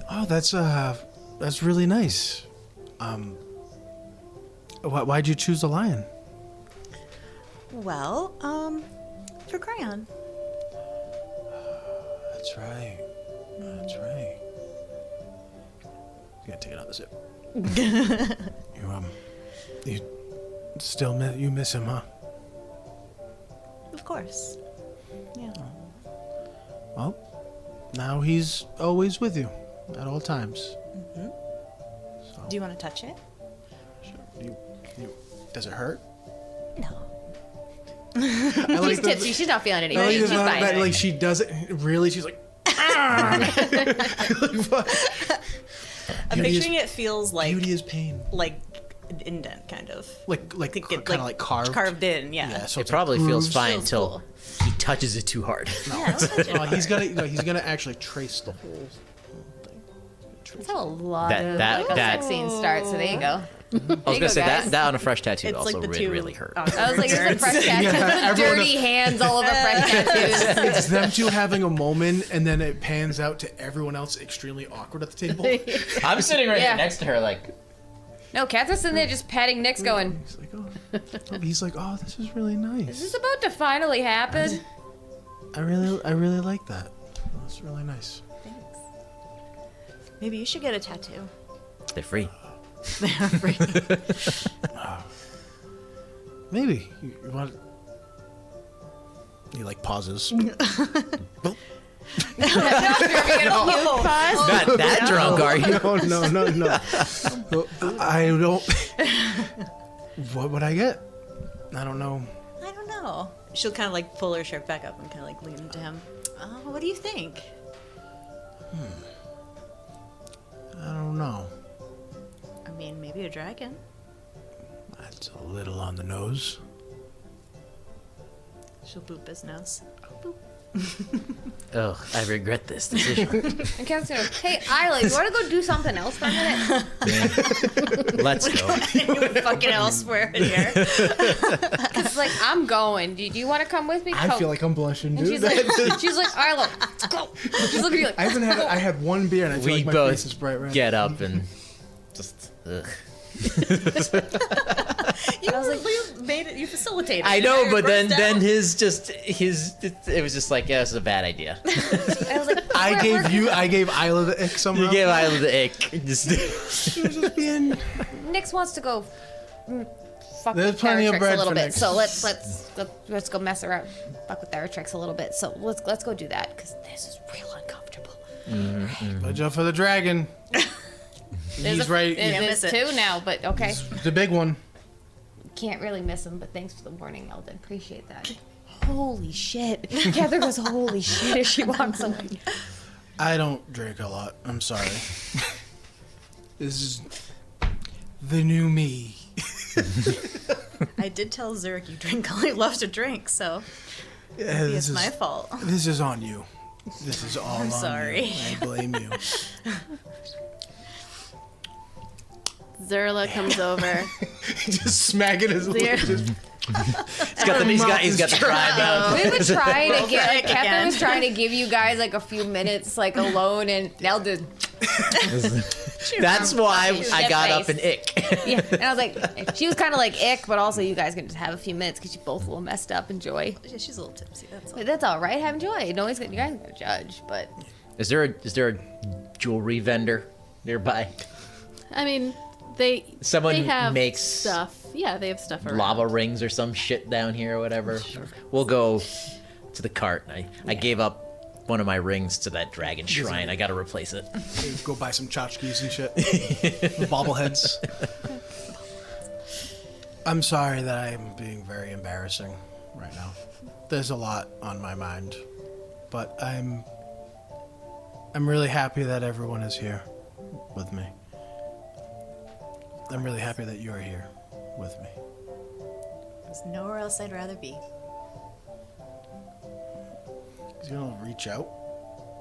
Oh, that's really nice. Why'd you choose the lion? Well, for Crayon. That's right. That's right. You gotta take another sip. You still miss him, huh? Of course. Yeah. Well, now he's always with you at all times. Do you want to touch it? You, does it hurt? No. I like She's tipsy. She's not feeling I anything. like She's the fact fine. that, like, she does it really. She's like, I'm Beauty is- picturing it feels like beauty is pain. like an indent kind of. Like Think kind of like carved. Carved in, yeah. Yeah, so It it's probably like feels grooves. fine Feels until cool. he touches it too hard. Yeah, don't touch it. He's gonna actually trace the holes. That's how a lot That- of that- like, a that- sex scene starts. So there you go. I was gonna say guys. that on a fresh tattoo It's also like the really, two really hurt. I was like, there's a fresh tattoo. Yeah, everyone- Dirty hands all over fresh tattoos. It's them two having a moment, and then it pans out to everyone else extremely awkward at the table. I'm sitting right Yeah. next to her, like, No, Catherine's in there just patting Nick's going, He's like, oh, this is really nice. is this about to finally happen? I really like that. That's really nice. Thanks. Maybe you should get a tattoo. they're free. Maybe you want. He like pauses. Not that drunk, are you? No. I don't. What would I get? I don't know. I don't know. She'll kind of like pull her shirt back up and kind of like lean into him. Oh, what do you think? I don't know. I mean, maybe a dragon. That's a little on the nose. She'll boop his nose. Oh, I regret this decision. And Catherine's going, hey, Ayla, you want to go do something else for a minute? Let's go. Fucking elsewhere in here. It's like, I'm going. Do you want to come with me? I Come. feel like I'm blushing, And dude. she's like, Ayla, let's go. She's looking at you like, I had one beer and I feel We like my both face is bright red. get up and just. Ugh. You made it. You facilitated. I it. know, You're but then grossed out. it was just like, yeah, this is a bad idea. I was like, I gave Ayla the ick somehow. You gave Ayla the ick. Just, She was just being. Nix wants to go fuck There's with plenty of Theratrix bread a little for bit. next. So let's go mess around, fuck with Theratrix a little bit. So let's go do that because this is real uncomfortable. Watch out for the dragon. He's right. There's two now, but okay. He's the big one. Can't really miss him, but thanks for the warning, Eldon. Appreciate that. Holy shit. Kethra goes, holy shit, as she walks away. I don't drink a lot. I'm sorry. This is the new me. I did tell Xurukk you drink all you love to drink, so Yeah, maybe this it's my fault. This is on you. This is all on sorry. you. I blame you. Zerla comes over. Just smacking his lip. Just, He's got the dry mouth. We were trying to get, Frick Kethra again. was trying to give you guys like a few minutes like alone, and Eldon. That's why I got Shit up and ick. Yeah, and I was like, she was kind of like ick, but also you guys can just have a few minutes because you both a little messed up. Enjoy. Yeah, she's a little tipsy, that's all. But that's all right. Have joy. No one's gonna, you guys aren't gonna judge, but Is there a jewelry vendor nearby? I mean, Someone they have makes stuff. Yeah, they have stuff around. lava rings or some shit down here or whatever. We'll go to the cart. I gave up one of my rings to that dragon shrine. I gotta replace it. go buy some tchotchkes and shit. The bobbleheads. I'm sorry that I'm being very embarrassing right now. There's a lot on my mind, but I'm really happy that everyone is here with me. I'm really happy that you're here with me. There's nowhere else I'd rather be. He's gonna reach out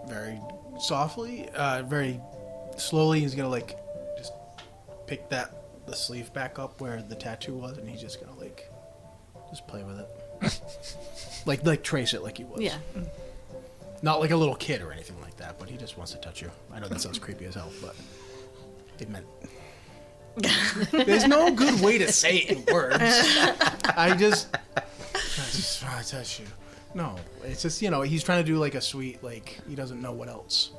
very softly, very slowly. He's gonna like just pick the sleeve back up where the tattoo was, and he's just gonna like just play with it, like trace it like he was. Yeah. Not like a little kid or anything like that, but he just wants to touch you. I know that sounds creepy as hell, but it meant. There's no good way to say it in words. I just want to touch you. No, it's just, he's trying to do like a sweet, like, he doesn't know what else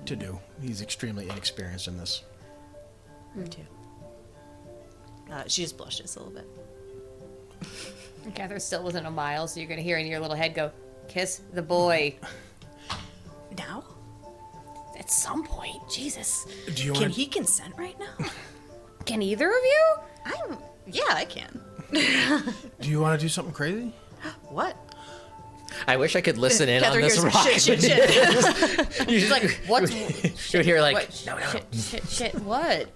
to do. He's extremely inexperienced in this. Her too. She just blushes a little bit. Kethra's still within a mile, so you're gonna hear in your little head go, "Kiss the boy." Now? At some point, Jesus. Do you Can want he consent right now? Can either of you? Yeah, I can. do you want to do something crazy? What? I wish I could listen in on Kethra this hears ride. shit. You She's like, what? would hear like, What? no. Shit, what?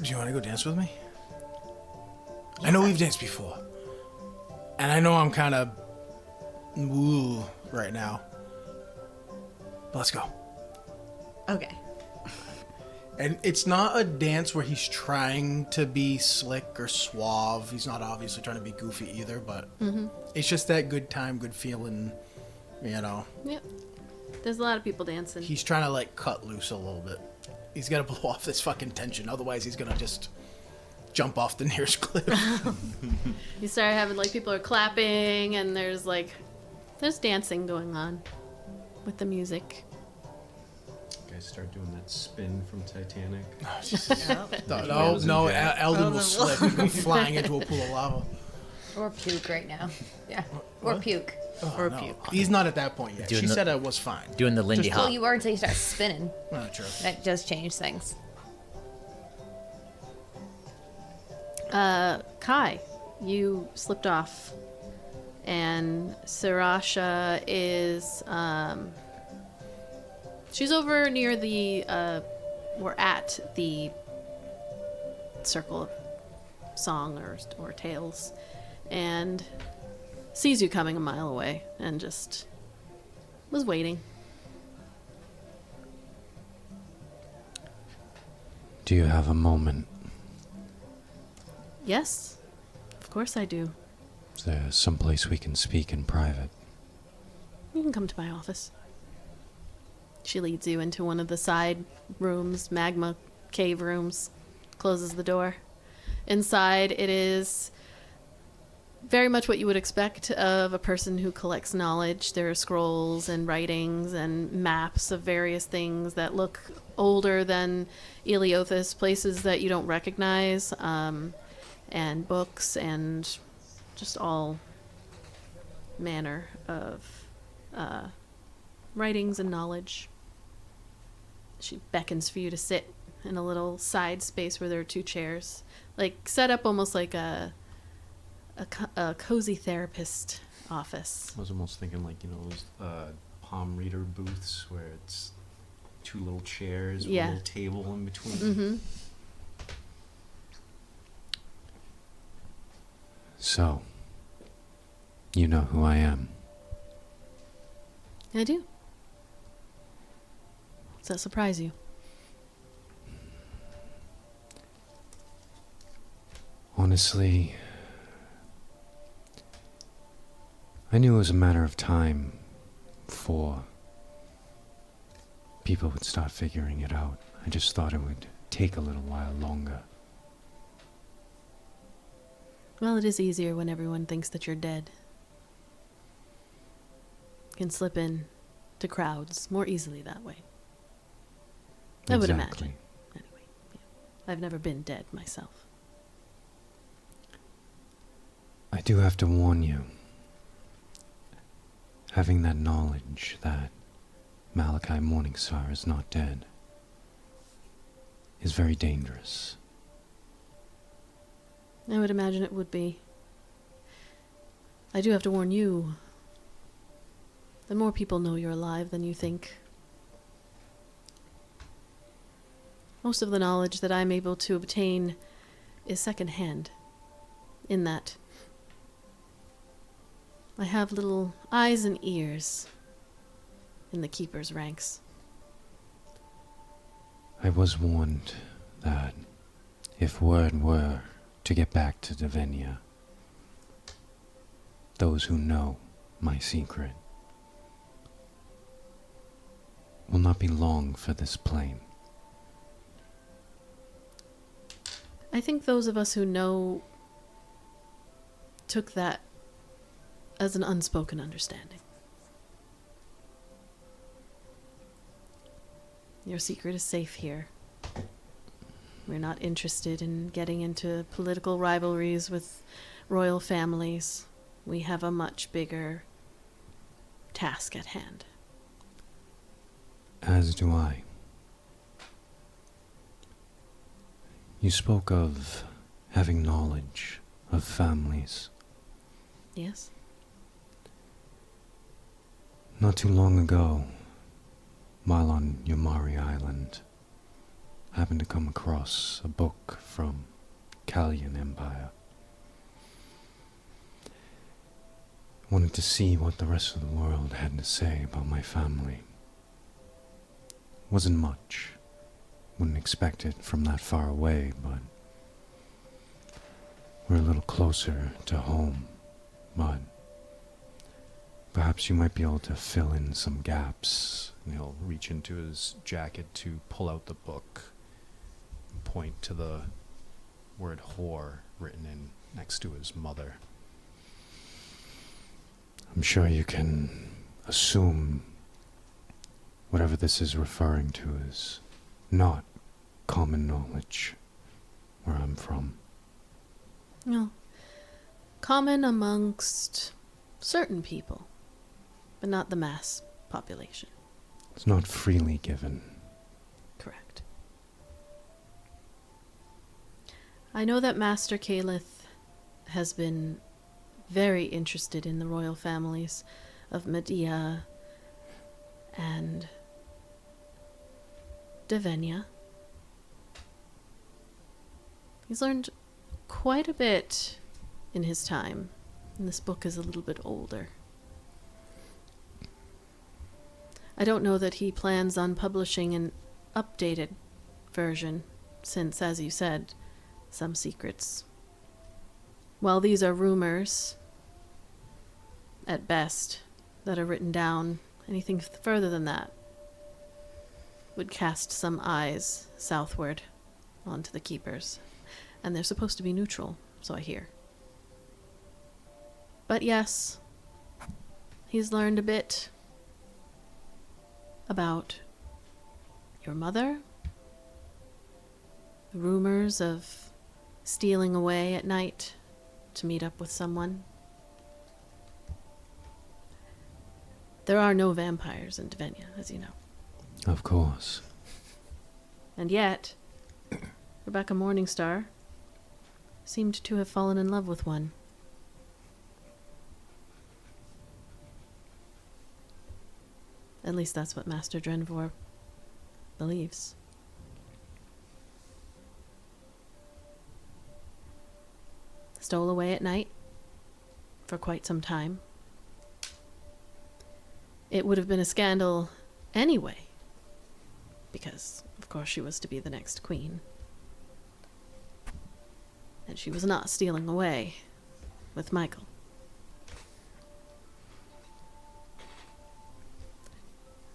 Do you want to go dance with me? I know we've danced before. And I know I'm kind of woo right now. But let's go. Okay. And it's not a dance where he's trying to be slick or suave. He's not obviously trying to be goofy either, but it's just that good time, good feeling, Yep. There's a lot of people dancing. He's trying to like cut loose a little bit. He's got to blow off this fucking tension. Otherwise, he's going to just jump off the nearest cliff. You start having like people are clapping and there's dancing going on with the music. Guys start doing that spin from Titanic. No, Eldon will slip and go flying into a pool of lava. Or puke right now. Yeah. Or puke. Or puke. He's not at that point yet. Doing She the- said I was fine. Doing the Lindy Well, Hop. you are until you start spinning. Not true. That does change things. Kai, you slipped off, and Sarasha is she's over near the or at the circle of song or tales, and sees you coming a mile away and just was waiting. Do you have a moment? Yes, of course I do. Is there someplace we can speak in private? You can come to my office. She leads you into one of the side rooms, magma cave rooms, closes the door. Inside, it is very much what you would expect of a person who collects knowledge. There are scrolls and writings and maps of various things that look older than Eleothis, places that you don't recognize. and books and just all manner of writings and knowledge. She beckons for you to sit in a little side space where there are 2 chairs, like set up almost like a cozy therapist office. I was almost thinking like, those palm reader booths where it's 2 little chairs with a little table in between. Mm-hmm. So, you know who I am. I do. Does that surprise you? Honestly, I knew it was a matter of time before people would start figuring it out. I just thought it would take a little while longer. Well, it is easier when everyone thinks that you're dead. You can slip in to crowds more easily that way. I would imagine. Anyway, yeah. I've never been dead myself. I do have to warn you. Having that knowledge that Malachi Morningstar is not dead is very dangerous. I would imagine it would be. I do have to warn you. The more people know you're alive than you think. Most of the knowledge that I'm able to obtain is secondhand, in that I have little eyes and ears in the Keeper's ranks. I was warned that if word were to get back to Davenia, those who know my secret will not be long for this plane. I think those of us who know took that as an unspoken understanding. Your secret is safe here. We're not interested in getting into political rivalries with royal families. We have a much bigger task at hand. As do I. You spoke of having knowledge of families. Yes? Not too long ago, while on Yamari Island, I happened to come across a book from Kalian Empire. Wanted to see what the rest of the world had to say about my family. Wasn't much. Wouldn't expect it from that far away, but we're a little closer to home. But perhaps you might be able to fill in some gaps. And he'll reach into his jacket to pull out the book and point to the word whore written in next to his mother. I'm sure you can assume whatever this is referring to is not common knowledge where I'm from. No. Common amongst certain people, but not the mass population. It's not freely given. Correct. I know that Master Caliph has been very interested in the royal families of Medea and Davenia. He's learned quite a bit in his time, and this book is a little bit older. I don't know that he plans on publishing an updated version, since, as you said, some secrets. While these are rumors, at best, that are written down, anything further than that would cast some eyes southward onto the Keepers. And they're supposed to be neutral, so I hear. But yes, he's learned a bit about your mother, rumors of stealing away at night to meet up with someone. There are no vampires in Devenia, as you know. Of course. And yet, Rebecca Morningstar seemed to have fallen in love with one. At least that's what Master Drenvor believes. Stole away at night for quite some time. It would have been a scandal anyway, because, of course, she was to be the next queen. And she was not stealing away with Michael.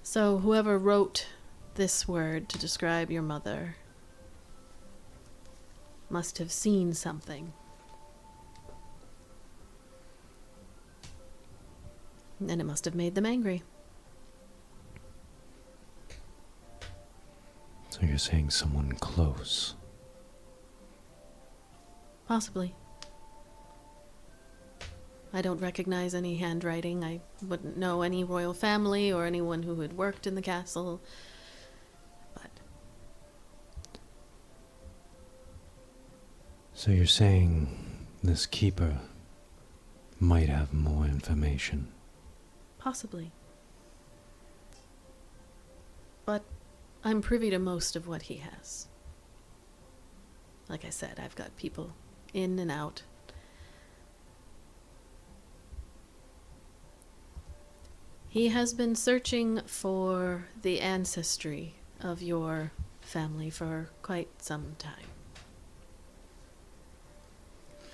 So whoever wrote this word to describe your mother must have seen something. And it must have made them angry. So you're saying someone close? Possibly. I don't recognize any handwriting. I wouldn't know any royal family or anyone who had worked in the castle. But So you're saying this keeper might have more information? possibly. But I'm privy to most of what he has. Like I said, I've got people in and out. He has been searching for the ancestry of your family for quite some time.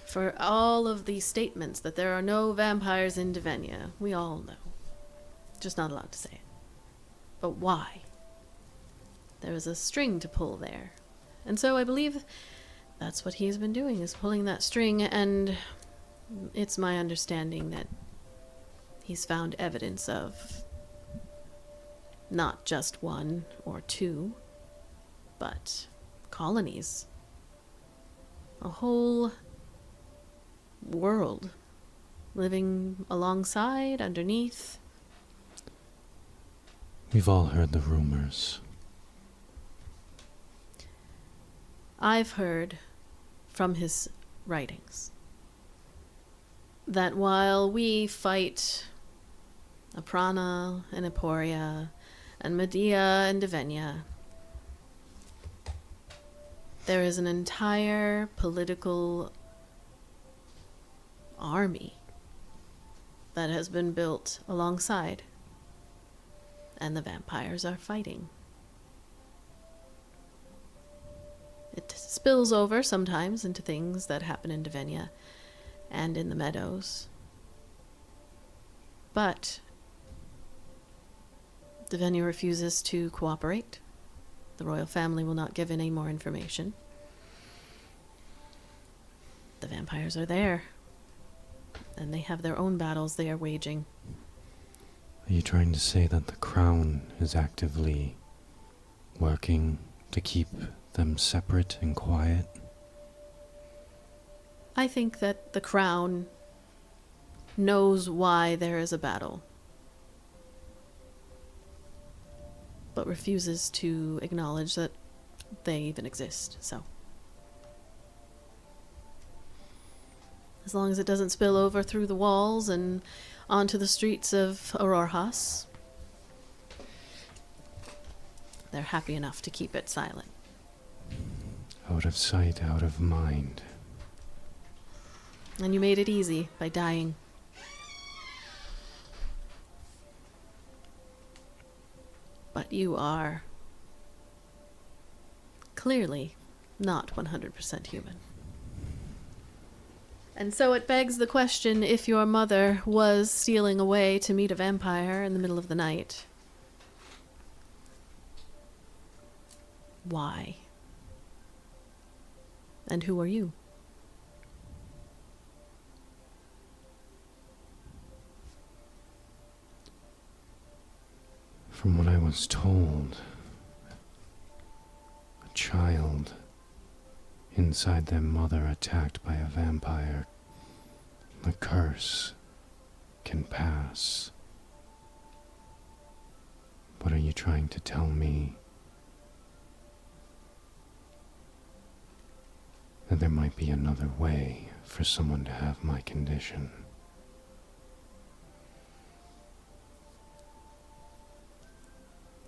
For all of these statements that there are no vampires in Devenia, we all know. Just not allowed to say it. But why? There is a string to pull there. And so I believe that's what he's been doing, is pulling that string, and it's my understanding that he's found evidence of not just one or two, but colonies. A whole world living alongside, underneath. We've all heard the rumors. I've heard from his writings that while we fight Aprana and Emporia and Medea and Devenia, there is an entire political army that has been built alongside, and the vampires are fighting. It spills over sometimes into things that happen in Devenia and in the meadows. But Devenia refuses to cooperate. The royal family will not give any more information. The vampires are there, and they have their own battles they are waging. Are you trying to say that the crown is actively working to keep them separate and quiet? I think that the crown knows why there is a battle, but refuses to acknowledge that they even exist, so. As long as it doesn't spill over through the walls and onto the streets of Aurorhas, they're happy enough to keep it silent. Out of sight, out of mind. And you made it easy by dying. But you are clearly not 100% human. And so it begs the question, if your mother was stealing away to meet a vampire in the middle of the night, why? And who are you? From what I was told, a child inside their mother attacked by a vampire, the curse can pass. What are you trying to tell me? That there might be another way for someone to have my condition.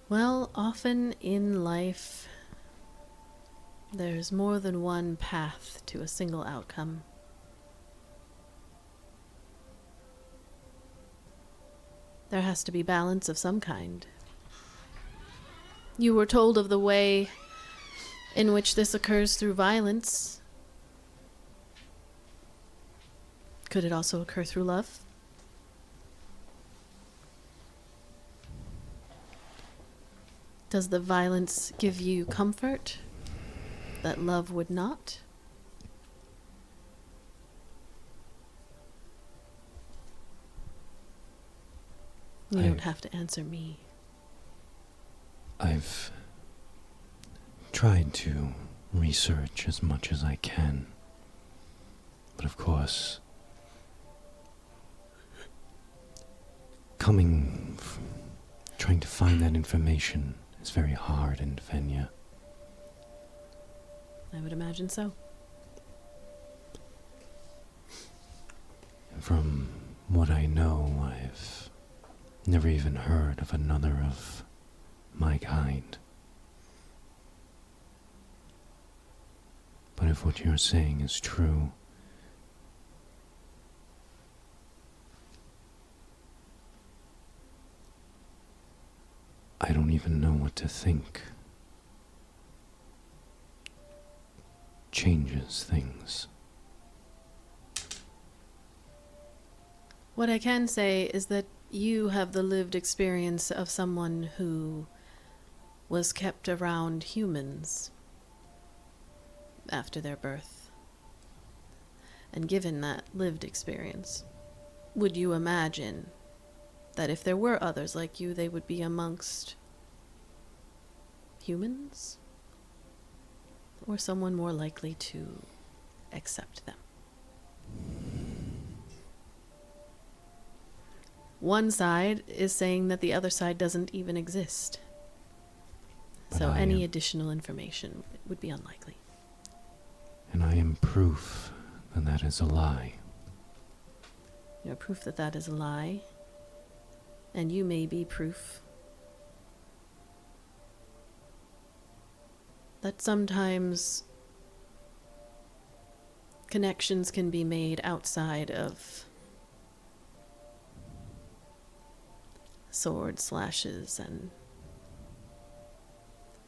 Well, often in life, there's more than one path to a single outcome. There has to be balance of some kind. You were told of the way in which this occurs through violence. Could it also occur through love? Does the violence give you comfort that love would not? You don't have to answer me. I've tried to research as much as I can, but of course, trying to find that information is very hard in Venya. I would imagine so. From what I know, I've never even heard of another of my kind. But if what you're saying is true, I don't even know what to think. Changes things. What I can say is that you have the lived experience of someone who was kept around humans after their birth. And given that lived experience, would you imagine that if there were others like you, they would be amongst humans? Or someone more likely to accept them? One side is saying that the other side doesn't even exist. So any additional information would be unlikely. And I am proof that that is a lie. You're proof that that is a lie. And you may be proof that sometimes connections can be made outside of sword slashes and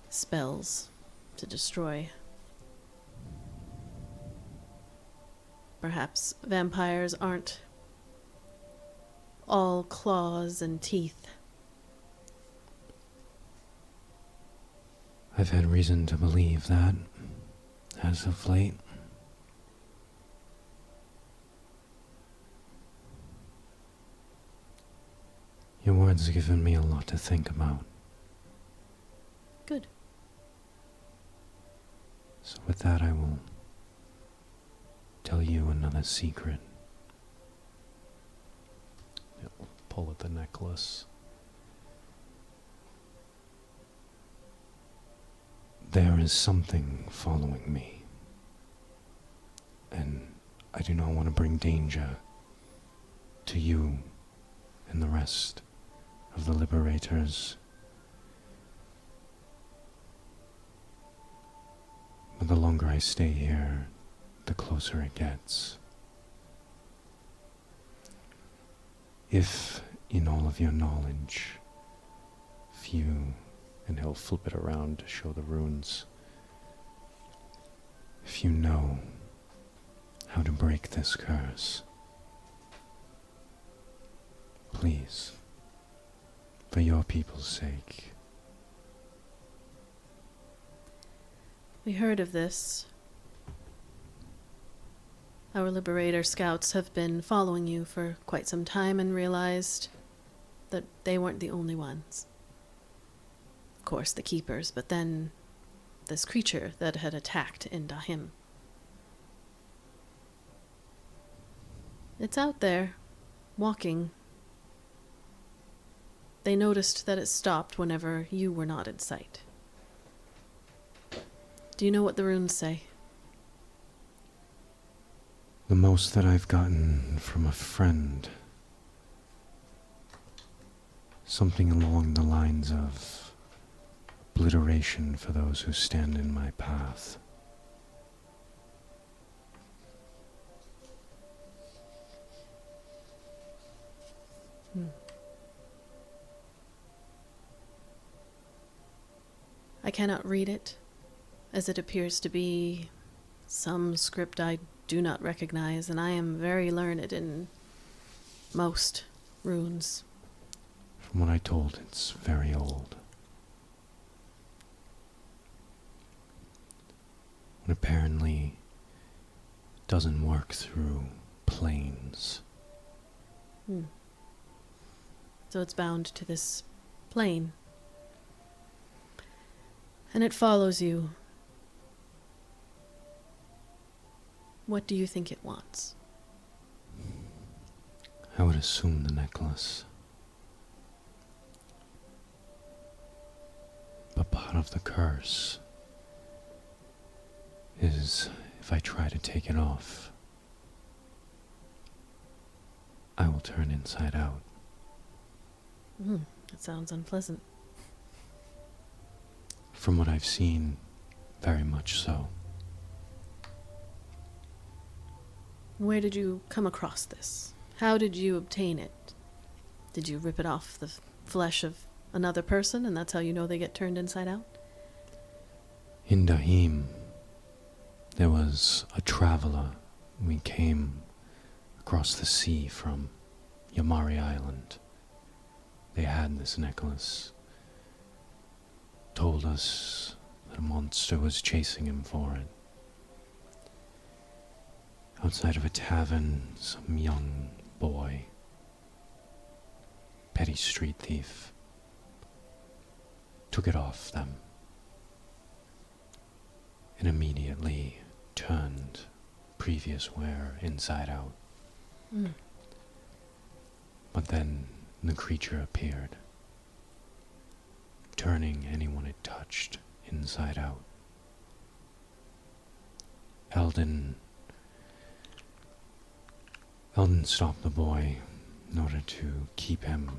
spells to destroy. Perhaps vampires aren't all claws and teeth. I've had reason to believe that as of late. Your words have given me a lot to think about. Good. So with that, I will tell you another secret. He'll pull at the necklace. There is something following me, and I do not want to bring danger to you and the rest of the liberators. But the longer I stay here, the closer it gets. If, in all of your knowledge, few, and he'll flip it around to show the runes, if you know how to break this curse, please, for your people's sake. We heard of this. Our Liberator scouts have been following you for quite some time and realized that they weren't the only ones. Of course, the Keepers, but then this creature that had attacked in Dahim. It's out there, walking. They noticed that it stopped whenever you were not in sight. Do you know what the runes say? The most that I've gotten from a friend. Something along the lines of obliteration for those who stand in my path. I cannot read it, as it appears to be some script I do not recognize, and I am very learned in most runes. From what I told, it's very old. And apparently doesn't work through planes. So it's bound to this plane. And it follows you. What do you think it wants? I would assume the necklace. But part of the curse is if I try to take it off, I will turn inside out. That sounds unpleasant. From what I've seen, very much so. Where did you come across this? How did you obtain it? Did you rip it off the flesh of another person, and that's how you know they get turned inside out? In Dahim, there was a traveler. We came across the sea from Yamari Island. They had this necklace. Told us that a monster was chasing him for it. Outside of a tavern, some young boy, petty street thief, took it off them and immediately turned previous wearer inside out. But then the creature appeared, turning anyone it touched inside out. Eldon stopped the boy in order to keep him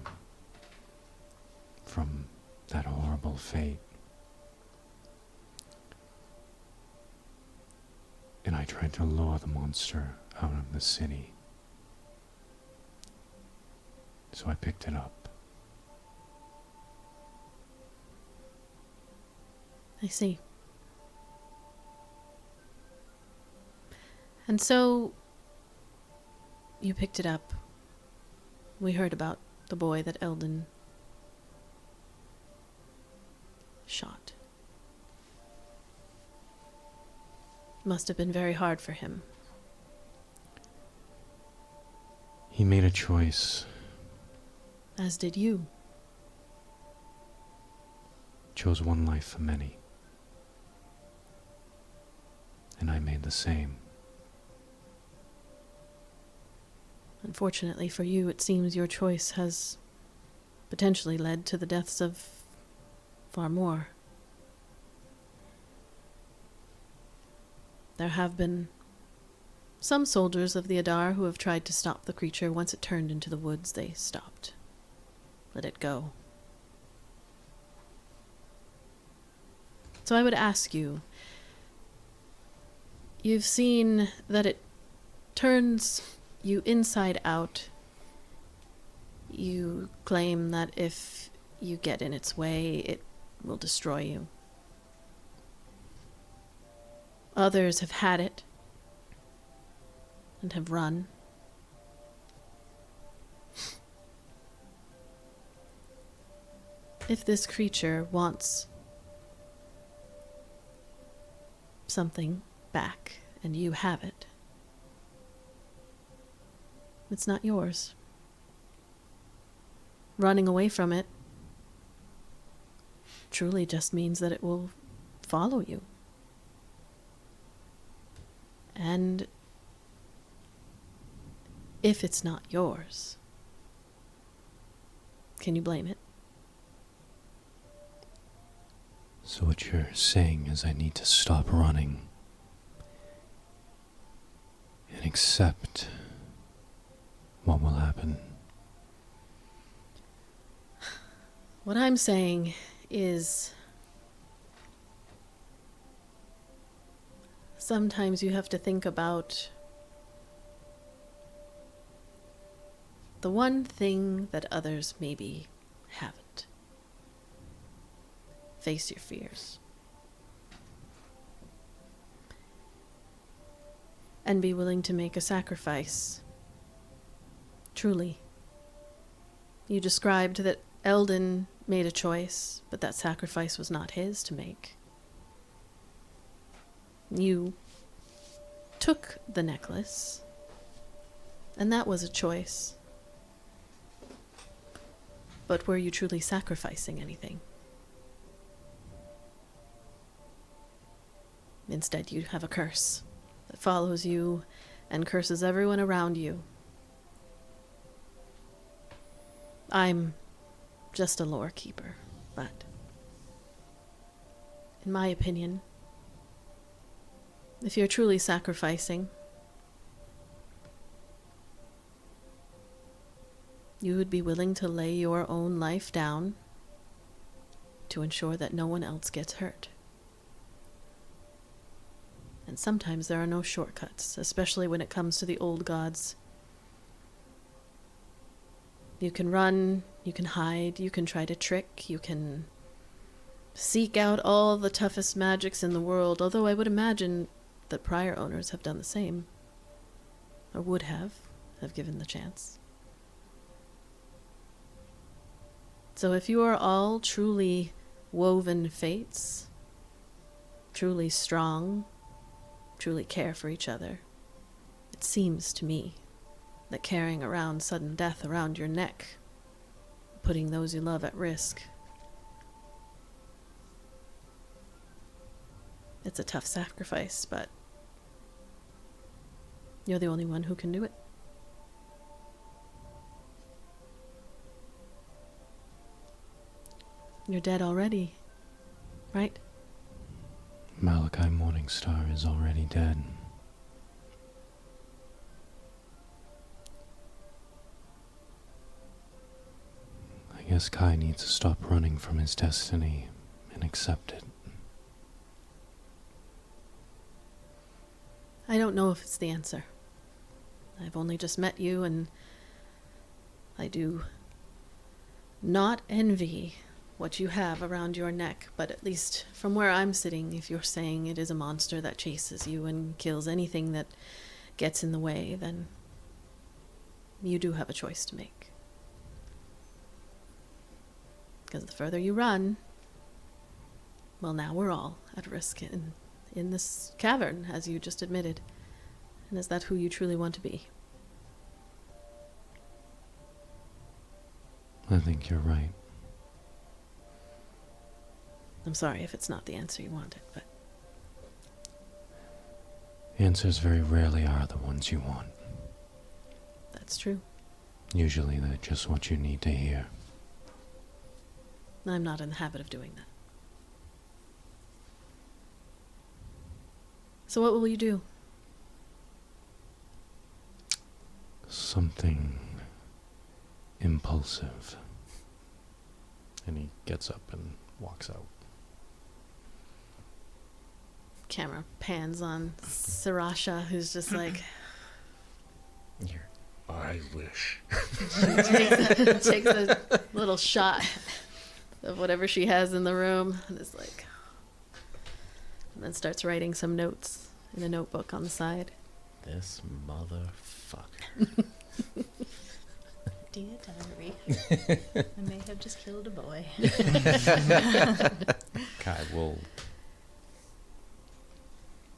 from that horrible fate. And I tried to lure the monster out of the city. So I picked it up. I see. And so you picked it up. We heard about the boy that Eldon shot. Must have been very hard for him. He made a choice. As did you. Chose one life for many. And I made the same. Unfortunately for you, it seems your choice has potentially led to the deaths of far more. There have been some soldiers of the Adar who have tried to stop the creature. Once it turned into the woods, they stopped. Let it go. So I would ask you, you've seen that it turns you inside out. You claim that if you get in its way, it will destroy you. Others have had it and have run. If this creature wants something back and you have it, it's not yours. Running away from it truly just means that it will follow you. And if it's not yours, can you blame it? So what you're saying is I need to stop running and accept what will happen. What I'm saying is sometimes you have to think about the one thing that others maybe haven't. Face your fears. And be willing to make a sacrifice. Truly. You described that Eldon made a choice, but that sacrifice was not his to make. You took the necklace, and that was a choice. But were you truly sacrificing anything? Instead, you have a curse that follows you and curses everyone around you. I'm just a lore keeper, but in my opinion, if you're truly sacrificing, you would be willing to lay your own life down to ensure that no one else gets hurt. And sometimes there are no shortcuts, especially when it comes to the old gods. You can run, you can hide, you can try to trick, you can seek out all the toughest magics in the world, although I would imagine that prior owners have done the same, or would have given the chance. So if you are all truly woven fates, truly strong, truly care for each other, it seems to me that carrying around sudden death around your neck, putting those you love at risk, it's a tough sacrifice, but you're the only one who can do it. You're dead already, right? Malachi Morningstar is already dead. I guess Kai needs to stop running from his destiny and accept it. I don't know if it's the answer. I've only just met you, and I do not envy what you have around your neck, but at least from where I'm sitting, if you're saying it is a monster that chases you and kills anything that gets in the way, then you do have a choice to make. Because the further you run, well, now we're all at risk in this cavern, as you just admitted. And is that who you truly want to be? I think you're right. I'm sorry if it's not the answer you wanted, but Answers very rarely are the ones you want. that's true. Usually they're just what you need to hear. I'm not in the habit of doing that. So what will you do? Something impulsive. And he gets up and walks out. Camera pans on Sriracha, who's just like I wish. takes a little shot of whatever she has in the room and is like, and then starts writing some notes in a notebook on the side. This motherfucker. Dear diary, I may have just killed a boy. Kai will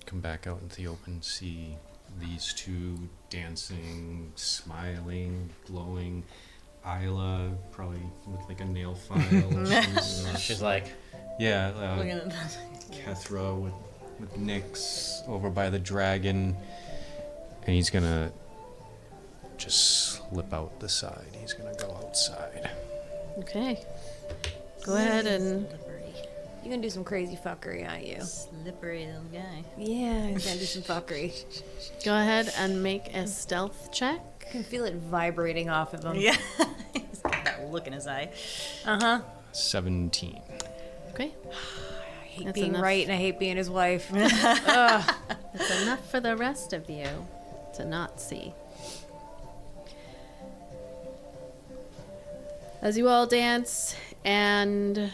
come back out into the open, see these two dancing, smiling, glowing. Ayla probably with like a nail file. She's like, Yeah, Look at that. Kethra with Nyx over by the dragon, and he's gonna just slip out the side. He's gonna go outside. Okay. Go ahead and Slippery. You gonna do some crazy fuckery, aren't you? Slippery little guy. Yeah, he's gonna do some fuckery. go ahead and make a stealth check. I can feel it vibrating off of him. Yeah. He's got that look in his eye. 17. Okay. I hate That's being enough. right and I hate being his wife. That's enough for the rest of you to not see. As you all dance and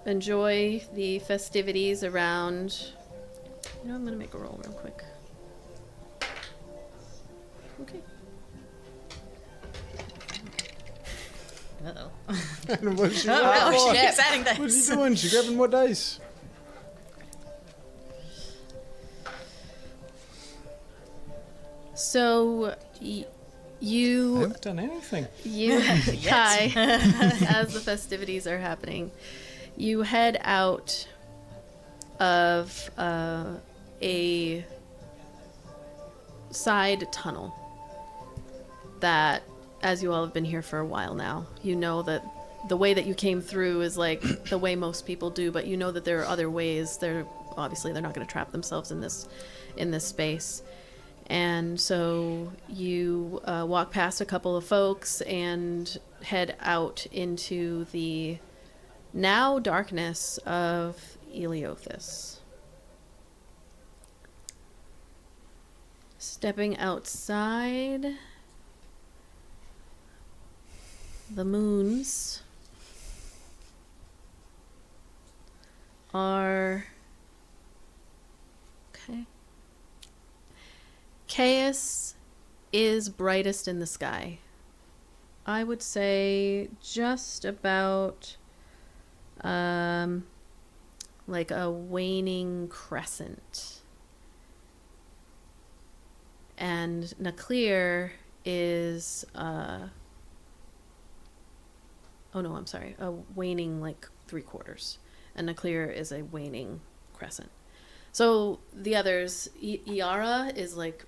enjoy the festivities around. You know, I'm gonna make a roll real quick. Okay. Uh-oh. What's she, Oh, she's adding dice. What's she doing? She grabbing more dice. So I you haven't done anything. Kai, as the festivities are happening, you head out of a side tunnel that, as you all have been here for a while now, you know that the way that you came through is like the way most people do, but you know that there are other ways. They're not going to trap themselves in this space. And so you walk past a couple of folks and head out into the now darkness of Eleothis. Stepping outside, the moons are... Okay. Chaos is brightest in the sky. I would say just about like a waning crescent. And Naclear is a waning like 3/4. And Naclear is a waning crescent. So the others, Iara is like,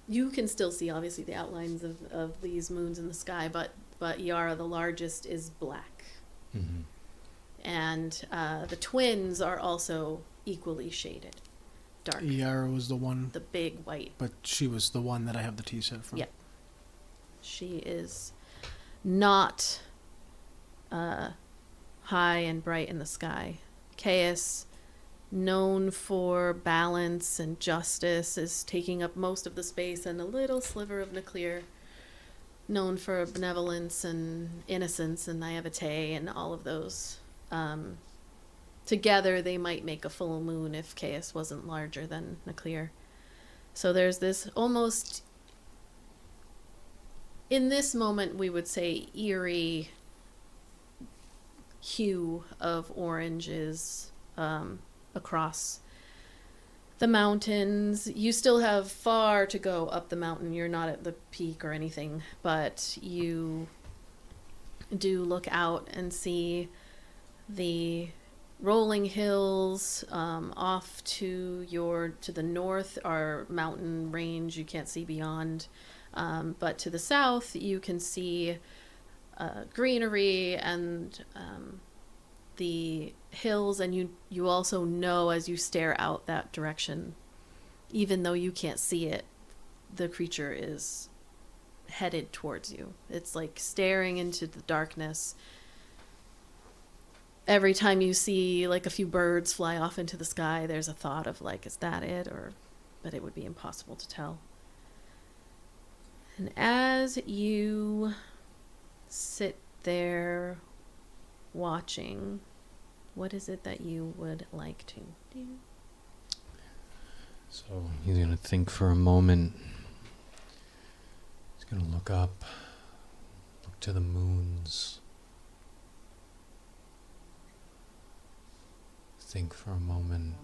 you can still see obviously the outlines of these moons in the sky, but Iara, the largest, is black. Mm-hmm. And the twins are also equally shaded, dark. Yara was the one, The big white. but she was the one that I have the tea set from. Yep. She is not high and bright in the sky. Chaos, known for balance and justice, is taking up most of the space, and a little sliver of Naclear, known for benevolence and innocence and naivete and all of those. Together they might make a full moon if Chaos wasn't larger than Naclear. So there's this almost, in this moment we would say, eerie hue of oranges across the mountains. You still have far to go up the mountain. You're not at the peak or anything, but you do look out and see the rolling hills. Off to the north are mountain range you can't see beyond, but to the south you can see greenery and the hills, and you also know as you stare out that direction, even though you can't see it, the creature is headed towards you. It's like staring into the darkness. Every time you see like a few birds fly off into the sky, there's a thought of like, is that it? But it would be impossible to tell. And as you sit there watching, what is it that you would like to do? So he's going to think for a moment. He's going to look up, look to the moons. Think for a moment.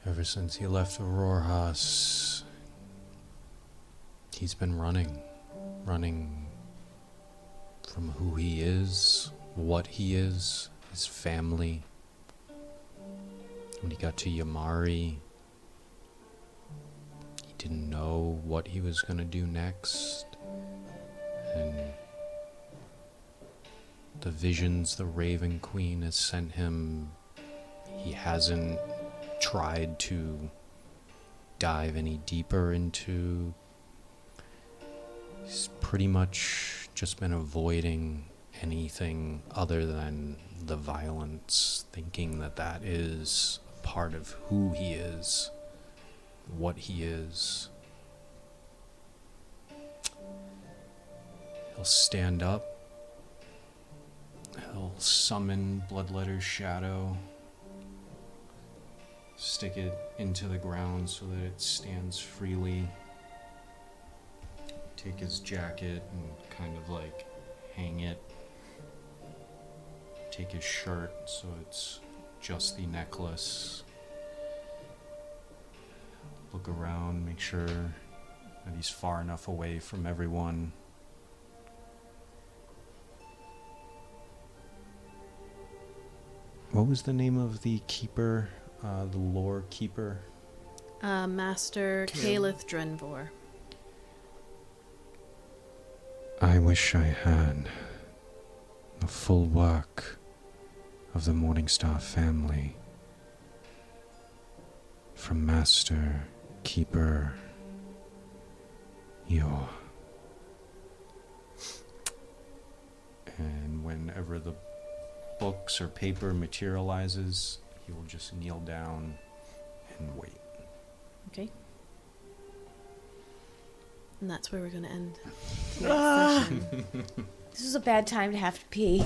Ever since he left Aurorhas, he's been running from who he is, what he is, his family, when he got to Yamari, he didn't know what he was going to do next. And the visions the Raven Queen has sent him, he hasn't tried to dive any deeper into. He's pretty much just been avoiding anything other than the violence, thinking that that is part of who he is, what he is. He'll stand up. He'll summon Bloodletter's shadow, stick it into the ground so that it stands freely, take his jacket and kind of like hang it, take his shirt so it's just the necklace, look around, make sure that he's far enough away from everyone. What was the name of the keeper, the lore keeper? Master Calith Drenvor. I wish I had the full work of the Morningstar family, from Master, Keeper, Yor. And whenever the books or paper materializes, he will just kneel down and wait. Okay. And that's where we're going to end tonight's session. This is a bad time to have to pee.